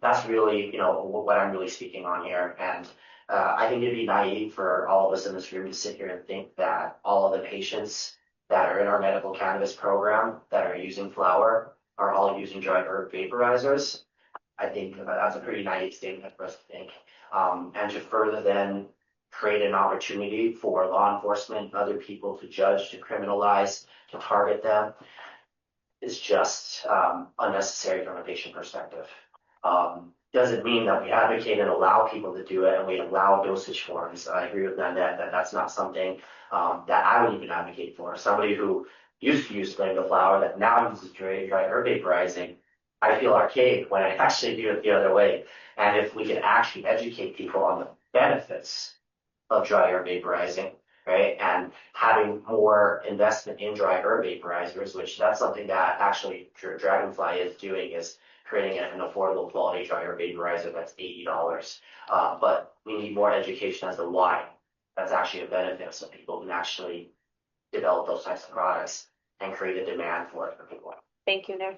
That's really, what I'm really speaking on here. And I think it'd be naive for all of us in this room to sit here and think that all of the patients that are in our medical cannabis program that are using flower are all using dry herb vaporizers. I think that's a pretty naive statement for us to think. And to further then create an opportunity for law enforcement and other people to judge, to criminalize, to target them is just unnecessary from a patient perspective. Doesn't mean that we advocate and allow people to do it and we allow dosage forms. I agree with Nanette that that's not something that I would even advocate for. Somebody who used to use flame to flower that now uses dry herb vaporizing, I feel archaic when I actually do it the other way. And if we can actually educate people on the benefits of dry herb vaporizing, right, and having more investment in dry herb vaporizers, which that's something that actually Dragonfly is doing, is creating an affordable quality dry herb vaporizer that's $80. But we need more education as to why that's actually a benefit, so people can actually develop those types of products and create a demand for it for people. Thank you, Nara.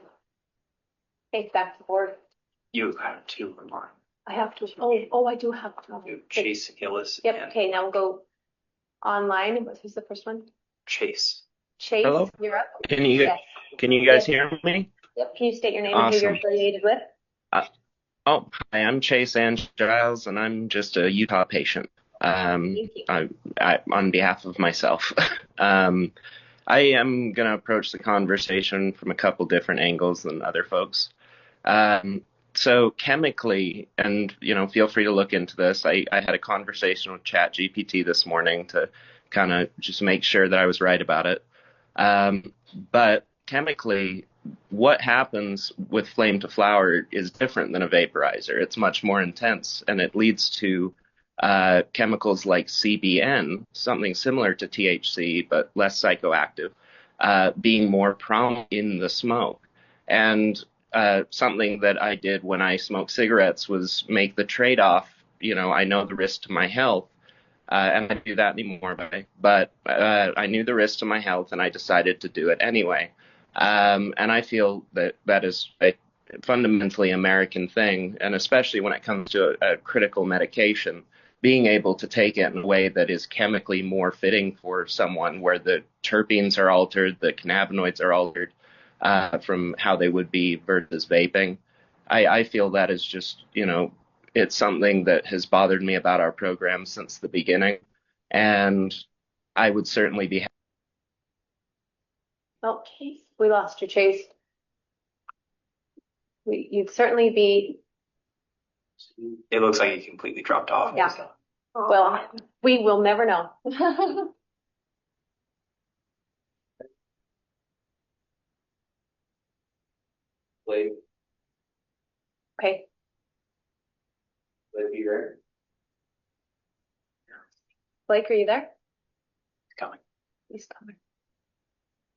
Okay, back to the board. You have 2 more. I have to. Oh, I do have to. Chase Hillis. Yep. Okay, now we'll go online. Who's the first one? Chase. Chase, Hello? you're up. Can you Yes. guys hear me? Yep. Can you state your name and who you're Awesome. affiliated with? Hi, I'm Chase Giles, and I'm just a Utah patient. Thank you. I on behalf of myself. I am going to approach the conversation from a couple different angles than other folks. So chemically, and feel free to look into this. I had a conversation with ChatGPT this morning to kind of just make sure that I was right about it. But chemically, what happens with flame to flower is different than a vaporizer. It's much more intense, and it leads to chemicals like CBN, something similar to THC but less psychoactive, being more prominent in the smoke. And something that I did when I smoked cigarettes was make the trade-off. I know the risk to my health, and I don't do that anymore, but I knew the risk to my health, and I decided to do it anyway. And I feel that is a fundamentally American thing, and especially when it comes to a critical medication, being able to take it in a way that is chemically more fitting for someone, where the terpenes are altered, the cannabinoids are altered from how they would be versus vaping. I feel that is just, It's something that has bothered me about our program since the beginning, and I would certainly be. Well, Chase, we lost you, Chase. You'd certainly be. It looks like he completely dropped off. Yeah. Well, we will never know. Blake, Okay. Blake, you there? Blake, are you there? Coming. He's coming.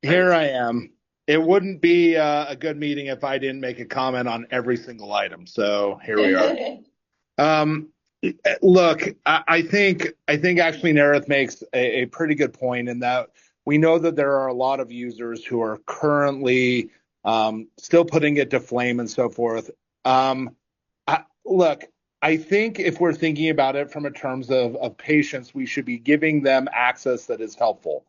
Here I am. It wouldn't be a good meeting if I didn't make a comment on every single item. So here we are. Look, I think actually Nerith makes a pretty good point in that we know that there are a lot of users who are currently still putting it to flame and so forth. Look, I think if we're thinking about it from a terms of patients, we should be giving them access that is helpful.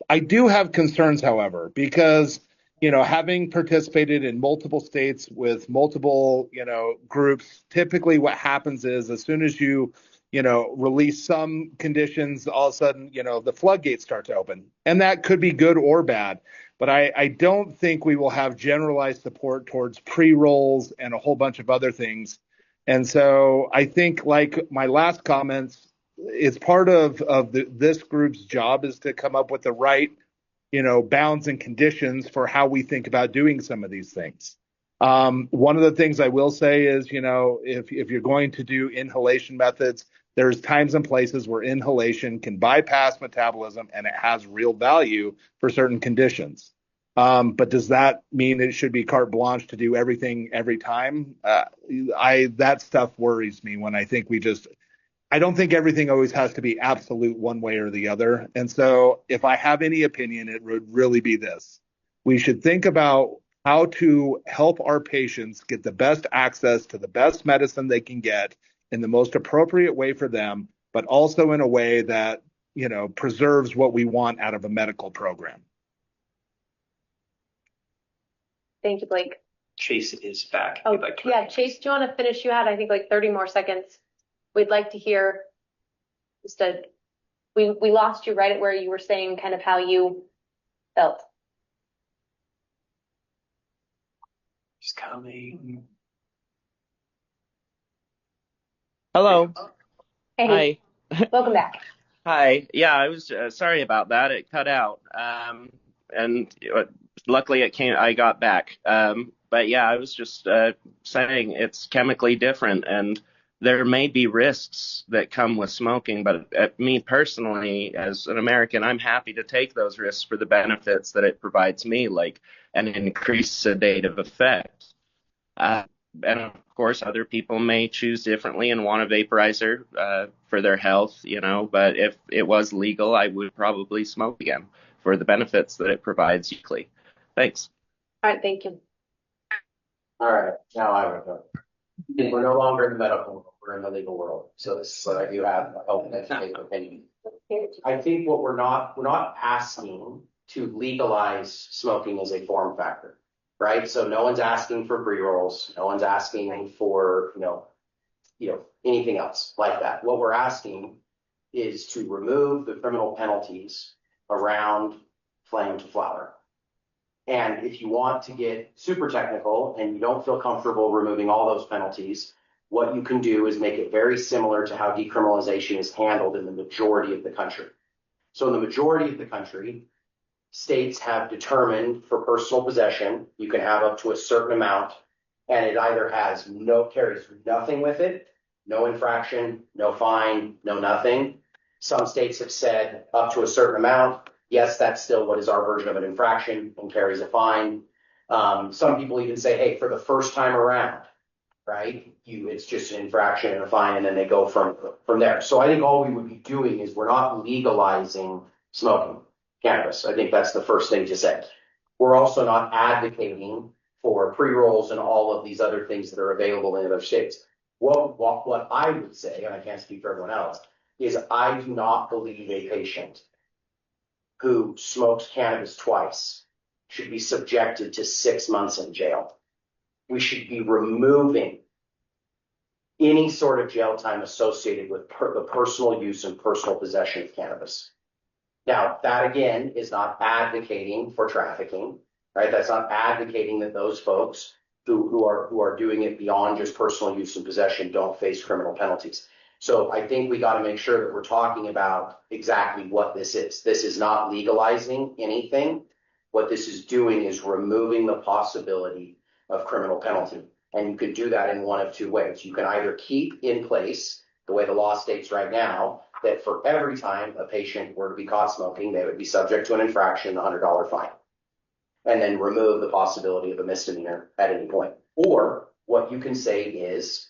I do have concerns, however, because having participated in multiple states with multiple, groups, typically what happens is as soon as you release some conditions, all of a sudden, the floodgates start to open. And that could be good or bad. But I don't think we will have generalized support towards pre-rolls and a whole bunch of other things. And so I think, like my last comments, it's part of this group's job is to come up with the right bounds and conditions for how we think about doing some of these things. One of the things I will say is, if you're going to do inhalation methods, there's times and places where inhalation can bypass metabolism and it has real value for certain conditions. But does that mean it should be carte blanche to do everything every time? That stuff worries me when I think I don't think everything always has to be absolute one way or the other. And so if I have any opinion, it would really be this. We should think about how to help our patients get the best access to the best medicine they can get in the most appropriate way for them, but also in a way that, preserves what we want out of a medical program. Thank you, Blake. Chase is back. Oh, yeah, Chase, do you want to finish? You had, I think, like 30 more seconds. We'd like to hear we lost you right at where you were saying kind of how you felt. He's coming. Hello. Hey. Hi. Welcome back. Hi. Yeah, I was sorry about that. It cut out. And luckily I got back. But yeah, I was just saying it's chemically different and there may be risks that come with smoking, but me personally, as an American, I'm happy to take those risks for the benefits that it provides me, like an increased sedative effect. And of course, other people may choose differently and want a vaporizer for their health, but if it was legal, I would probably smoke again for the benefits that it provides uniquely. Thanks. All right, thank you. All right, now I would go. We're no longer in the medical world, we're in the legal world. So this is what I do have a health and educated opinion. I think we're not asking to legalize smoking as a form factor, right? So no one's asking for pre-rolls, no one's asking for, anything else like that. What we're asking is to remove the criminal penalties around flame to flower. And if you want to get super technical and you don't feel comfortable removing all those penalties, what you can do is make it very similar to how decriminalization is handled in the majority of the country. So in the majority of the country, states have determined for personal possession, you can have up to a certain amount, and it either carries nothing with it, no infraction, no fine, no nothing. Some states have said up to a certain amount. Yes, that's still what is our version of an infraction and carries a fine. Some people even say, hey, for the first time around, right, it's just an infraction and a fine, and then they go from there. So I think all we would be doing is we're not legalizing smoking cannabis. I think that's the first thing to say. We're also not advocating for pre-rolls and all of these other things that are available in other states. What I would say, and I can't speak for everyone else, is I do not believe a patient who smokes cannabis twice should be subjected to 6 months in jail. We should be removing any sort of jail time associated with the personal use and personal possession of cannabis. Now, that again is not advocating for trafficking, right? That's not advocating that those folks who are doing it beyond just personal use and possession don't face criminal penalties. So I think we got to make sure that we're talking about exactly what this is. This is not legalizing anything. What this is doing is removing the possibility of criminal penalty. And you can do that in one of two ways. You can either keep in place the way the law states right now, that for every time a patient were to be caught smoking, they would be subject to an infraction, a $100 fine, and then remove the possibility of a misdemeanor at any point. Or what you can say is,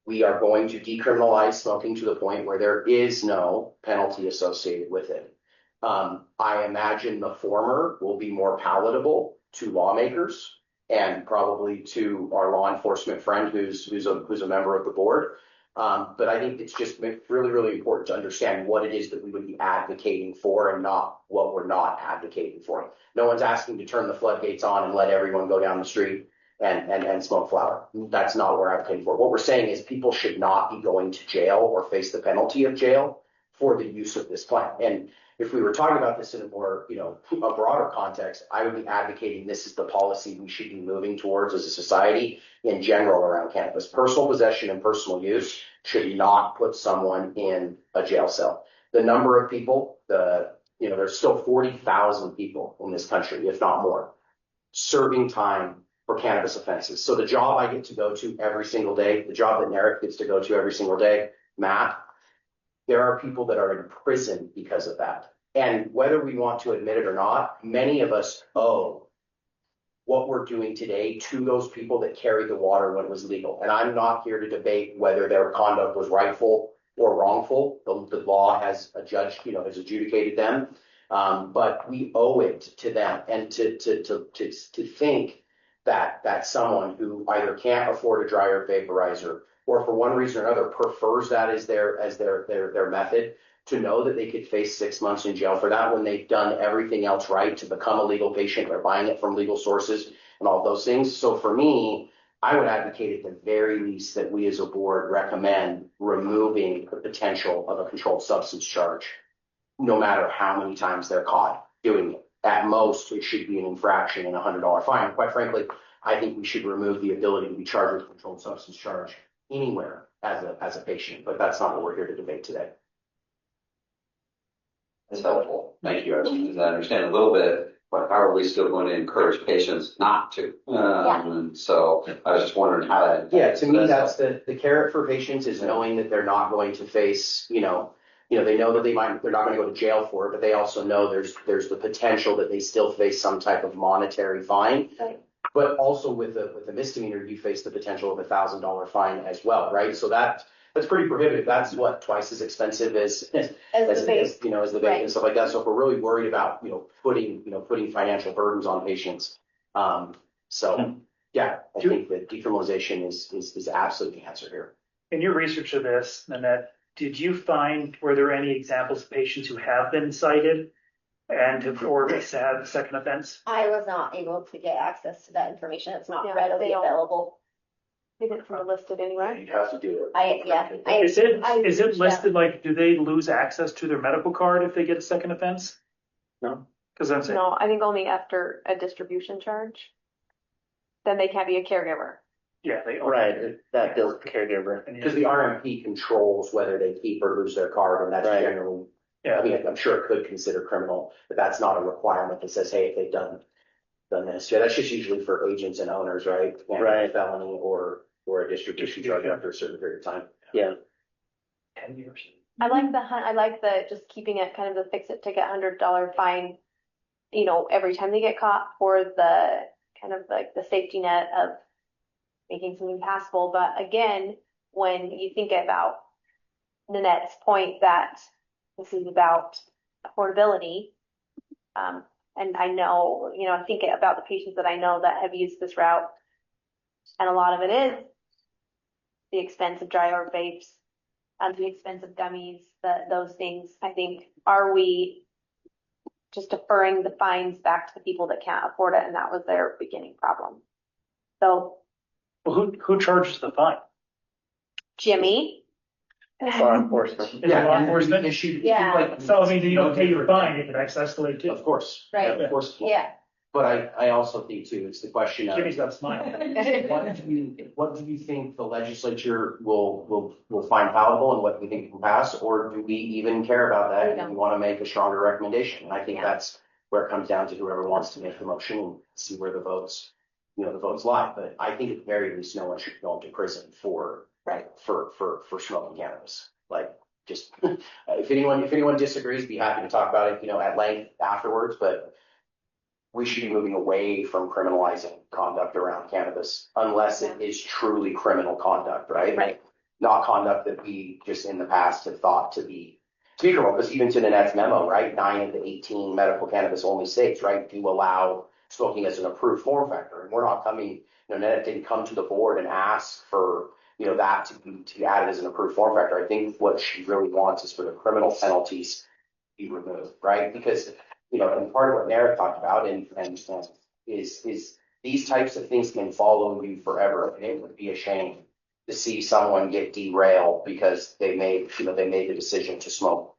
we are going to decriminalize smoking to the point where there is no penalty associated with it. I imagine the former will be more palatable to lawmakers and probably to our law enforcement friend who's a member of the board. But I think it's just really, really important to understand what it is that we would be advocating for and not what we're not advocating for. No one's asking to turn the floodgates on and let everyone go down the street and smoke flower. That's not what we're advocating for. What we're saying is people should not be going to jail or face the penalty of jail for the use of this plant. And if we were talking about this in a more, a broader context, I would be advocating this is the policy we should be moving towards as a society in general around cannabis. Personal possession and personal use should not put someone in a jail cell. The number of people, there's still 40,000 people in this country, if not more, serving time for cannabis offenses. So the job I get to go to every single day, the job that Narek gets to go to every single day, Matt, there are people that are in prison because of that. And whether we want to admit it or not, many of us owe what we're doing today to those people that carried the water when it was legal. And I'm not here to debate whether their conduct was rightful or wrongful. The law has has adjudicated them. But we owe it to them. And to think that someone who either can't afford a dryer vaporizer or for one reason or another prefers that as their method, to know that they could face 6 months in jail for that when they've done everything else right to become a legal patient or buying it from legal sources and all those things. So for me, I would advocate at the very least that we as a board recommend removing the potential of a controlled substance charge, no matter how many times they're caught doing it. At most, it should be an infraction and a $100 fine. Quite frankly, I think we should remove the ability to be charged with a controlled substance charge anywhere as a patient, but that's not what we're here to debate today. That's helpful. Thank you. I understand a little bit, but how are we still going to encourage patients not to? And so I was just wondering how that. Yeah, to me, that's the carrot for patients is knowing that they're not going to face, they know that they're not going to go to jail for it, but they also know there's the potential that they still face some type of monetary fine. Right. But also with a misdemeanor, you face the potential of $1,000 fine as well, right? So that's pretty prohibitive. That's what twice as expensive as the vape and stuff like that. So if we're really worried about putting financial burdens on patients, I think that decriminalization is absolutely the answer here. In your research of this, Nanette, were there any examples of patients who have been cited and have had a second offense? I was not able to get access to that information. It's not readily available. They didn't list it anywhere. You have to do it. Is it listed like, do they lose access to their medical card if they get a second offense? No. No, I think only after a distribution charge. Then they can't be a caregiver. Yeah, that deals with caregiver. Because the RMP controls whether they keep or lose their card, and that's generally, I mean, I'm sure it could consider criminal, but that's not a requirement that says, hey, if they've done this. Yeah, that's just usually for agents and owners, right? A felony or a distribution charge after a certain period of time. Yeah. 10 years. I like the just keeping it kind of the fix it ticket $100 fine, every time they get caught, for the kind of like the safety net of making something passable. But again, when you think about Nanette's point that this is about affordability, and I know, I think about the patients that I know that have used this route, and a lot of it is the expense of dry herb vapes, the expense of gummies, those things. I think, are we just deferring the fines back to the people that can't afford it, and that was their beginning problem? So, well, who charges the fine? Jimmy. Law enforcement. Law enforcement. Yeah. So I mean, you don't pay your fine, it could escalate too. Of course. Right. Of course. Yeah. But I also think too, it's the question of Jimmy's got a smile. what do you think the legislature will find palatable and what we think will pass, or do we even care about that? And we want to make a stronger recommendation. And I think that's where it comes down to whoever wants to make the motion and see where the votes lie. But I think at the very least, no one should go into prison for smoking cannabis. Like, just if anyone disagrees, be happy to talk about it, at length afterwards. But we should be moving away from criminalizing conduct around cannabis unless it is truly criminal conduct, right? Right. Not conduct that we just in the past have thought to be criminal. Because even to Nanette's memo, right, 9 of the 18 medical cannabis only states, right, do allow smoking as an approved form factor. And we're not coming, Nanette didn't come to the board and ask for, that to be added as an approved form factor. I think what she really wants is for the criminal penalties to be removed, right? Because and part of what Narek talked about and is these types of things can follow you forever. And it would be a shame to see someone get derailed because they made the decision to smoke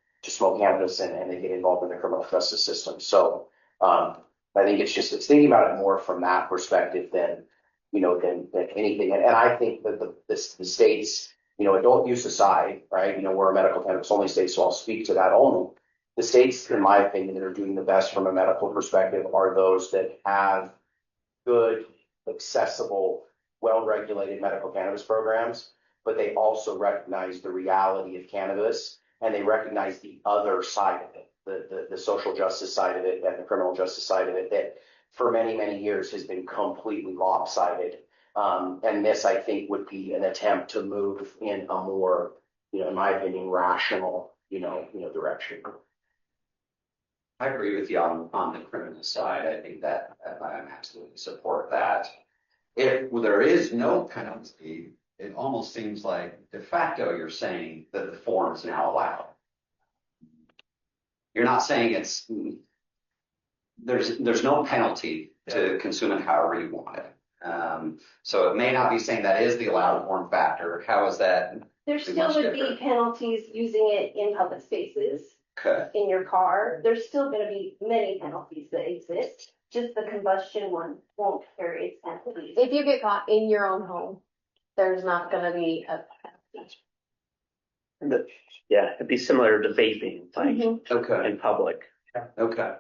cannabis and they get involved in the criminal justice system. So I think it's thinking about it more from that perspective than anything. And I think that the states, adult use aside, right? We're a medical cannabis only state, so I'll speak to that only. The states, in my opinion, that are doing the best from a medical perspective are those that have good, accessible, well-regulated medical cannabis programs, but they also recognize the reality of cannabis and they recognize the other side of it, the social justice side of it and the criminal justice side of it that for many, many years has been completely lopsided. And this, I think, would be an attempt to move in a more, in my opinion, rational, direction. I agree with you on the criminal side. I think that I absolutely support that. If there is no penalty, it almost seems like de facto you're saying that the form is now allowed. You're not saying there's no penalty to consume it however you want it. So it may not be saying that is the allowed form factor. How is that? There still would be penalties using it in public spaces. Okay. In your car. There's still going to be many penalties that exist. Just the combustion one won't carry its penalties. If you get caught in your own home, there's not going to be a penalty. Yeah, it'd be similar to vaping, Okay. in public. Okay.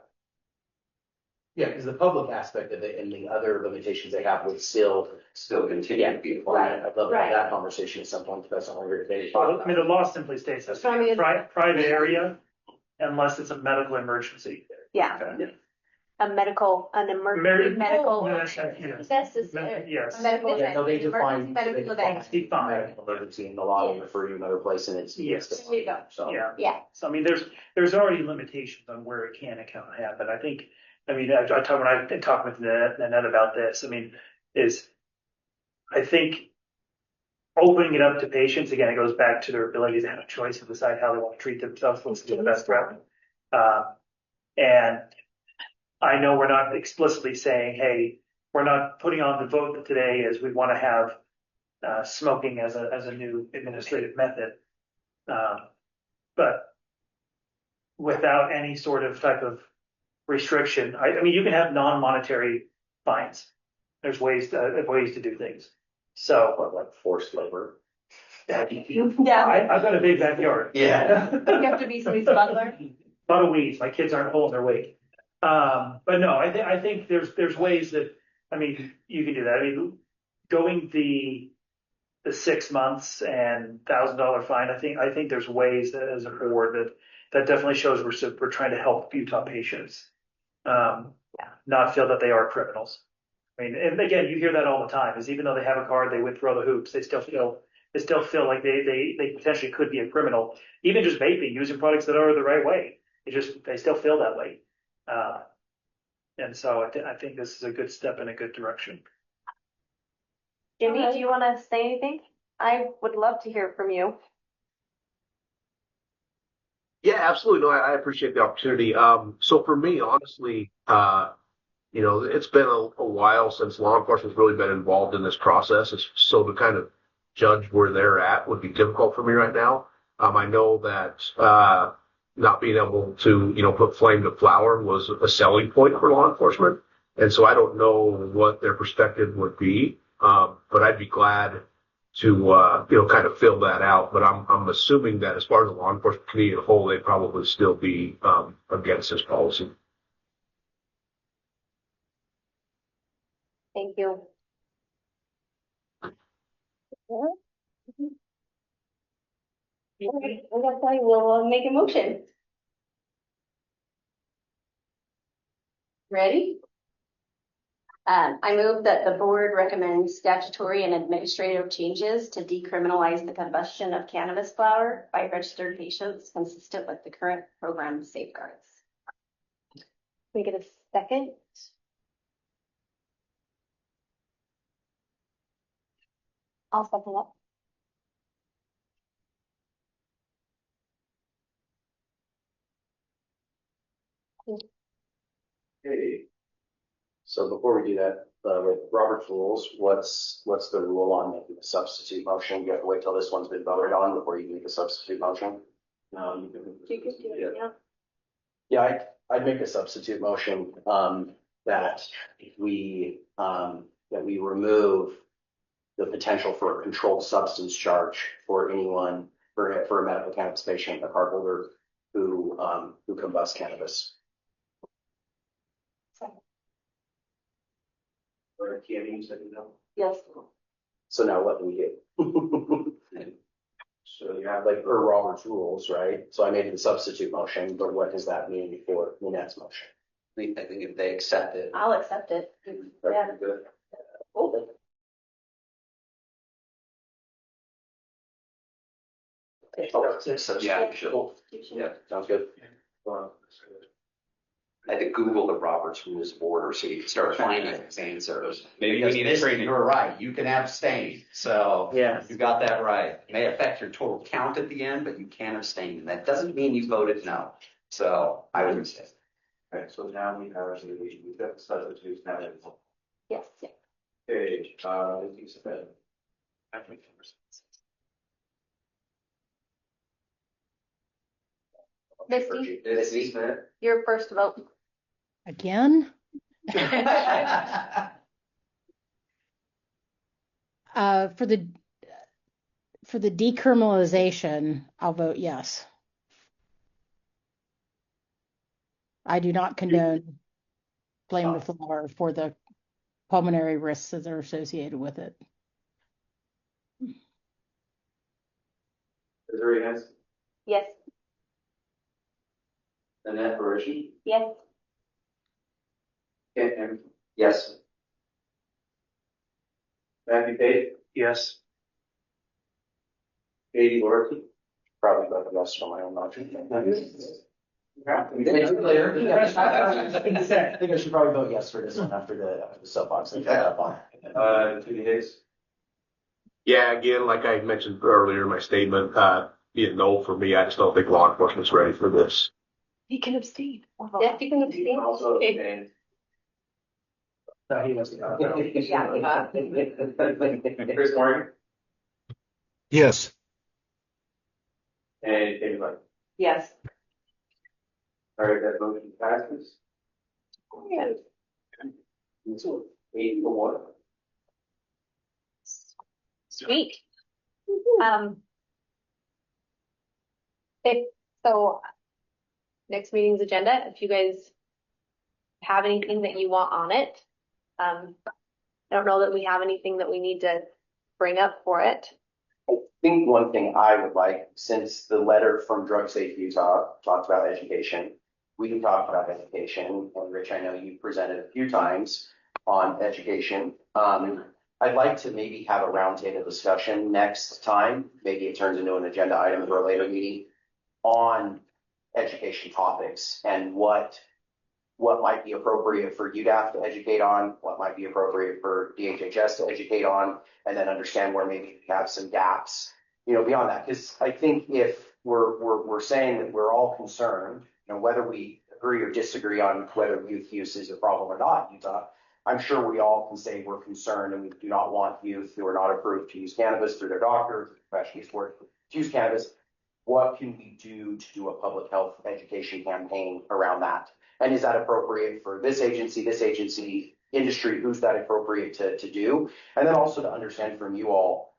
Yeah, because the public aspect of it and the other limitations they have would still continue to be applied. I'd love to have that conversation at some point, but that's not what we're here today to talk I about. mean, the law simply states that private area unless it's a medical emergency. Yeah. Okay. An emergency medical. Necessary. Yes. Medical Yeah, no, they define emergency medical event. medical emergency in the law and refer you another place and it's Yes. There you go. So Yeah. So I mean, there's already limitations on where it can and cannot happen. I talked when I talked with Nanette about this. I think opening it up to patients, again, it goes back to their ability to have a choice and decide how they want to treat themselves, what's the best route. And I know we're not explicitly saying, hey, we're not putting on the vote today as we want to have smoking as a new administrative method. But without any sort of type of restriction, I mean, you can have non-monetary fines. There's ways to do things. So, like forced labor. Yeah. I've got a big backyard. Yeah. You have to be somebody's butler. A lot of weeds. My kids aren't pulling their weight. But no, I think there's ways that, you can do that. Going the 6 months and $1,000 fine, I think there's ways that as a board that definitely shows we're trying to help Utah patients, not feel that they are criminals. And again, you hear that all the time, is even though they have a card, they went through all the hoops, they still feel like they potentially could be a criminal. Even just vaping, using products that are the right way. They still feel that way. And so I think this is a good step in a good direction. Jimmy, do you want to say anything? I would love to hear from you. Yeah, absolutely. No, I appreciate the opportunity. So for me, honestly, it's been a while since law enforcement's really been involved in this process. So to kind of judge where they're at would be difficult for me right now. I know that not being able to, put flame to flower was a selling point for law enforcement. And so I don't know what their perspective would be, but I'd be glad to, kind of fill that out. But I'm assuming that as far as the law enforcement community as a whole, they'd probably still be against this policy. Thank you. All right, well, that's why we'll make a motion. Ready? I move that the board recommends statutory and administrative changes to decriminalize the combustion of cannabis flower by registered patients consistent with the current program safeguards. Can we get a second? I'll second that. Okay. So before we do that, with Robert's rules, what's the rule on making a substitute motion? You have to wait till this one's been voted on before you can make a substitute motion? No, you can. You can do it, yeah. Yeah, I'd make a substitute motion, that we remove the potential for a controlled substance charge for anyone, for a medical cannabis patient, a cardholder who combusts cannabis. Yes. So now what do we do? So you have Robert's rules, right? So I made the substitute motion, but what does that mean for Lynette's motion? I think if they accept it. I'll accept it. Yeah. Good. Hold it. Yeah, Yeah, sounds good. I had to Google the Roberts Rules of Order so you can start finding answers. Maybe we need a training. You're right. You can abstain. So Yes. you got that right. It may affect your total count at the end, but you can abstain. And that doesn't mean you voted no. So I would say. Okay, so now we have we've got the substitutes now. Yes, yeah. Okay, you said. Misty, your first vote. Again? For the decriminalization, I'll vote yes. I do not condone flame to flower for the pulmonary risks that are associated with it. Is there any hands? Yes. Annette Barishi? Yes. Ken, Yes. Matthew Page? Yes. Katie Lorky? Probably vote yes for my own motion. Yeah. I think I should probably vote yes for this one after the soapbox. Judy Higgs? Yeah, again, like I mentioned earlier in my statement, being no for me, I just don't think law enforcement's ready for this. He can abstain. Yeah, you can abstain. Also abstained. No, he doesn't. Chris Morgan? Yes. And Katie Lorky? Yes. All right, that motion passes. Yes. 8-1. Sweet. So next meeting's agenda, if you guys have anything that you want on it. I don't know that we have anything that we need to bring up for it. I think one thing I would like, since the letter from Drug Safety Utah talked about education, we can talk about education. And Rich, I know you presented a few times on education. I'd like to maybe have a roundtable discussion next time. Maybe it turns into an agenda item for a later meeting on education topics and what might be appropriate for UDAF to educate on, what might be appropriate for DHHS to educate on, and then understand where maybe we have some gaps, beyond that. Because I think if we're saying that we're all concerned, whether we agree or disagree on whether youth use is a problem or not in Utah, I'm sure we all can say we're concerned and we do not want youth who are not approved to use cannabis through their doctor, professional sport, to use cannabis. What can we do to do a public health education campaign around that? And is that appropriate for this agency, industry? Who's that appropriate to do? And then also to understand from you all,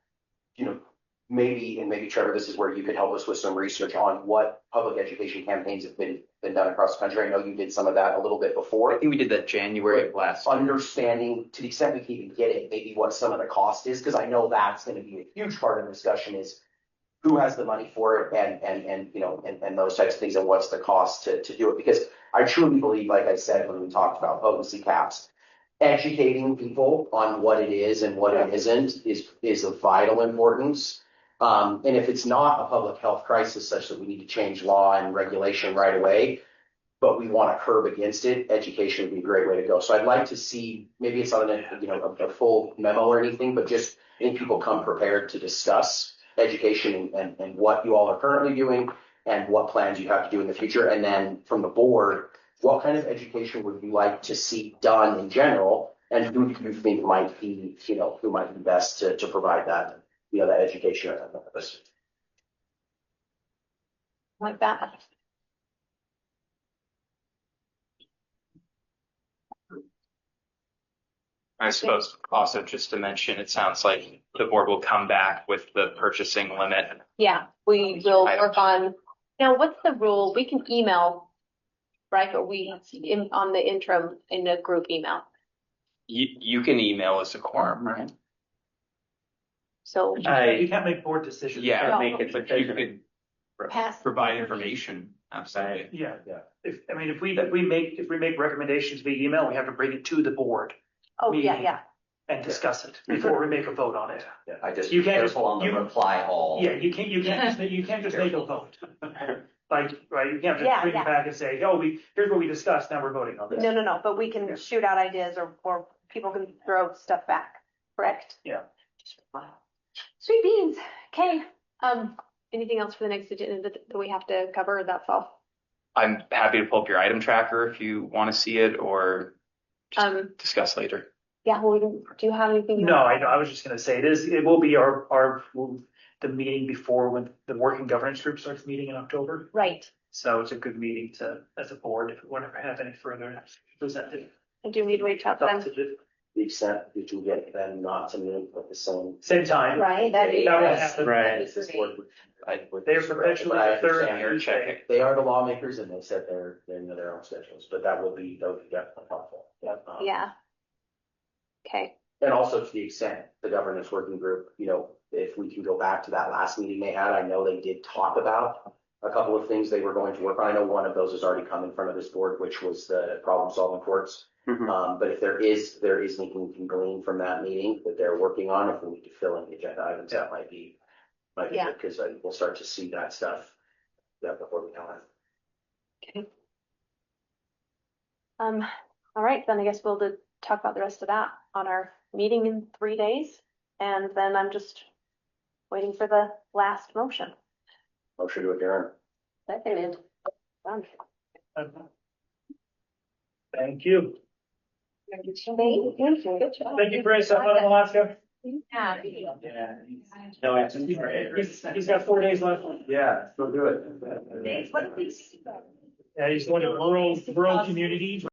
maybe Trevor, this is where you could help us with some research on what public education campaigns have been done across the country. I know you did some of that a little bit before. I think we did that January of last year. Understanding, to the extent we can even get it, maybe what some of the cost is, because I know that's going to be a huge part of the discussion is who has the money for it and those types of things, and what's the cost to do it. Because I truly believe, like I said, when we talked about potency caps, educating people on what it is and what it isn't is of vital importance. And if it's not a public health crisis such that we need to change law and regulation right away, but we want to curb against it, education would be a great way to go. So I'd like to see, maybe it's not a full memo or anything, but just I think people come prepared to discuss education and what you all are currently doing and what plans you have to do in the future. And then from the board, what kind of education would you like to see done in general? And who do you think might be, who might be best to provide that, that education around this? Like that. I suppose also just to mention, it sounds like the board will come back with the purchasing limit. Yeah, we will work on, now what's the rule? We can email, right? Or on the interim in a group email. You can email us a quorum, right? So you can't make board decisions. Yeah, No. but you could provide information. Absolutely. Yeah. If we make recommendations via email, we have to bring it to the board. Oh, yeah. And discuss it before we make a vote on it. Yeah, I just you can't careful on the reply all. Yeah, you can't just make a vote. Right, you can't just bring it back and say, here's what we discussed, now we're voting on this. No, but we can shoot out ideas or people can throw stuff back, correct? Yeah. Sweet beans. Okay. Anything else for the next agenda that we have to cover? That's all. I'm happy to pull up your item tracker if you want to see it or just discuss later. Yeah, do you have anything? No, I was just going to say it will be the meeting before when the working governance group starts meeting in October. Right. So it's a good meeting as a board if we want to have any further presented. I do need to reach out to them. The extent that you get them not to meet at the same time. Right. That will happen. Right. They're perpetually the third Thursday. They are the lawmakers and they set their own schedules, but that would be definitely helpful. Yeah. Okay. And also to the extent the governance working group, if we can go back to that last meeting they had, I know they did talk about a couple of things they were going to work on. I know one of those has already come in front of this board, which was the problem solving courts. Mm-hmm. But if there is anything we can glean from that meeting that they're working on, if we need to fill in the agenda items, that might be good, because we'll start to see that stuff before we know it. Okay. All right, then I guess we'll talk about the rest of that on our meeting in 3 days. And then I'm just waiting for the last motion. Motion to adjourn. Seconded. Done. Thank you. Thank you. Good job. Thank you, Chris. I'm in Alaska. Yeah. No, he's got 4 days left. Yeah, go do it. What did we see? Yeah, he's going to rural communities.